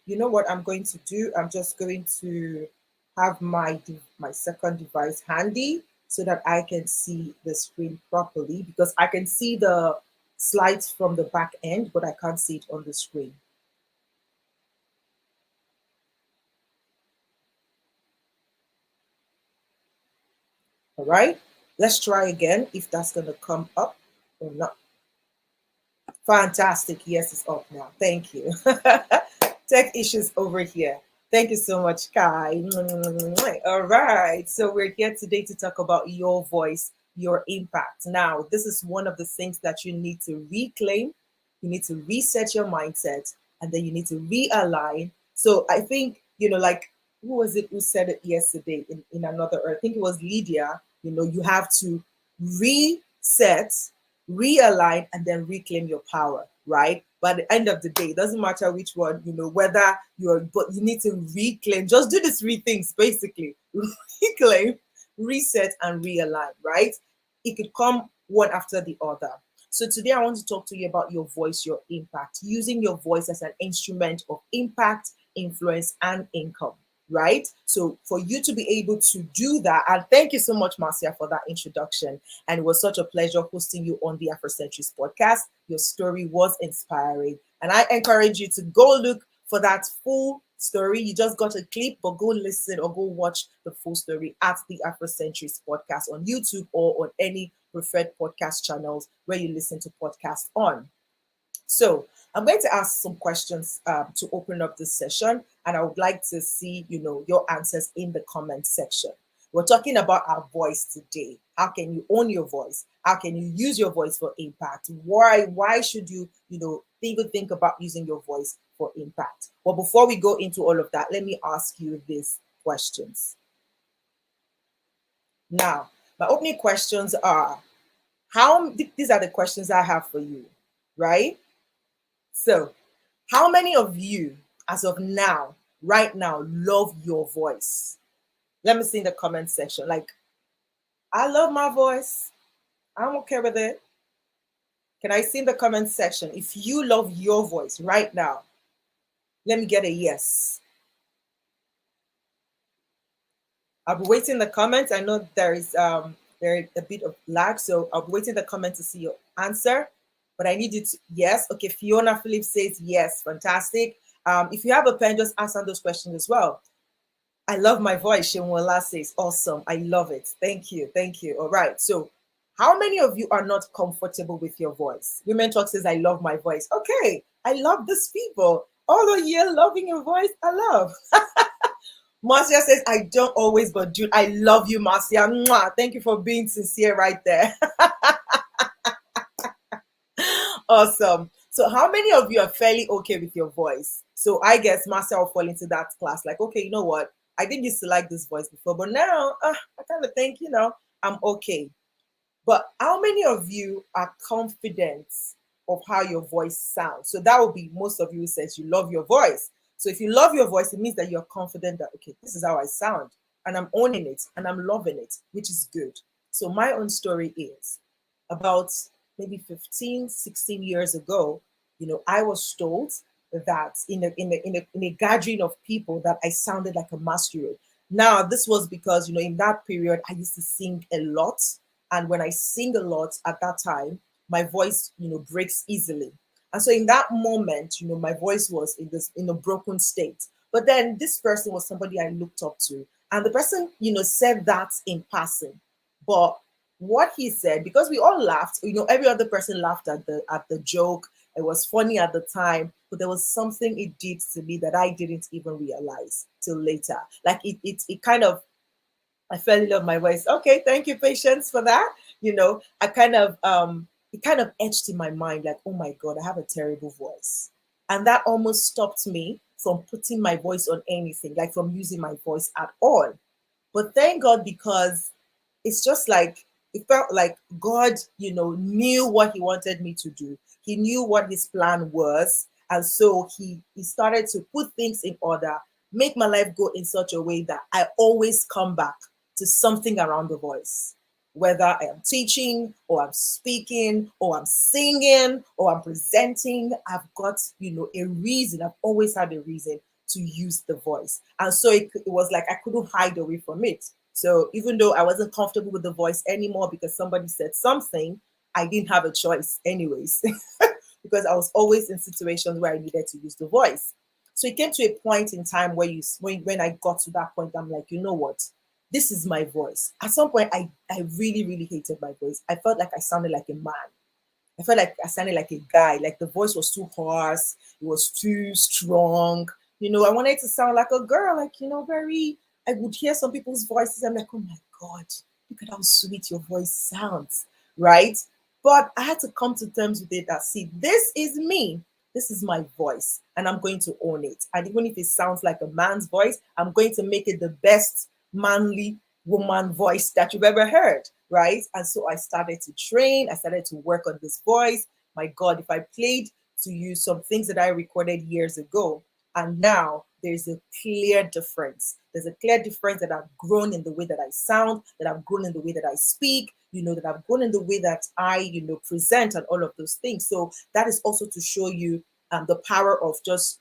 You know what I'm going to do? I'm just going to have my second device handy so that I can see the screen properly, because I can see the slides from the back end, but I can't see it on the screen. All right, let's try again if that's going to come up or not. Fantastic. Yes, it's up now. Thank you. Tech issues over here. Thank you so much, Kai. All right. So we're here today to talk about your voice, your impact. Now, this is one of the things that you need to reclaim. You need to reset your mindset, and then you need to realign. So I think, like, who was it who said it yesterday in another, I think it was Lydia, you have to reset, realign, and then reclaim your power, right? But at the end of the day, it doesn't matter which one, whether but you need to reclaim. Just do these three things basically: reclaim, reset, and realign, right? It could come one after the other. So today I want to talk to you about your voice, your impact, using your voice as an instrument of impact, influence, and income, right? So for you to be able to do that, and thank you so much, Marcia, for that introduction. And it was such a pleasure hosting you on the Afrocentrics podcast. Your story was inspiring. And I encourage you to go look for that full story. You just got a clip, but go listen or go watch the full story at the Afrocentrics podcast on YouTube or on any preferred podcast channels where you listen to podcasts on. So I'm going to ask some questions to open up this session, and I would like to see, your answers in the comment section. We're talking about our voice today. How can you own your voice? How can you use your voice for impact? Why should you, even think about using your voice for impact? Well, before we go into all of that, let me ask you these questions. Now, my opening questions are, these are the questions I have for you, right? So, how many of you, as of now, right now, love your voice? Let me see in the comment section. Like, I love my voice. I'm okay with it. Can I see in the comment section if you love your voice right now? Let me get a yes. I'll be waiting in the comments. I know there is a bit of lag, so I'll be waiting in the comment to see your answer. But I need you to, yes. Okay, Fiona Phillips says yes. Fantastic. If you have a pen, just answer those questions as well. I love my voice. Shemola says, awesome. I love it. Thank you. Thank you. All right. So how many of you are not comfortable with your voice? Women Talk says, I love my voice. Okay. I love these people. All of you loving your voice. I love. Marcia says, I don't always, but dude, I love you, Marcia. Mwah. Thank you for being sincere right there. Awesome. So how many of you are fairly okay with your voice? So I guess Marcia will fall into that class. Like, okay, you know what? I didn't used to like this voice before, but now I kind of think, I'm okay. But how many of you are confident of how your voice sounds? So that would be most of you who says you love your voice. So if you love your voice, it means that you're confident that, okay, this is how I sound, and I'm owning it and I'm loving it, which is good. So my own story is about maybe 15, 16 years ago, I was told that in a gathering of people that I sounded like a masquerade. Now, this was because, in that period, I used to sing a lot. And when I sing a lot at that time, my voice, breaks easily. And so in that moment, my voice was in a broken state. But then this person was somebody I looked up to. And the person, said that in passing. But what he said, because we all laughed, every other person laughed at the joke. It was funny at the time, but there was something it did to me that I didn't even realize till later. Like it kind of, I fell in love with my voice. Okay, thank you, Patience, for that. I kind of it kind of etched in my mind, like, oh my God, I have a terrible voice. And that almost stopped me from putting my voice on anything, like from using my voice at all. But thank God, because it's just like, it felt like God, knew what he wanted me to do. He knew what his plan was. And so he started to put things in order, make my life go in such a way that I always come back to something around the voice. Whether I am teaching or I'm speaking or I'm singing or I'm presenting, I've got, a reason. I've always had a reason to use the voice. And so it was like I couldn't hide away from it. So even though I wasn't comfortable with the voice anymore because somebody said something, I didn't have a choice anyways, because I was always in situations where I needed to use the voice. So it came to a point in time where when I got to that point, I'm like, you know what? this is my voice. At some point, I really, really hated my voice. I felt like I sounded like a man. I felt like I sounded like a guy. Like the voice was too hoarse. It was too strong. I wanted to sound like a girl, like, very, I would hear some people's voices. I'm like, oh my God, look at how sweet your voice sounds, right? But I had to come to terms with it that, see, this is me. This is my voice, and I'm going to own it. And even if it sounds like a man's voice, I'm going to make it the best manly woman voice that you've ever heard, right? And so I started to train. I started to work on this voice. My God, if I played to you some things that I recorded years ago, and now there's a clear difference. There's a clear difference that I've grown in the way that I sound, that I've grown in the way that I speak, that I've grown in the way that I, present and all of those things. So that is also to show you the power of just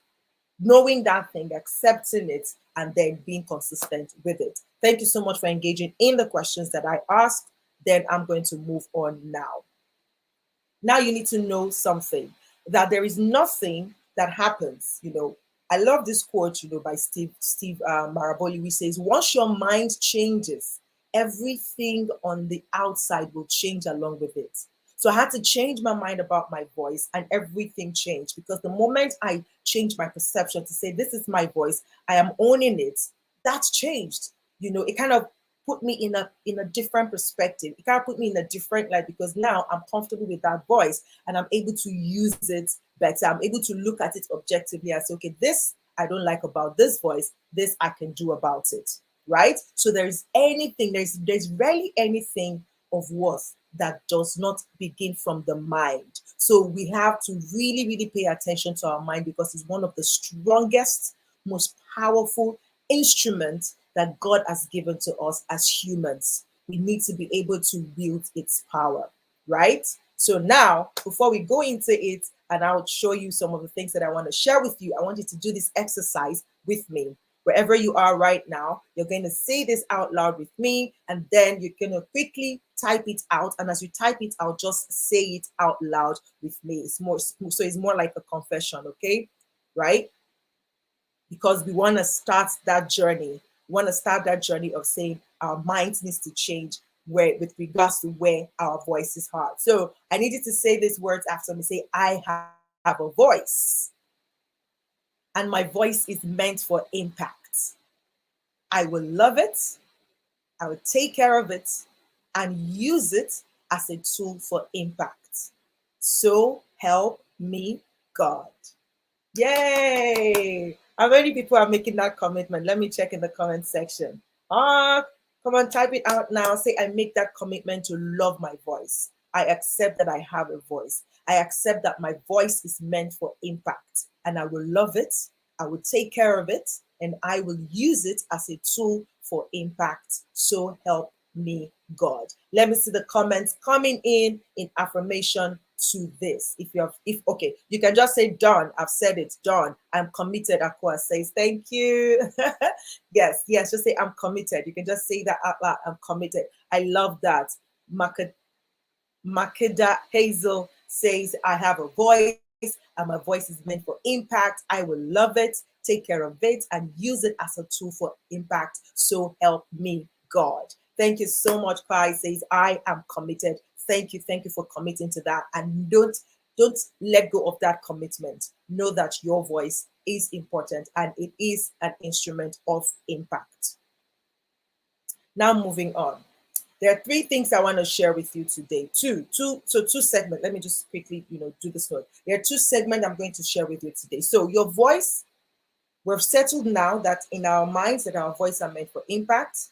knowing that thing, accepting it, and then being consistent with it. Thank you so much for engaging in the questions that I asked. Then I'm going to move on now. Now you need to know something, that there is nothing that happens. I love this quote, by Steve Maraboli, which says, once your mind changes, everything on the outside will change along with it. So I had to change my mind about my voice, and everything changed, because the moment I changed my perception to say, this is my voice, I am owning it, that's changed. It kind of put me in a different perspective. It kind of put me in a different light, because now I'm comfortable with that voice and I'm able to use it better. I'm able to look at it objectively and say, okay, this I don't like about this voice, this I can do about it, right? So there's rarely anything of worth that does not begin from the mind. So we have to really, really pay attention to our mind, because it's one of the strongest, most powerful instruments that God has given to us as humans. We need to be able to wield its power, right? So now, before we go into it, and I'll show you some of the things that I want to share with you, I want you to do this exercise with me. Wherever you are right now, you're going to say this out loud with me, and then you're going to quickly type it out. And as you type it out, just say it out loud with me. It's more like a confession, okay? Right? Because we want to start that journey. We want to start that journey of saying our mind needs to change with regards to where our voice is heard. So I need you to say these words after me. Say, I have a voice, and my voice is meant for impact. I will love it, I will take care of it, and use it as a tool for impact. So help me God. Yay! How many people are making that commitment? Let me check in the comment section. Come on, type it out now. Say, I make that commitment to love my voice. I accept that I have a voice. I accept that my voice is meant for impact, and I will love it, I will take care of it, and I will use it as a tool for impact. So help me God. Let me see the comments coming in affirmation to this. Okay, you can just say done. I've said it, done. I'm committed. Aqua says thank you. yes, just say I'm committed. You can just say that out loud. I'm committed. I love that. Makeda Hazel says I have a voice, and my voice is meant for impact. I will love it, take care of it, and use it as a tool for impact. So help me God. Thank you so much. Kai says I am committed. Thank you for committing to that, and don't let go of that commitment. Know that your voice is important, and it is an instrument of impact. Now moving on. There are 3 things I want to share with you today. Two segments. Let me just quickly, do this note. There are 2 segments I'm going to share with you today. So your voice, we've settled now that in our minds that our voice are meant for impact.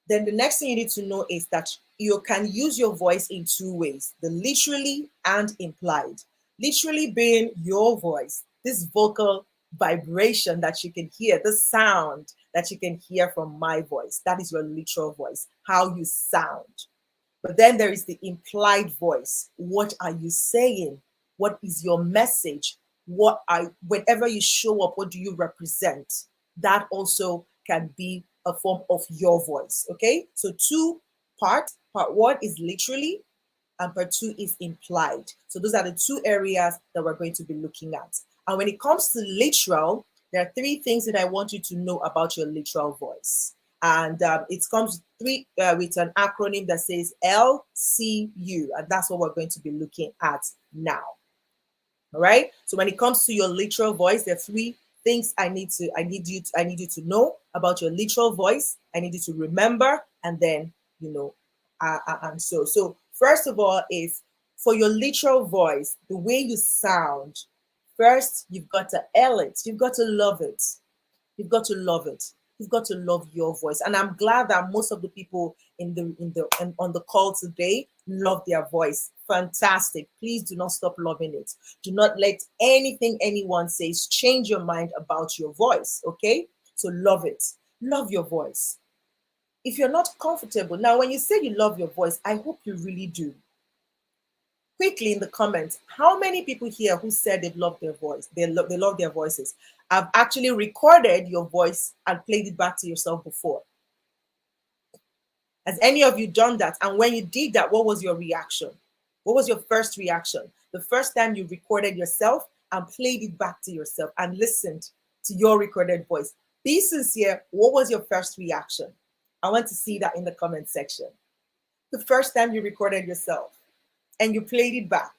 Then the next thing you need to know is that you can use your voice in 2 ways, the literally and implied. Literally being your voice, this vocal vibration that you can hear, the sound that you can hear from my voice. That is your literal voice, how you sound. But then there is the implied voice. What are you saying? What is your message? Whenever you show up, what do you represent? That also can be a form of your voice. Okay, so 2 parts. Part 1 is literally, and part 2 is implied. So those are the 2 areas that we're going to be looking at. And when it comes to literal, there are 3 things that I want you to know about your literal voice. And it comes with an acronym that says LCU, and that's what we're going to be looking at now. All right. So when it comes to your literal voice, there are 3 things I need you to know about your literal voice. I need you to remember, and then and so first of all is for your literal voice, the way you sound. First, you've got to it. You've got to love it. You've got to love it. You've got to love your voice. And I'm glad that most of the people on the call today love their voice. Fantastic. Please do not stop loving it. Do not let anything anyone says change your mind about your voice. Okay? So love it. Love your voice. If you're not comfortable, now when you say you love your voice, I hope you really do. Quickly in the comments, how many people here who said they've loved their voice, they love their voices, have actually recorded your voice and played it back to yourself before? Has any of you done that? And when you did that, what was your reaction? What was your first reaction? The first time you recorded yourself and played it back to yourself and listened to your recorded voice. Be sincere. What was your first reaction? I want to see that in the comment section. The first time you recorded yourself and you played it back.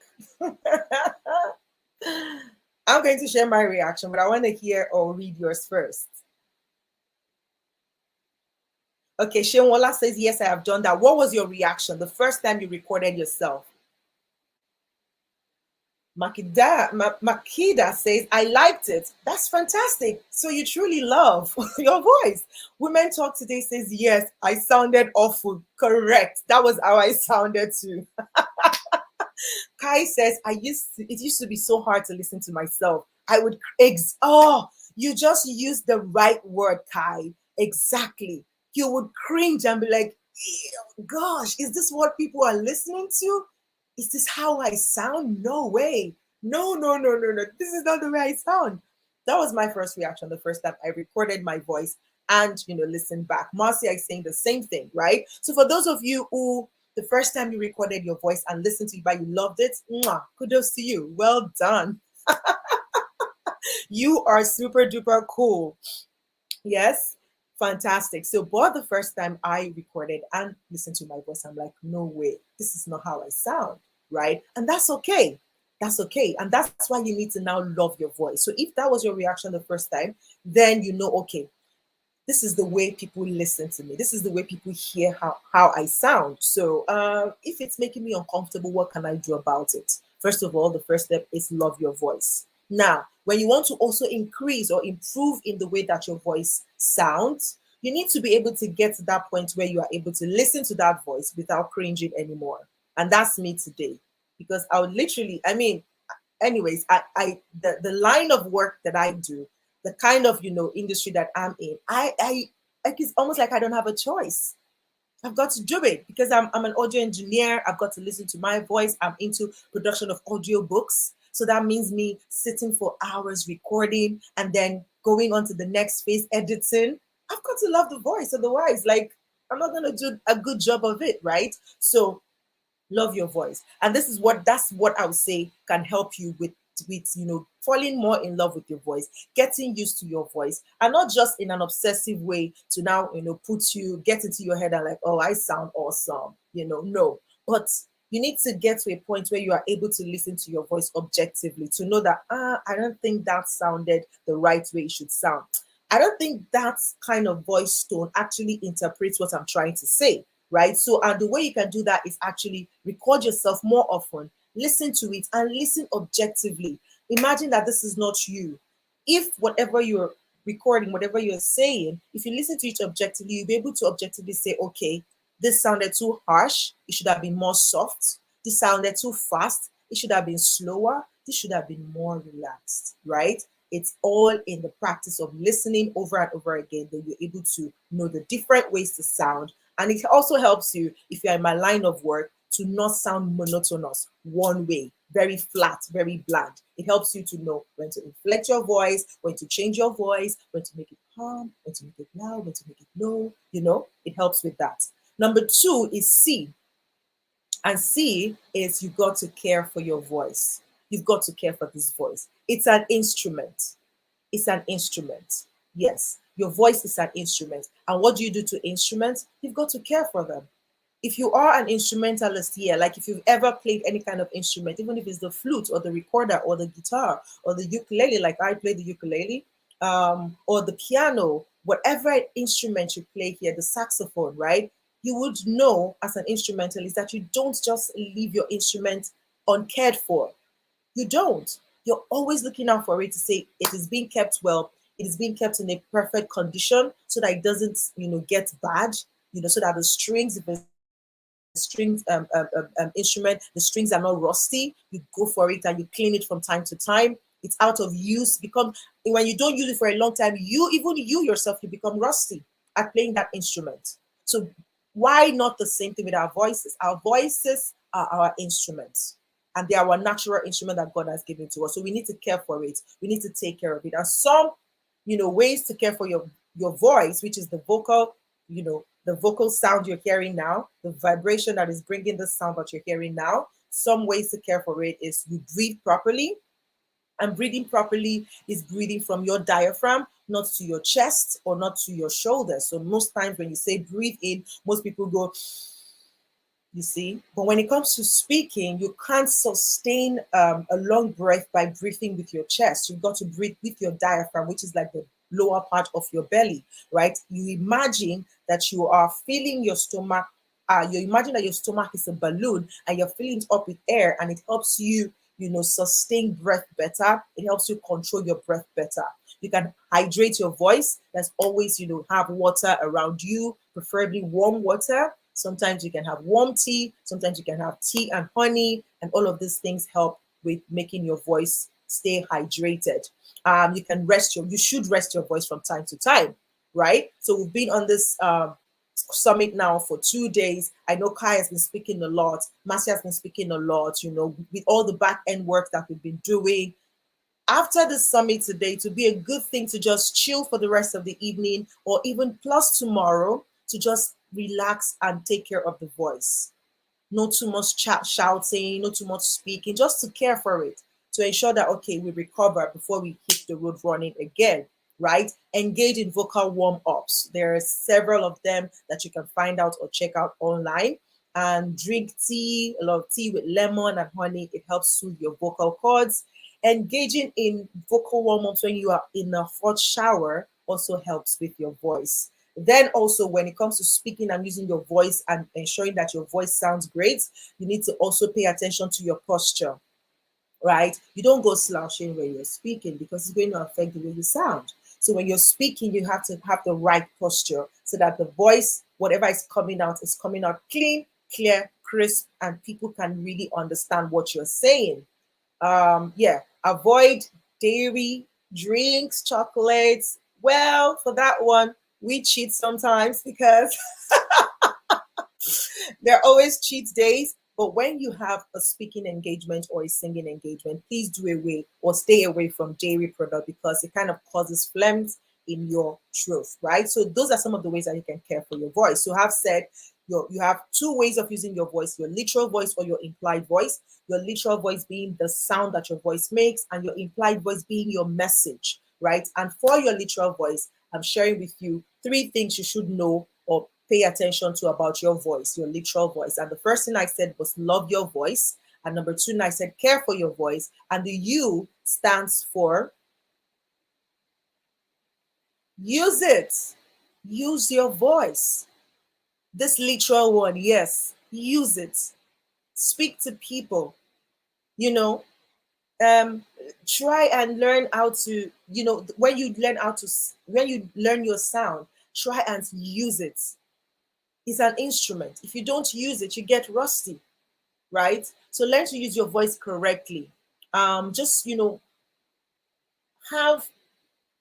I'm going to share my reaction, but I want to hear or read yours first. Okay, Shenwola says, yes, I have done that. What was your reaction the first time you recorded yourself? Makida says, I liked it. That's fantastic. So you truly love your voice. Women Talk Today says, yes, I sounded awful. Correct. That was how I sounded too. Kai says, it used to be so hard to listen to myself. I would, you just used the right word, Kai. Exactly. You would cringe and be like, gosh, is this what people are listening to? Is this how I sound? No way. No. This is not the way I sound. That was my first reaction the first time I recorded my voice and, listened back. Marcia is saying the same thing, right? So for those of you who, the first time you recorded your voice and listened to it, but you loved it, kudos to you. Well done. You are super duper cool. Yes. Fantastic. So, but the first time I recorded and listened to my voice, I'm like, no way, this is not how I sound, right? And that's okay. That's okay. And that's why you need to now love your voice. So if that was your reaction the first time, then okay, this is the way people listen to me. This is the way people hear how I sound. So if it's making me uncomfortable, what can I do about it? First of all, the first step is love your voice. Now, when you want to also increase or improve in the way that your voice sounds, you need to be able to get to that point where you are able to listen to that voice without cringing anymore. And that's me today. Because I would literally, anyways, the line of work that I do, the kind of, industry that I'm in, it's almost like I don't have a choice. I've got to do it because I'm an audio engineer. I've got to listen to my voice. I'm into production of audio books. So that means me sitting for hours recording and then going on to the next phase, editing. I've got to love the voice. Otherwise, I'm not going to do a good job of it, right? So love your voice. And that's what I would say can help you with falling more in love with your voice, getting used to your voice, and not just in an obsessive way to now, get into your head and like, oh, I sound awesome, no. But you need to get to a point where you are able to listen to your voice objectively to know that, I don't think that sounded the right way it should sound. I don't think that kind of voice tone actually interprets what I'm trying to say, right? So, and the way you can do that is actually record yourself more often, listen to it and listen objectively. Imagine that this is not you. If whatever you're recording, whatever you're saying, if you listen to it objectively, you'll be able to objectively say, okay, this sounded too harsh. It should have been more soft. This sounded too fast. It should have been slower. This should have been more relaxed, right? It's all in the practice of listening over and over again that you're able to know the different ways to sound. And it also helps you, if you're in my line of work, to not sound monotonous, one way, very flat, very bland. It helps you to know when to inflect your voice, when to change your voice, when to make it calm, when to make it loud, when to make it low. It helps with that. Number 2 is C. And C is you've got to care for your voice. You've got to care for this voice. It's an instrument. It's an instrument. Yes. Your voice is an instrument. And what do you do to instruments? You've got to care for them. If you are an instrumentalist here, like if you've ever played any kind of instrument, even if it's the flute or the recorder or the guitar or the ukulele, like I play the ukulele, or the piano, whatever instrument you play here, the saxophone, right? You would know as an instrumentalist that you don't just leave your instrument uncared for. You don't. You're always looking out for it to say it is being kept well, it is being kept in a perfect condition so that it doesn't, get bad, so that the strings, if it's strings instrument, the strings are not rusty. You go for it and you clean it from time to time. It's out of use. When you don't use it for a long time, you yourself, you become rusty at playing that instrument. So why not the same thing with our voices? Our voices are our instruments, and they are our natural instrument that God has given to us. So we need to care for it. We need to take care of it. And some, ways to care for your voice, which is the vocal, the vocal sound you're hearing now, the vibration that is bringing the sound that you're hearing now. Some ways to care for it is you breathe properly. And breathing properly is breathing from your diaphragm, not to your chest or not to your shoulders. So most times when you say breathe in, most people go, you see. But when it comes to speaking, you can't sustain a long breath by breathing with your chest. You've got to breathe with your diaphragm, which is like the lower part of your belly, right? You imagine that you are filling your stomach. You imagine that your stomach is a balloon and you're filling it up with air, and it helps you, sustain breath better. It helps you control your breath better. You can hydrate your voice. There's always, have water around you, preferably warm water. Sometimes you can have warm tea. Sometimes you can have tea and honey, and all of these things help with making your voice stay hydrated. You should rest your voice from time to time, right? So we've been on this summit now for 2 days. I know Kai has been speaking a lot. Marcia has been speaking a lot, with all the back end work that we've been doing. After the summit today, to be a good thing to just chill for the rest of the evening, or even plus tomorrow, to just relax and take care of the voice. Not too much shouting, not too much speaking, just to care for it, to ensure that, okay, we recover before we hit the road running again, right? Engage in vocal warm-ups. There are several of them that you can find out or check out online. And drink tea, a lot of tea with lemon and honey. It helps soothe your vocal cords. Engaging in vocal warm-ups when you are in a hot shower also helps with your voice. Then also, when it comes to speaking and using your voice and ensuring that your voice sounds great, you need to also pay attention to your posture, right? You don't go slouching when you're speaking, because it's going to affect the way you sound. So when you're speaking, you have to have the right posture so that the voice, whatever is coming out clean, clear, crisp, and people can really understand what you're saying. Avoid dairy, drinks, chocolates. Well, for that one, we cheat sometimes because there are always cheat days. But when you have a speaking engagement or a singing engagement, please do away or stay away from dairy product, because it kind of causes phlegms in your throat, right? So those are some of the ways that you can care for your voice. So I've said you have 2 ways of using your voice: your literal voice or your implied voice. Your literal voice being the sound that your voice makes, and your implied voice being your message, right? And for your literal voice, I'm sharing with you 3 things you should know or pay attention to about your voice, your literal voice. And the first thing I said was love your voice. And number 2, I said care for your voice. And the U stands for use it. Use your voice. This literal one, yes, use it. Speak to people, try and learn how to, when you learn your sound, try and use it. It's an instrument. If you don't use it, you get rusty, right? So learn to use your voice correctly. Just, have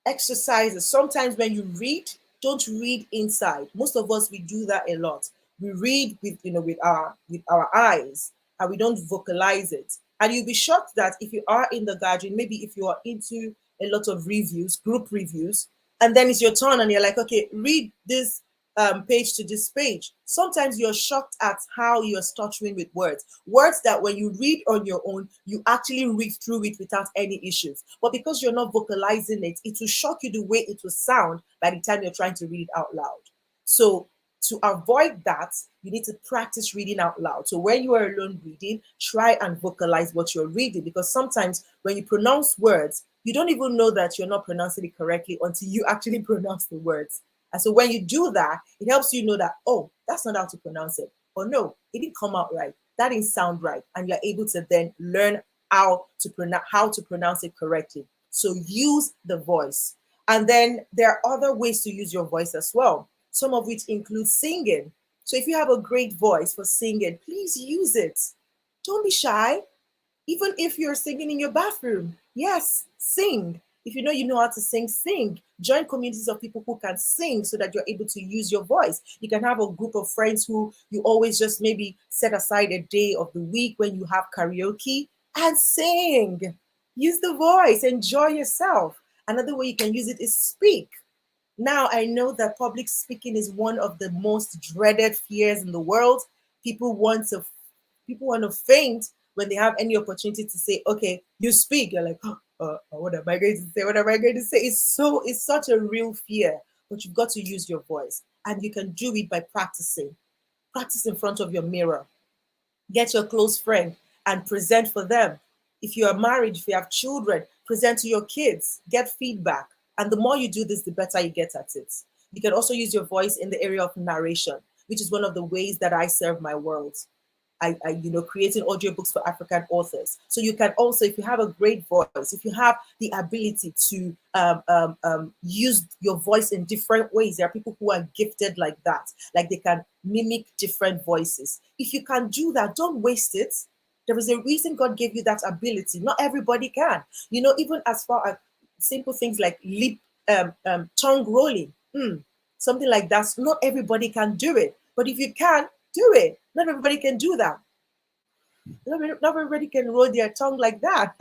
exercises. Sometimes when you read, don't read inside. Most of us, we do that a lot. We read with our eyes, and we don't vocalize it. And you'll be shocked that if you are in the gathering, maybe if you are into a lot of reviews, group reviews, and then it's your turn and you're like, okay, read this page to this page. Sometimes you're shocked at how you're stuttering with words that when you read on your own, you actually read through it without any issues. But because you're not vocalizing it, it will shock you the way it will sound by the time you're trying to read it out loud. So to avoid that, you need to practice reading out loud. So when you are alone reading, try and vocalize what you're reading, because sometimes when you pronounce words, you don't even know that you're not pronouncing it correctly until you actually pronounce the words. And so when you do that, it helps you know that, oh, that's not how to pronounce it. Or no, it didn't come out right. That didn't sound right. And you're able to then learn how to pronounce it correctly. So use the voice. And then there are other ways to use your voice as well, some of which include singing. So if you have a great voice for singing, please use it. Don't be shy. Even if you're singing in your bathroom, yes, sing. If you know how to sing, sing. Join communities of people who can sing so that you're able to use your voice. You can have a group of friends who you always just maybe set aside a day of the week when you have karaoke and sing. Use the voice, enjoy yourself. Another way you can use it is speak. Now, I know that public speaking is one of the most dreaded fears in the world. People want to faint when they have any opportunity to say, okay, you speak. You're like, what am I going to say? What am I going to say? It's such a real fear, but you've got to use your voice, and you can do it by practicing. Practice in front of your mirror. Get your close friend and present for them. If you are married, if you have children, present to your kids, get feedback. And the more you do this, the better you get at it. You can also use your voice in the area of narration, which is one of the ways that I serve my world. I creating audiobooks for African authors. So you can also, if you have a great voice, if you have the ability to use your voice in different ways, there are people who are gifted like that, like they can mimic different voices. If you can do that, don't waste it. There is a reason God gave you that ability. Not everybody can. Even as far as simple things like tongue rolling, something like that. Not everybody can do it, but if you can, do it. Not everybody can do that. Not everybody can roll their tongue like that.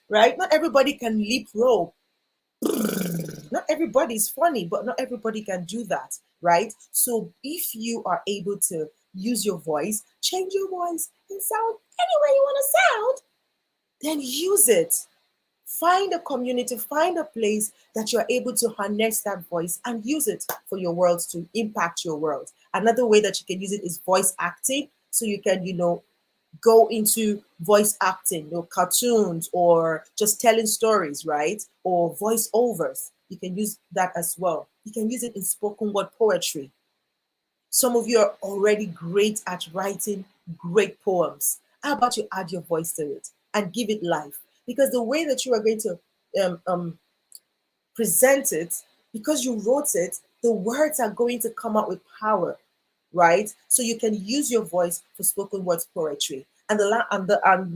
Right? Not everybody can leap rope. Not everybody is funny, but not everybody can do that. Right? So if you are able to use your voice, change your voice, and sound any way you want to sound, then use it. Find a community, find a place that you're able to harness that voice and use it for your world, to impact your world. Another way that you can use it is voice acting. So you can, go into voice acting, cartoons, or just telling stories, right? Or voiceovers. You can use that as well. You can use it in spoken word poetry. Some of you are already great at writing great poems. How about you add your voice to it and give it life? Because the way that you are going to present it, because you wrote it, the words are going to come out with power, right? So you can use your voice for spoken words poetry. And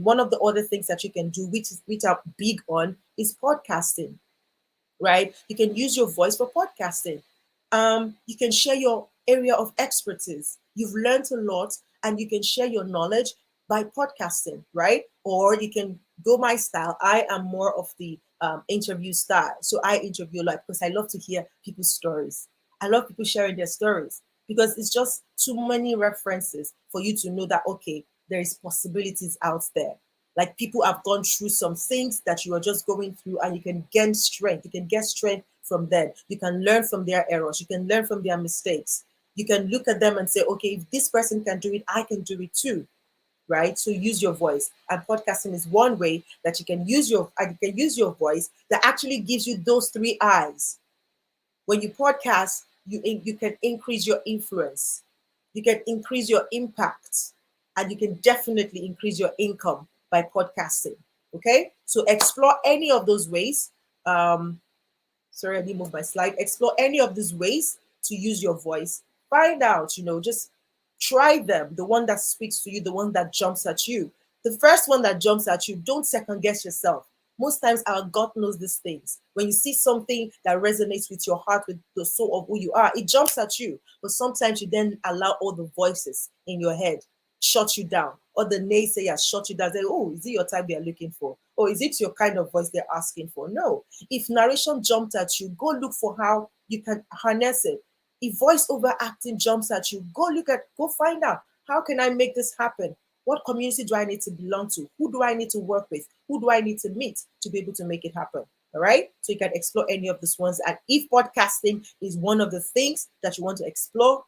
one of the other things that you can do, which are big on, is podcasting, right? You can use your voice for podcasting. You can share your area of expertise. You've learned a lot, and you can share your knowledge by podcasting, right? Or you can go my style. I am more of the interview style. So I interview a lot because I love to hear people's stories. I love people sharing their stories because it's just too many references for you to know that, okay, there is possibilities out there. Like people have gone through some things that you are just going through, and you can gain strength. You can get strength from them. You can learn from their errors. You can learn from their mistakes. You can look at them and say, okay, if this person can do it, I can do it too. Right? So use your voice. And podcasting is one way that you can use your voice that actually gives you those three eyes. When you podcast, you can increase your influence. You can increase your impact, and you can definitely increase your income by podcasting. Okay, so explore any of those ways. Sorry, I didn't move my slide. Explore any of these ways to use your voice. Find out, just try them. The one that speaks to you, the one that jumps at you. The first one that jumps at you, don't second guess yourself. Most times our God knows these things. When you see something that resonates with your heart, with the soul of who you are, it jumps at you. But sometimes you then allow all the voices in your head shut you down. or the naysayers shut you down. Say, oh, is it your type they are looking for? Or is it your kind of voice they're asking for? No. If narration jumped at you, go look for how you can harness it. If voiceover acting jumps at you, go find out, how can I make this happen? What community do I need to belong to? Who do I need to work with? Who do I need to meet to be able to make it happen? All right. So you can explore any of these ones. And if podcasting is one of the things that you want to explore,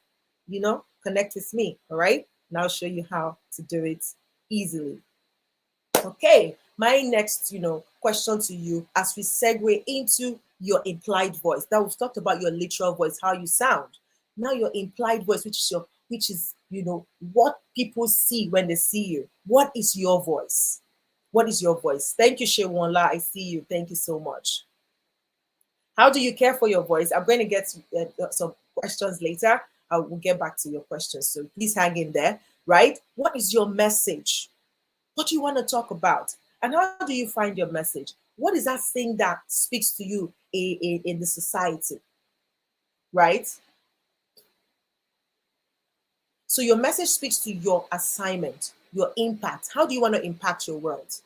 connect with me. All right. And I'll show you how to do it easily. Okay. My next, question to you as we segue into your implied voice. That we've talked about your literal voice, how you sound. Now your implied voice, which is what people see when they see you. What is your voice? What is your voice? Thank you, Shewonla. I see you. Thank you so much. How do you care for your voice? I'm going to get some questions later. I will get back to your questions. So please hang in there, right? What is your message? What do you want to talk about? And how do you find your message? What is that thing that speaks to you in the society, right? So your message speaks to your assignment, your impact. How do you want to impact your world?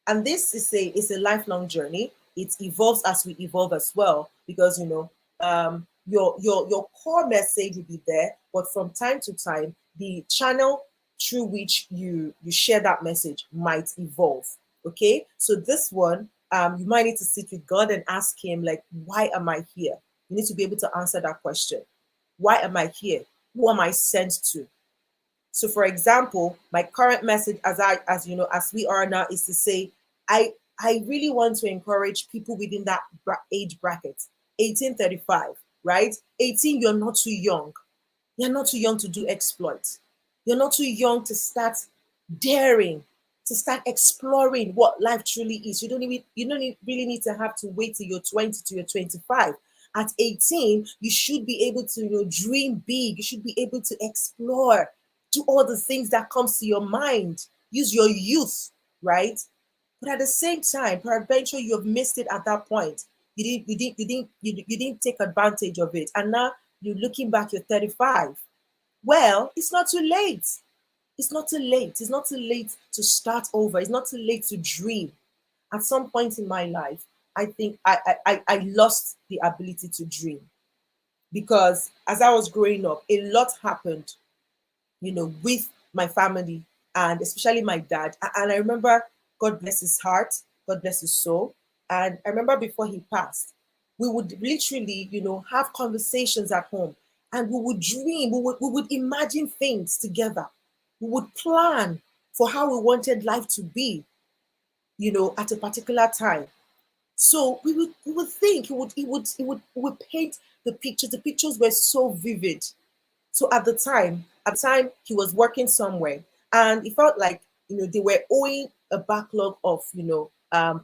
And this is a lifelong journey. It evolves as we evolve as well, because your core message will be there, but from time to time, the channel through which you share that message might evolve. Okay, so this one, you might need to sit with God and ask Him, like, why am I here? You need to be able to answer that question. Why am I here? Who am I sent to? So, for example, my current message, as we are now, is to say, I really want to encourage people within that age bracket, 18-35, right? 18, you're not too young. You're not too young to do exploits. You're not too young to start daring, to start exploring what life truly is. You don't really need to have to wait till you're 20 to you're 25. At 18, you should be able to dream big. You should be able to explore, do all the things that comes to your mind. Use your youth, right? But at the same time, peradventure, you have missed it at that point. You didn't take advantage of it, and now you're looking back. You're 35. Well, it's not too late. It's not too late. It's not too late to start over. It's not too late to dream. At some point in my life, I think I lost the ability to dream, because as I was growing up, a lot happened, with my family, and especially my dad. And I remember, God bless his heart, God bless his soul. And I remember before he passed, we would literally, have conversations at home, and we would dream, we would imagine things together. We would plan for how we wanted life to be, at a particular time. So we would think, he would paint the pictures. The pictures were so vivid. So at the time he was working somewhere, and it felt like they were owing a backlog of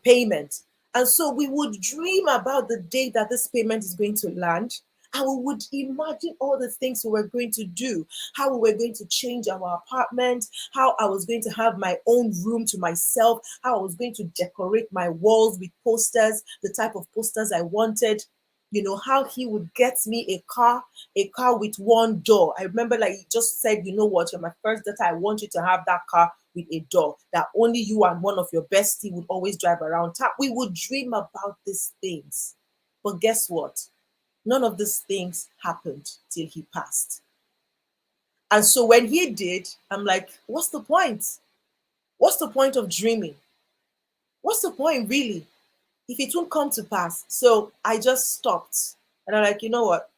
payment. And so we would dream about the day that this payment is going to land, and we would imagine all the things we were going to do, how we were going to change our apartment, how I was going to have my own room to myself, how I was going to decorate my walls with posters, the type of posters I wanted, how he would get me a car with one door. I remember, like, he just said, what, you're my first daughter, I want you to have that car with a door that only you and one of your bestie would always drive around town. We would dream about these things. But guess what? None of these things happened till he passed. And so when he did, I'm like, what's the point? What's the point of dreaming? What's the point, really, if it won't come to pass? So I just stopped. And I'm like, you know what?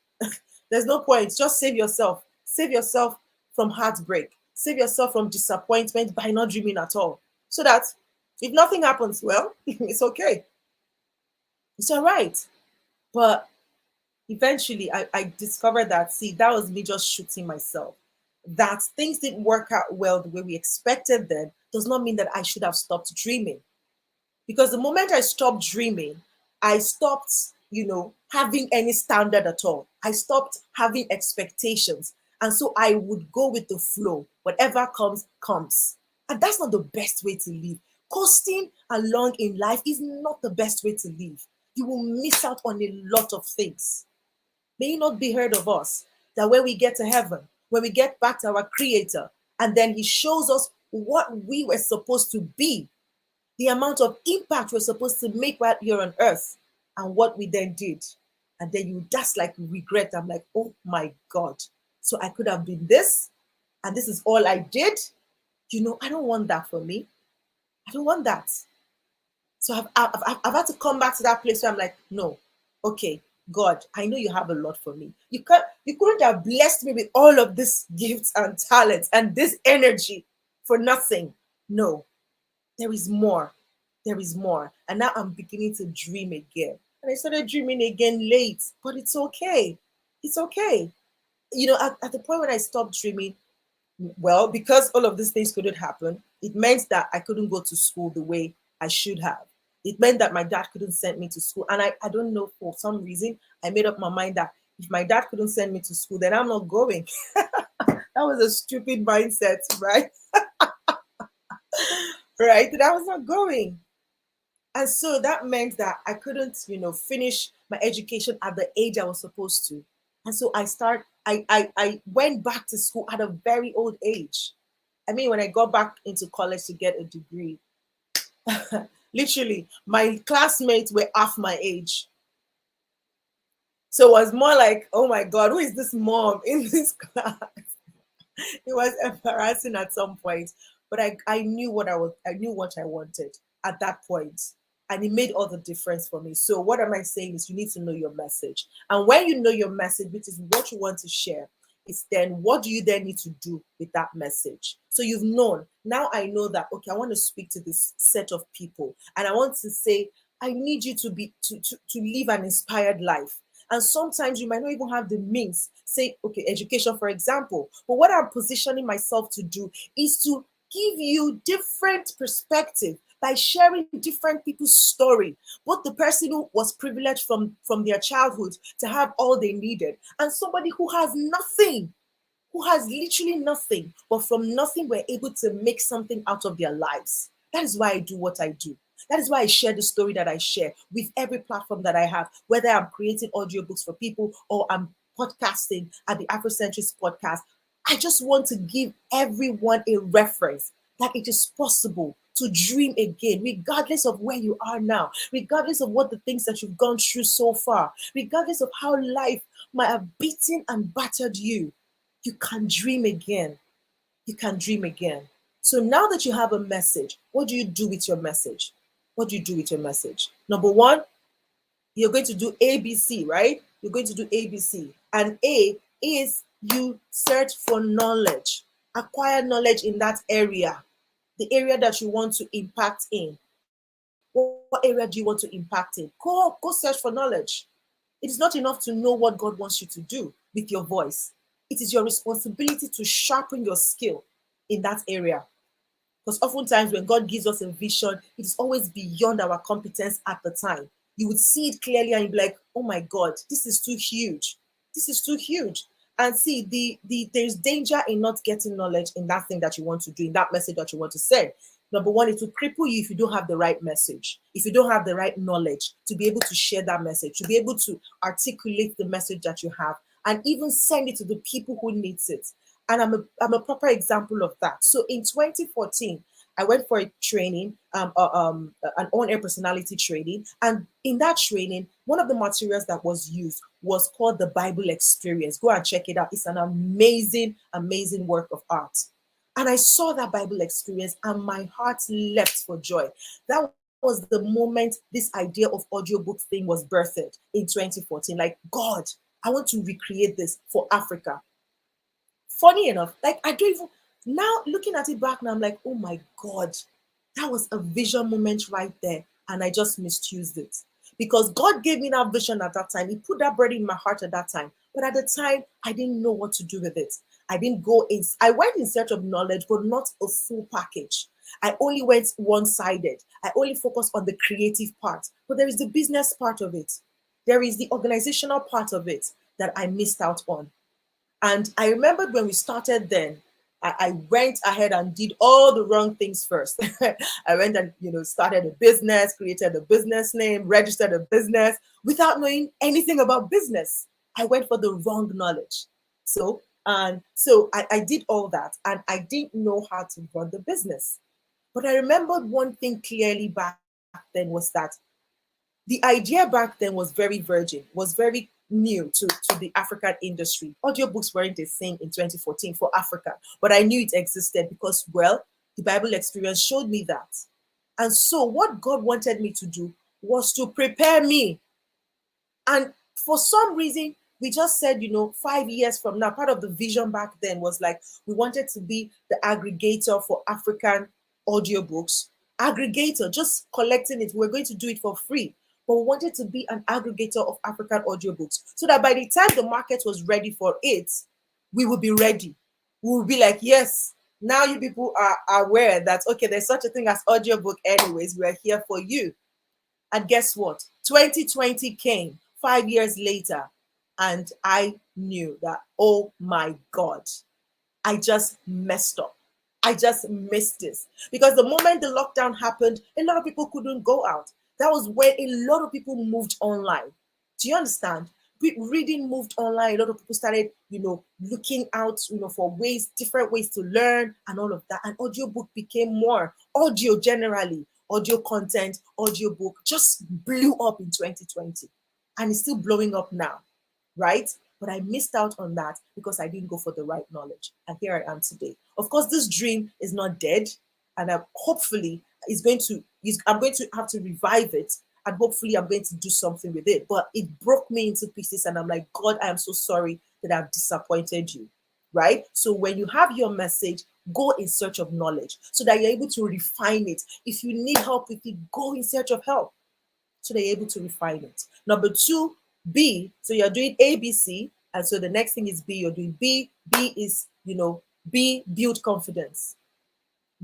There's no point. Just save yourself. Save yourself from heartbreak. Save yourself from disappointment by not dreaming at all. So that if nothing happens, well, it's okay. It's all right. But eventually I discovered that, that was me just shooting myself. That things didn't work out well the way we expected them does not mean that I should have stopped dreaming. Because the moment I stopped dreaming, I stopped, having any standard at all. I stopped having expectations. And so I would go with the flow. Whatever comes, comes. And that's not the best way to live. Coasting along in life is not the best way to live. You will miss out on a lot of things. May it not be heard of us that when we get to heaven, when we get back to our Creator, and then He shows us what we were supposed to be, the amount of impact we're supposed to make right here on earth, and what we then did. And then you just like regret. I'm like, oh my God. So I could have been this, and this is all I did. I don't want that for me. I don't want that. So I've had to come back to that place where I'm like, no, okay, God, I know you have a lot for me. You couldn't have blessed me with all of these gifts and talents and this energy for nothing. No, there is more. There is more. And now I'm beginning to dream again. And I started dreaming again late, but it's okay. It's okay. At the point when I stopped dreaming, well, because all of these things couldn't happen, it meant that I couldn't go to school the way I should have. It meant that my dad couldn't send me to school. And I don't know, for some reason, I made up my mind that if my dad couldn't send me to school, then I'm not going. That was a stupid mindset, right? Right? That I was not going. And so that meant that I couldn't, finish my education at the age I was supposed to. And so I went back to school at a very old age. I mean, when I got back into college to get a degree, literally, my classmates were half my age. So it was more like, oh my God, who is this mom in this class? It was embarrassing at some point, but I knew what I knew what I wanted at that point. And it made all the difference for me. So what am I saying is you need to know your message. And when you know your message, which is what you want to share, it's then what do you then need to do with that message? So you've known. Now I know that, okay, I want to speak to this set of people. And I want to say, I need you to live an inspired life. And sometimes you might not even have the means, say, okay, education, for example. But what I'm positioning myself to do is to give you different perspective by sharing different people's story, both the person who was privileged from their childhood to have all they needed, and somebody who has nothing, who has literally nothing, but from nothing we're able to make something out of their lives. That is why I do what I do. That is why I share the story that I share with every platform that I have, whether I'm creating audiobooks for people or I'm podcasting at the Afrocentrist podcast. I just want to give everyone a reference that it is possible to dream again, regardless of where you are now, regardless of what the things that you've gone through so far, regardless of how life might have beaten and battered you. You can dream again. You can dream again. So now that you have a message, what do you do with your message? What do you do with your message? Number one, you're going to do ABC, right? You're going to do ABC. And A is you search for knowledge, acquire knowledge in that area, the area that you want to impact in. What area do you want to impact in? Go search for knowledge. It is not enough to know what God wants you to do with your voice. It is your responsibility to sharpen your skill in that area. Because oftentimes when God gives us a vision, it is always beyond our competence at the time. You would see it clearly and you'd be like, oh my God, this is too huge. This is too huge. And see, there's danger in not getting knowledge in that thing that you want to do, in that message that you want to send. Number one, it will cripple you if you don't have the right message, if you don't have the right knowledge to be able to share that message, to be able to articulate the message that you have, and even send it to the people who needs it. And I'm a proper example of that. So in 2014, I went for a training, an on-air personality training. And in that training, one of the materials that was used was called the Bible Experience. Go and check it out. It's an amazing, amazing work of art. And I saw that Bible Experience and my heart leapt for joy. That was the moment this idea of audiobook thing was birthed in 2014. Like, God, I want to recreate this for Africa. Funny enough, like I don't even, now looking at it back now, I'm like, oh my God, that was a vision moment right there. And I just misused it. Because God gave me that vision at that time. He put that burden in my heart at that time. But at the time, I didn't know what to do with it. I went in search of knowledge, but not a full package. I only went one-sided. I only focused on the creative part. But there is the business part of it. There is the organizational part of it that I missed out on. And I remembered when we started then, I went ahead and did all the wrong things first. I went and, started a business, created a business name, registered a business without knowing anything about business. I went for the wrong knowledge. So And so I did all that, and I didn't know how to run the business. But I remembered one thing clearly back then was that the idea back then was very virgin, was very new to the African industry. Audiobooks weren't a thing in 2014 for Africa, but I knew it existed because, well, the Bible experience showed me that. And so, what God wanted me to do was to prepare me. And for some reason, we just said, 5 years from now, part of the vision back then was like we wanted to be the aggregator for African audiobooks. Aggregator, just collecting it. We're going to do it for free. But we wanted to be an aggregator of African audiobooks so that by the time the market was ready for it, we would be ready. We would be like, yes, now you people are aware that, okay, there's such a thing as audiobook anyways. We're here for you. And guess what? 2020 came 5 years later, and I knew that, oh my God, I just messed up. I just missed this. Because the moment the lockdown happened, a lot of people couldn't go out. That was when a lot of people moved online. Do you understand? Reading moved online. A lot of people started, looking out, for different ways to learn and all of that. And audiobook became more. Audio generally, audio content, audiobook just blew up in 2020. And it's still blowing up now, right? But I missed out on that because I didn't go for the right knowledge. And here I am today. Of course, this dream is not dead. And hopefully I'm going to have to revive it. And hopefully I'm going to do something with it. But it broke me into pieces. And I'm like, God, I am so sorry that I've disappointed you, right? So when you have your message, go in search of knowledge so that you're able to refine it. If you need help with it, go in search of help so that you're able to refine it. Number two, B. So you're doing A, B, C. And so the next thing is B. You're doing B. B is, B, build confidence.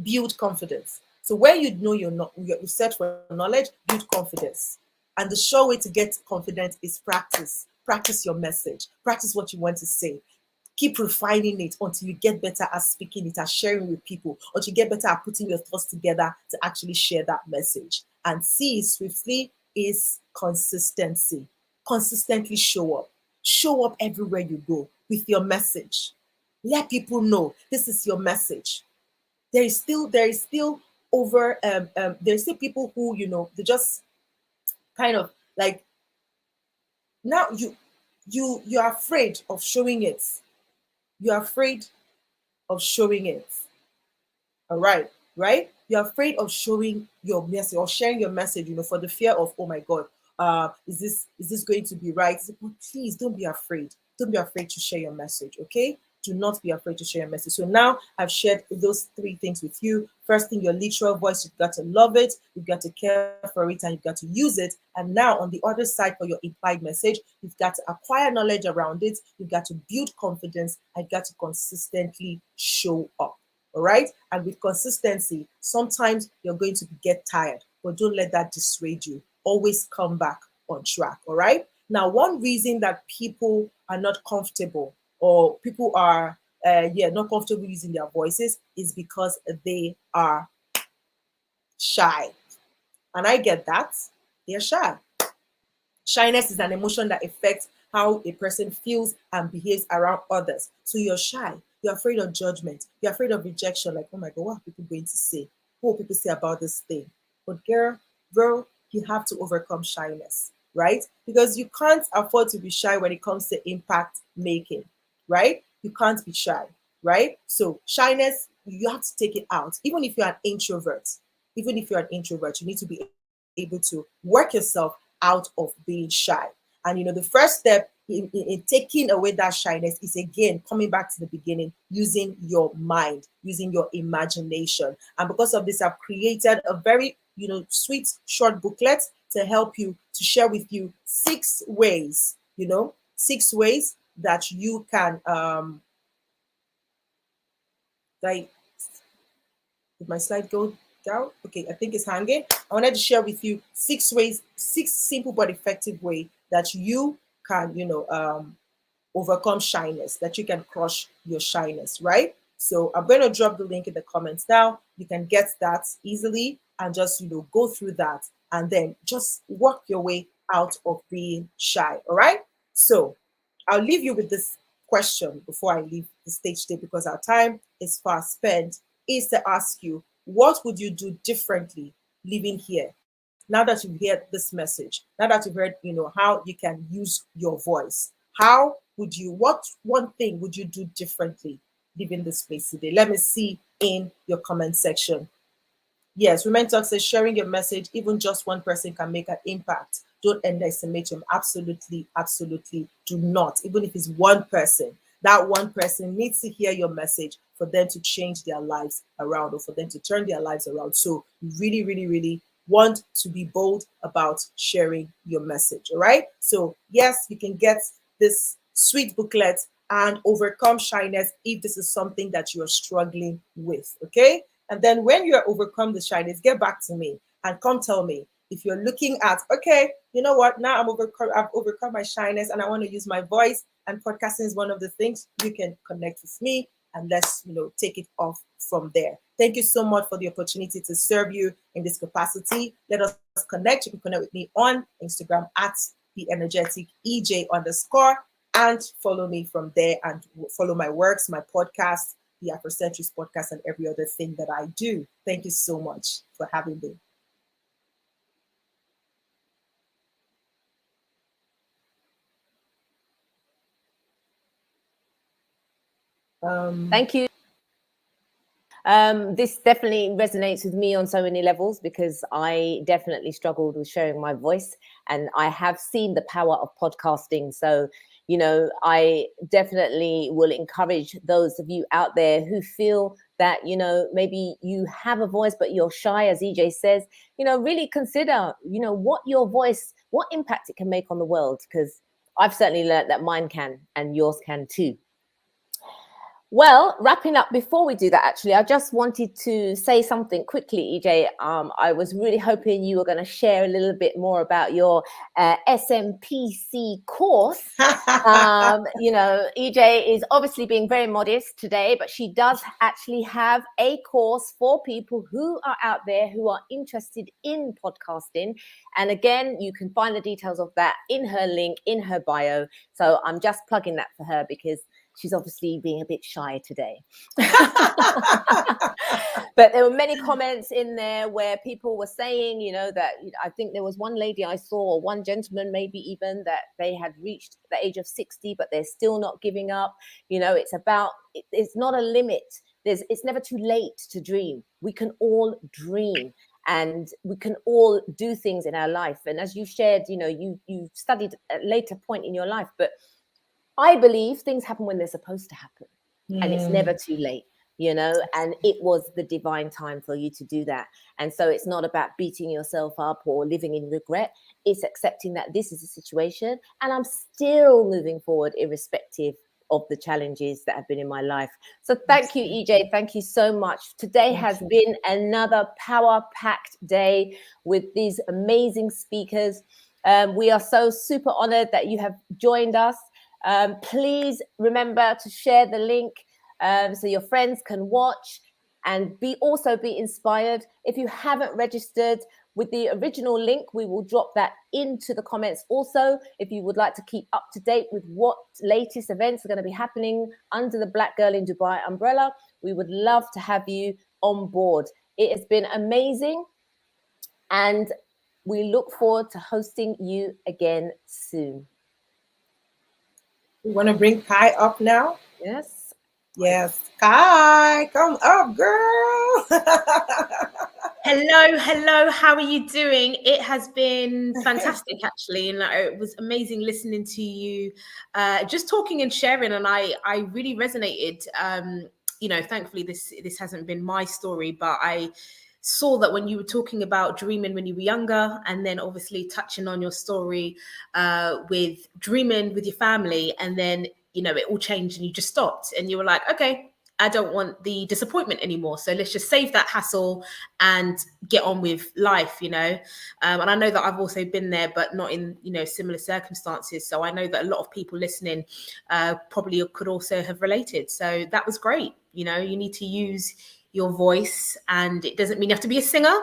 Build confidence. So when you know you search for knowledge, build confidence. And the sure way to get confidence is practice. Practice your message. Practice what you want to say. Keep refining it until you get better at speaking it, at sharing with people, until you get better at putting your thoughts together to actually share that message. And C, swiftly, is consistency. Consistently show up. Show up everywhere you go with your message. Let people know this is your message. There's still people who, they just kind of like, now you're afraid of showing it. You're afraid of showing it. All right, right? You're afraid of showing your message or sharing your message, for the fear of, oh my God, is this going to be right? But please don't be afraid. Don't be afraid to share your message, okay? Do not be afraid to share your message. So now I've shared those three things with you. First thing, your literal voice, you've got to love it, you've got to care for it, and you've got to use it. And now on the other side, for your implied message, you've got to acquire knowledge around it, you've got to build confidence, and you've got to consistently show up. All right. And with consistency, sometimes you're going to get tired, but don't let that dissuade you. Always come back on track. All right. Now, one reason that people are not comfortable or people are not comfortable using their voices is because they are shy. And I get that. They're shy. Shyness is an emotion that affects how a person feels and behaves around others. So you're shy. You're afraid of judgment. You're afraid of rejection. Like, oh my God, what are people going to say? What will people say about this thing? But girl, you have to overcome shyness, right? Because you can't afford to be shy when it comes to impact making, right? You can't be shy, right? So shyness, you have to take it out. Even if you're an introvert, you need to be able to work yourself out of being shy. And the first step in taking away that shyness is, again, coming back to the beginning, using your mind, using your imagination. And because of this, I've created a very sweet short booklet to help you, to share with you 6 ways, 6 ways that you can like, did my slide go down? Okay, I think it's hanging. I wanted to share with you 6 ways, 6 simple but effective ways that you can, overcome shyness, that you can crush your shyness, right? So I'm going to drop the link in the comments now. You can get that easily and just, go through that and then just work your way out of being shy, all right? So I'll leave you with this question before I leave the stage today, because our time is fast spent, is to ask you, what would you do differently living here? Now that you've heard this message, now that you've heard, how you can use your voice, what one thing would you do differently living this place today? Let me see in your comment section. Yes, Women Talk says sharing your message, even just one person can make an impact. Don't underestimate them. Absolutely, absolutely do not. Even if it's one person, that one person needs to hear your message for them to change their lives around, or for them to turn their lives around. So you really, really, really want to be bold about sharing your message. All right. So yes, you can get this sweet booklet and overcome shyness if this is something that you are struggling with. Okay. And then when you are overcome the shyness, get back to me and come tell me if you're looking at, okay, you know what, now I've overcome my shyness and I want to use my voice, and podcasting is one of the things. You can connect with me and let's, take it off from there. Thank you so much for the opportunity to serve you in this capacity. Let us connect. You can connect with me on Instagram at @theenergeticej_, and follow me from there, and follow my works, my podcast, the Afrocentrics podcast, and every other thing that I do. Thank you so much for having me. Thank you. This definitely resonates with me on so many levels, because I definitely struggled with sharing my voice, and I have seen the power of podcasting. So, I definitely will encourage those of you out there who feel that, maybe you have a voice, but you're shy, as EJ says, really consider, what impact it can make on the world, because I've certainly learned that mine can, and yours can too. Well, wrapping up, before we do that, actually, I just wanted to say something quickly, EJ. I was really hoping you were going to share a little bit more about your SMPC course. EJ is obviously being very modest today, but she does actually have a course for people who are out there who are interested in podcasting. And again, you can find the details of that in her link, in her bio. So I'm just plugging that for her, because she's obviously being a bit shy today. But there were many comments in there where people were saying, that I think there was one lady I saw, or one gentleman maybe even, that they had reached the age of 60, but they're still not giving up. It's not a limit. It's never too late to dream. We can all dream, and we can all do things in our life. And as you shared, you studied at a later point in your life, but I believe things happen when they're supposed to happen, and it's never too late, and it was the divine time for you to do that. And so it's not about beating yourself up or living in regret. It's accepting that this is a situation, and I'm still moving forward irrespective of the challenges that have been in my life. So thank you, EJ. Thank you so much. Today has been another power-packed day with these amazing speakers. We are so super honored that you have joined us. Please remember to share the link so your friends can watch and be inspired. If you haven't registered with the original link, we will drop that into the comments also. If you would like to keep up to date with what latest events are going to be happening under the Black Girl in Dubai umbrella, we would love to have you on board. It has been amazing, and we look forward to hosting you again soon. We want to bring Kai up now. Yes. Yes. Kai, come up, girl. Hello. How are you doing? It has been fantastic, actually. And it was amazing listening to you, just talking and sharing. And I really resonated. Thankfully, this hasn't been my story, but I saw that when you were talking about dreaming when you were younger, and then obviously touching on your story with dreaming with your family, and then it all changed and you just stopped and you were like, okay, I don't want the disappointment anymore, so let's just save that hassle and get on with life. And I know that I've also been there, but not in similar circumstances. So I know that a lot of people listening probably could also have related. So that was great. You need to use your voice, and it doesn't mean you have to be a singer.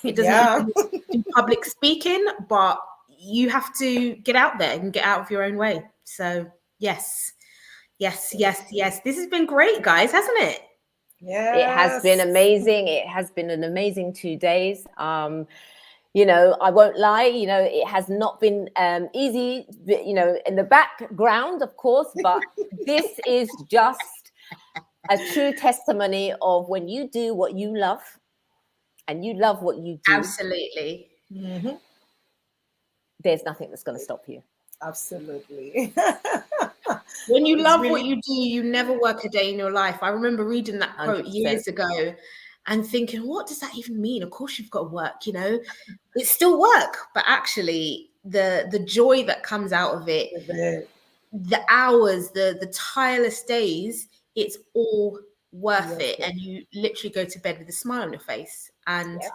It doesn't mean you do public speaking, but you have to get out there and get out of your own way. So yes, Yes, yes, yes. This has been great, guys, hasn't it? It has been Yes. amazing. It has been an amazing 2 days. You know, I won't lie, you know, it has not been easy, you know, in the background, of course, but this is just a true testimony of when you do what you love and you love what you do, Absolutely. Mhm. there's nothing that's going to stop you. Absolutely. When you It's love what really you do, you never work a day in your life. I remember reading that quote 100%. years ago and thinking, what does that even mean? Of course you've got to work, you know. It's still work, but actually the joy that comes out of it, very- the hours, the tireless days, it's all worth worth it. it. And you literally go to bed with a smile on your face. And Yeah.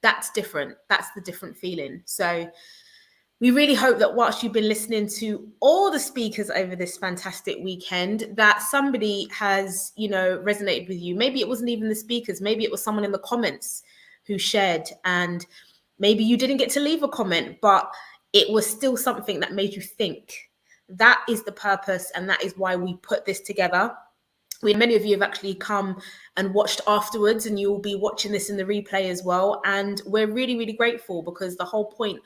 that's different. That's the different feeling. So we really hope that whilst you've been listening to all the speakers over this fantastic weekend, that somebody has, you know, resonated with you. Maybe it wasn't even the speakers, maybe it was someone in the comments who shared, and maybe you didn't get to leave a comment, but it was still something that made you think. That is the purpose, and that is why we put this together. Many of you have actually come and watched afterwards, and you will be watching this in the replay as well. And we're really, really grateful, because the whole point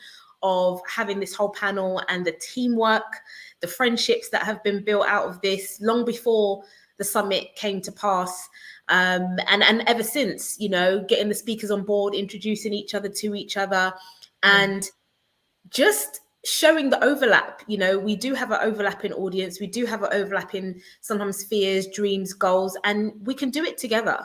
of having this whole panel and the teamwork, the friendships that have been built out of this long before the summit came to pass, and ever since, you know, getting the speakers on board, introducing each other to each other, and just showing the overlap. You know, we do have an overlapping audience, we do have an overlapping sometimes fears, dreams, goals, and we can do it together.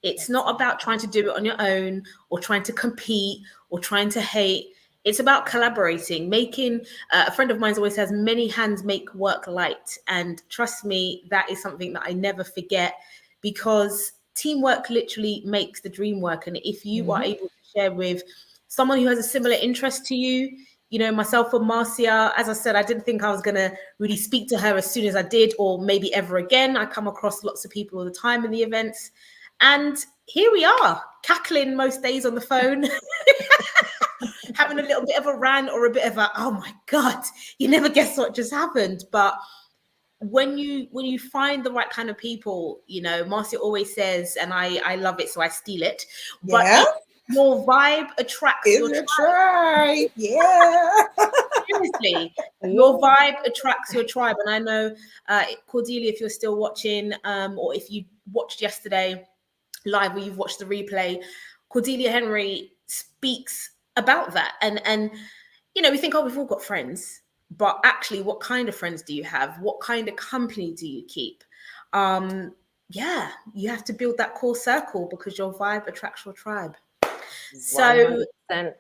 It's not about trying to do it on your own or trying to compete or trying to hate. It's about collaborating, making a friend of mine always says, many hands make work light. And trust me, that is something that I never forget, because teamwork literally makes the dream work. And if you are able to share with someone who has a similar interest to you, you know, myself and Marcia, as I said, I didn't think I was going to really speak to her as soon as I did, or maybe ever again. I come across lots of people all the time in the events. And here we are, cackling most days on the phone, having a little bit of a rant or a bit of a, oh my God, you never guess what just happened. But when you find the right kind of people, you know, Marcia always says, and I love it, so I steal it, but Yeah. your vibe attracts your Is it tribe? Yeah. seriously, Yeah. your vibe attracts your tribe. And I know, Cordelia, if you're still watching, or if you watched yesterday live or you've watched the replay, Cordelia Henry speaks about that. And you know, we think, oh, we've all got friends, but actually, what kind of friends do you have? What kind of company do you keep? Yeah, you have to build that core circle, because your vibe attracts your tribe. So 100%.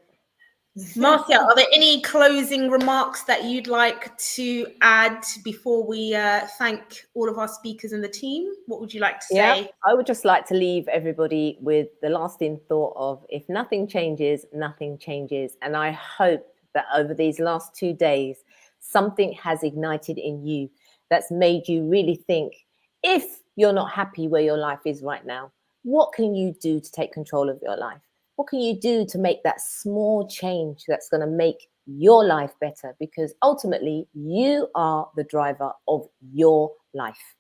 Marcia, are there any closing remarks that you'd like to add before we thank all of our speakers and the team? What would you like to Yeah, say? I would just like to leave everybody with the lasting thought of, if nothing changes, nothing changes. And I hope that over these last 2 days, something has ignited in you that's made you really think, if you're not happy where your life is right now, what can you do to take control of your life? What can you do to make that small change that's going to make your life better? Because ultimately, you are the driver of your life.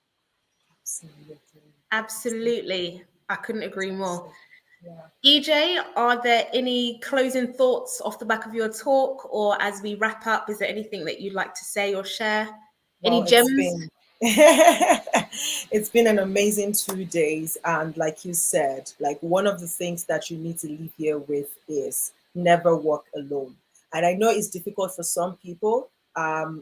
Absolutely. I couldn't agree more. Yeah. EJ, are there any closing thoughts off the back of your talk, or as we wrap up, is there anything that you'd like to say or share? Any Well, gems? it's been an amazing 2 days, and like you said, like, one of the things that you need to leave here with is never walk alone. And I know it's difficult for some people,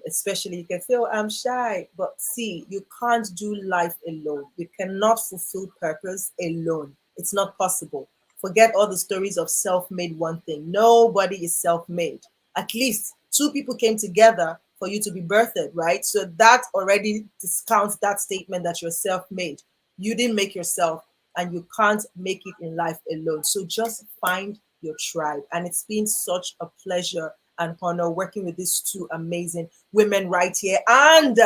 especially you can say, oh, I'm shy, but see, you can't do life alone. You cannot fulfill purpose alone. It's not possible. Forget all the stories of self-made one thing. Nobody is self-made. At least two people came together for you to be birthed, right? So that already discounts that statement that you're self-made. You didn't make yourself, and you can't make it in life alone. So just find your tribe. And it's been such a pleasure and honor working with these two amazing women right here, and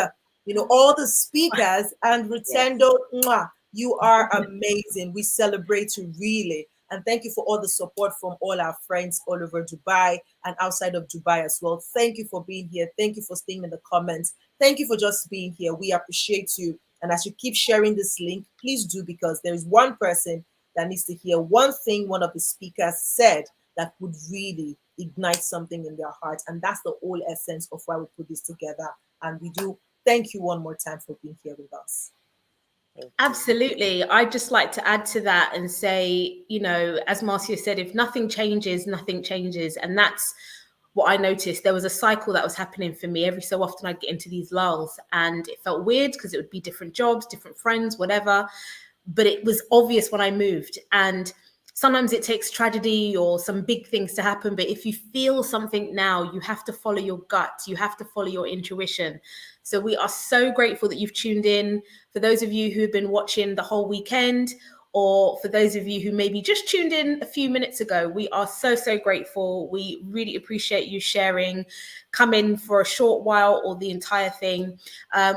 you know, all the speakers. And Rutendo, mwah, you are amazing. We celebrate you really. And thank you for all the support from all our friends all over Dubai and outside of Dubai as well. Thank you for being here. Thank you for staying in the comments. Thank you for just being here. We appreciate you. And as you keep sharing this link, please do, because there is one person that needs to hear one thing one of the speakers said that would really ignite something in their hearts. And that's the whole essence of why we put this together. And we do thank you one more time for being here with us. Absolutely. I'd just like to add to that and say, you know, as Marcia said, if nothing changes, nothing changes. And that's what I noticed. There was a cycle that was happening for me. Every so often I'd get into these lulls, and it felt weird because it would be different jobs, different friends, whatever. But it was obvious when I moved. And sometimes it takes tragedy or some big things to happen. But if you feel something now, you have to follow your gut. You have to follow your intuition. So we are so grateful that you've tuned in. For those of you who've been watching the whole weekend, or for those of you who maybe just tuned in a few minutes ago, we are so, so grateful. We really appreciate you sharing, come in for a short while or the entire thing.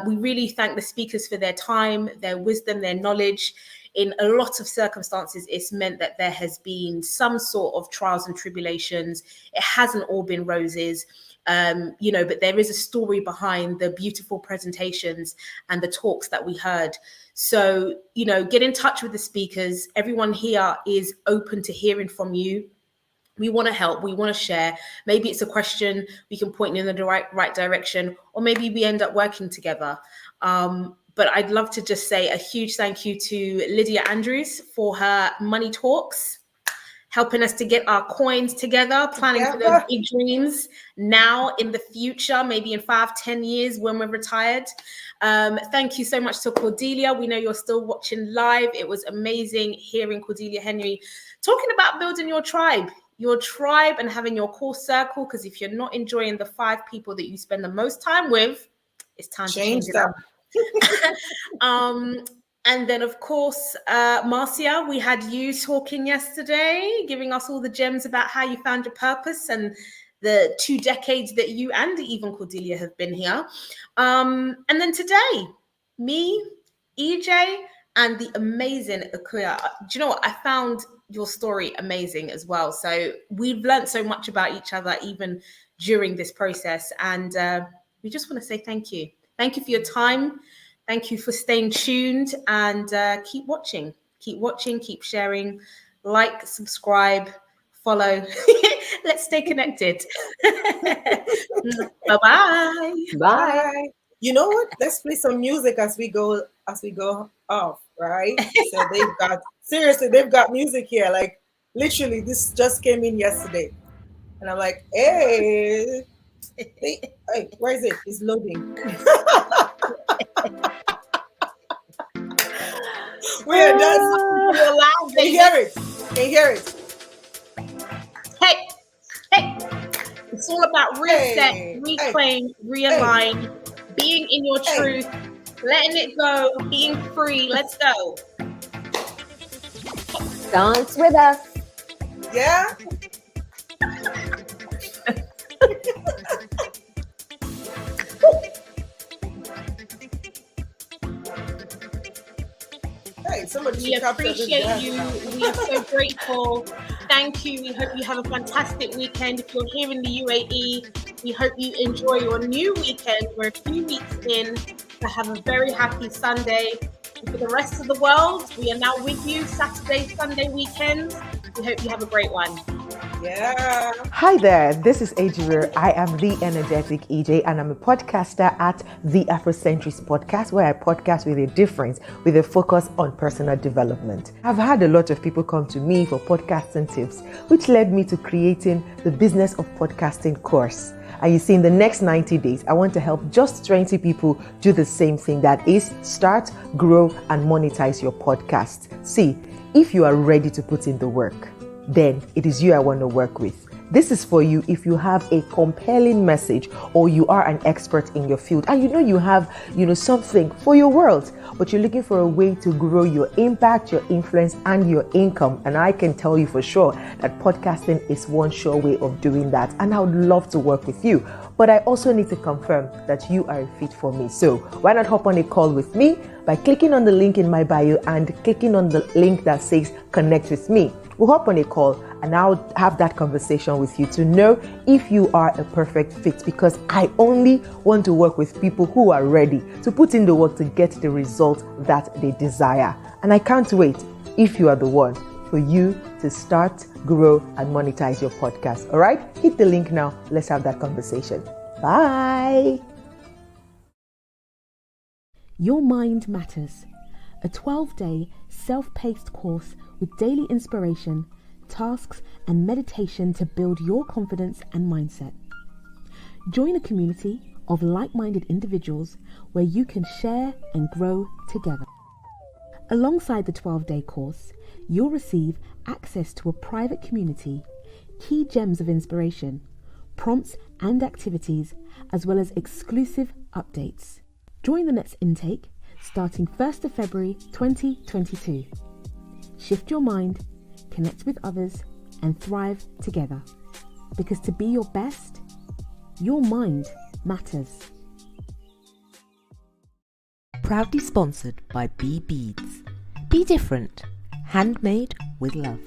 We really thank the speakers for their time, their wisdom, their knowledge. In a lot of circumstances, it's meant that there has been some sort of trials and tribulations. It hasn't all been roses. You know, but there is a story behind the beautiful presentations and the talks that we heard. So, you know, get in touch with the speakers. Everyone here is open to hearing from you. We want to help. We want to share. Maybe it's a question, we can point you in the right direction, or maybe we end up working together. But I'd love to just say a huge thank you to Lydia Andrews for her money talks, helping us to get our coins together, planning for those big dreams now in the future, maybe in 5-10 years when we're retired. Thank you so much to Cordelia. We know you're still watching live. It was amazing hearing Cordelia Henry talking about building your tribe and having your core circle, because if you're not enjoying the 5 people that you spend the most time with, it's time to change it up. And then, of course, Marcia, we had you talking yesterday, giving us all the gems about how you found your purpose and the 2 decades that you and even Cordelia have been here. And then today, me, EJ, and the amazing Akuya. Do you know what? I found your story amazing as well. So we've learned so much about each other, even during this process. And we just want to say thank you. Thank you for your time. Thank you for staying tuned, and keep watching, keep sharing, like, subscribe, follow. Let's stay connected. Bye-bye. Bye. You know what? Let's play some music as we go off, right? So they've got music here. Like literally, this just came in yesterday. And I'm like, hey, where is it? It's loading. We are done. We're live. Can you hear it? Can you hear it? Hey, it's all about reset, reclaim, realign, being in your truth, letting it go, being free. Let's go. Dance with us. Yeah. We appreciate you. We are so grateful. Thank you. We hope you have a fantastic weekend. If you're here in the UAE, we hope you enjoy your new weekend. We're a few weeks in, so have a very happy Sunday. And for the rest of the world, we are now with you Saturday, Sunday weekends. We hope you have a great one. Yeah. Hi there, this is Ejiro. I am the energetic EJ, and I'm a podcaster at the Afrocentrist Podcast, where I podcast with a difference, with a focus on personal development. I've had a lot of people come to me for podcasting tips, which led me to creating the Business of Podcasting course. And you see, in the next 90 days, I want to help just 20 people do the same thing. That is, start, grow, and monetize your podcast. See, if you are ready to put in the work, then it is you I want to work with. This is for you if you have a compelling message, or you are an expert in your field and you have something for your world, but you're looking for a way to grow your impact, your influence, and your income. And I can tell you for sure that podcasting is one sure way of doing that, and I would love to work with you. But I also need to confirm that you are a fit for me. So why not hop on a call with me by clicking on the link in my bio and clicking on the link that says connect with me. We'll hop on a call and I'll have that conversation with you to know if you are a perfect fit, because I only want to work with people who are ready to put in the work to get the result that they desire. And I can't wait, if you are the one, for you to start, grow, and monetize your podcast. All right? Hit the link now. Let's have that conversation. Bye. Your Mind Matters, a 12-day self-paced course with daily inspiration, tasks, and meditation to build your confidence and mindset. Join a community of like-minded individuals where you can share and grow together. Alongside the 12-day course, you'll receive access to a private community, key gems of inspiration, prompts and activities, as well as exclusive updates. Join the next intake starting 1st of February 2022. Shift your mind, connect with others, and thrive together. Because to be your best, your mind matters. Proudly sponsored by Bee Beads. Be different, handmade with love.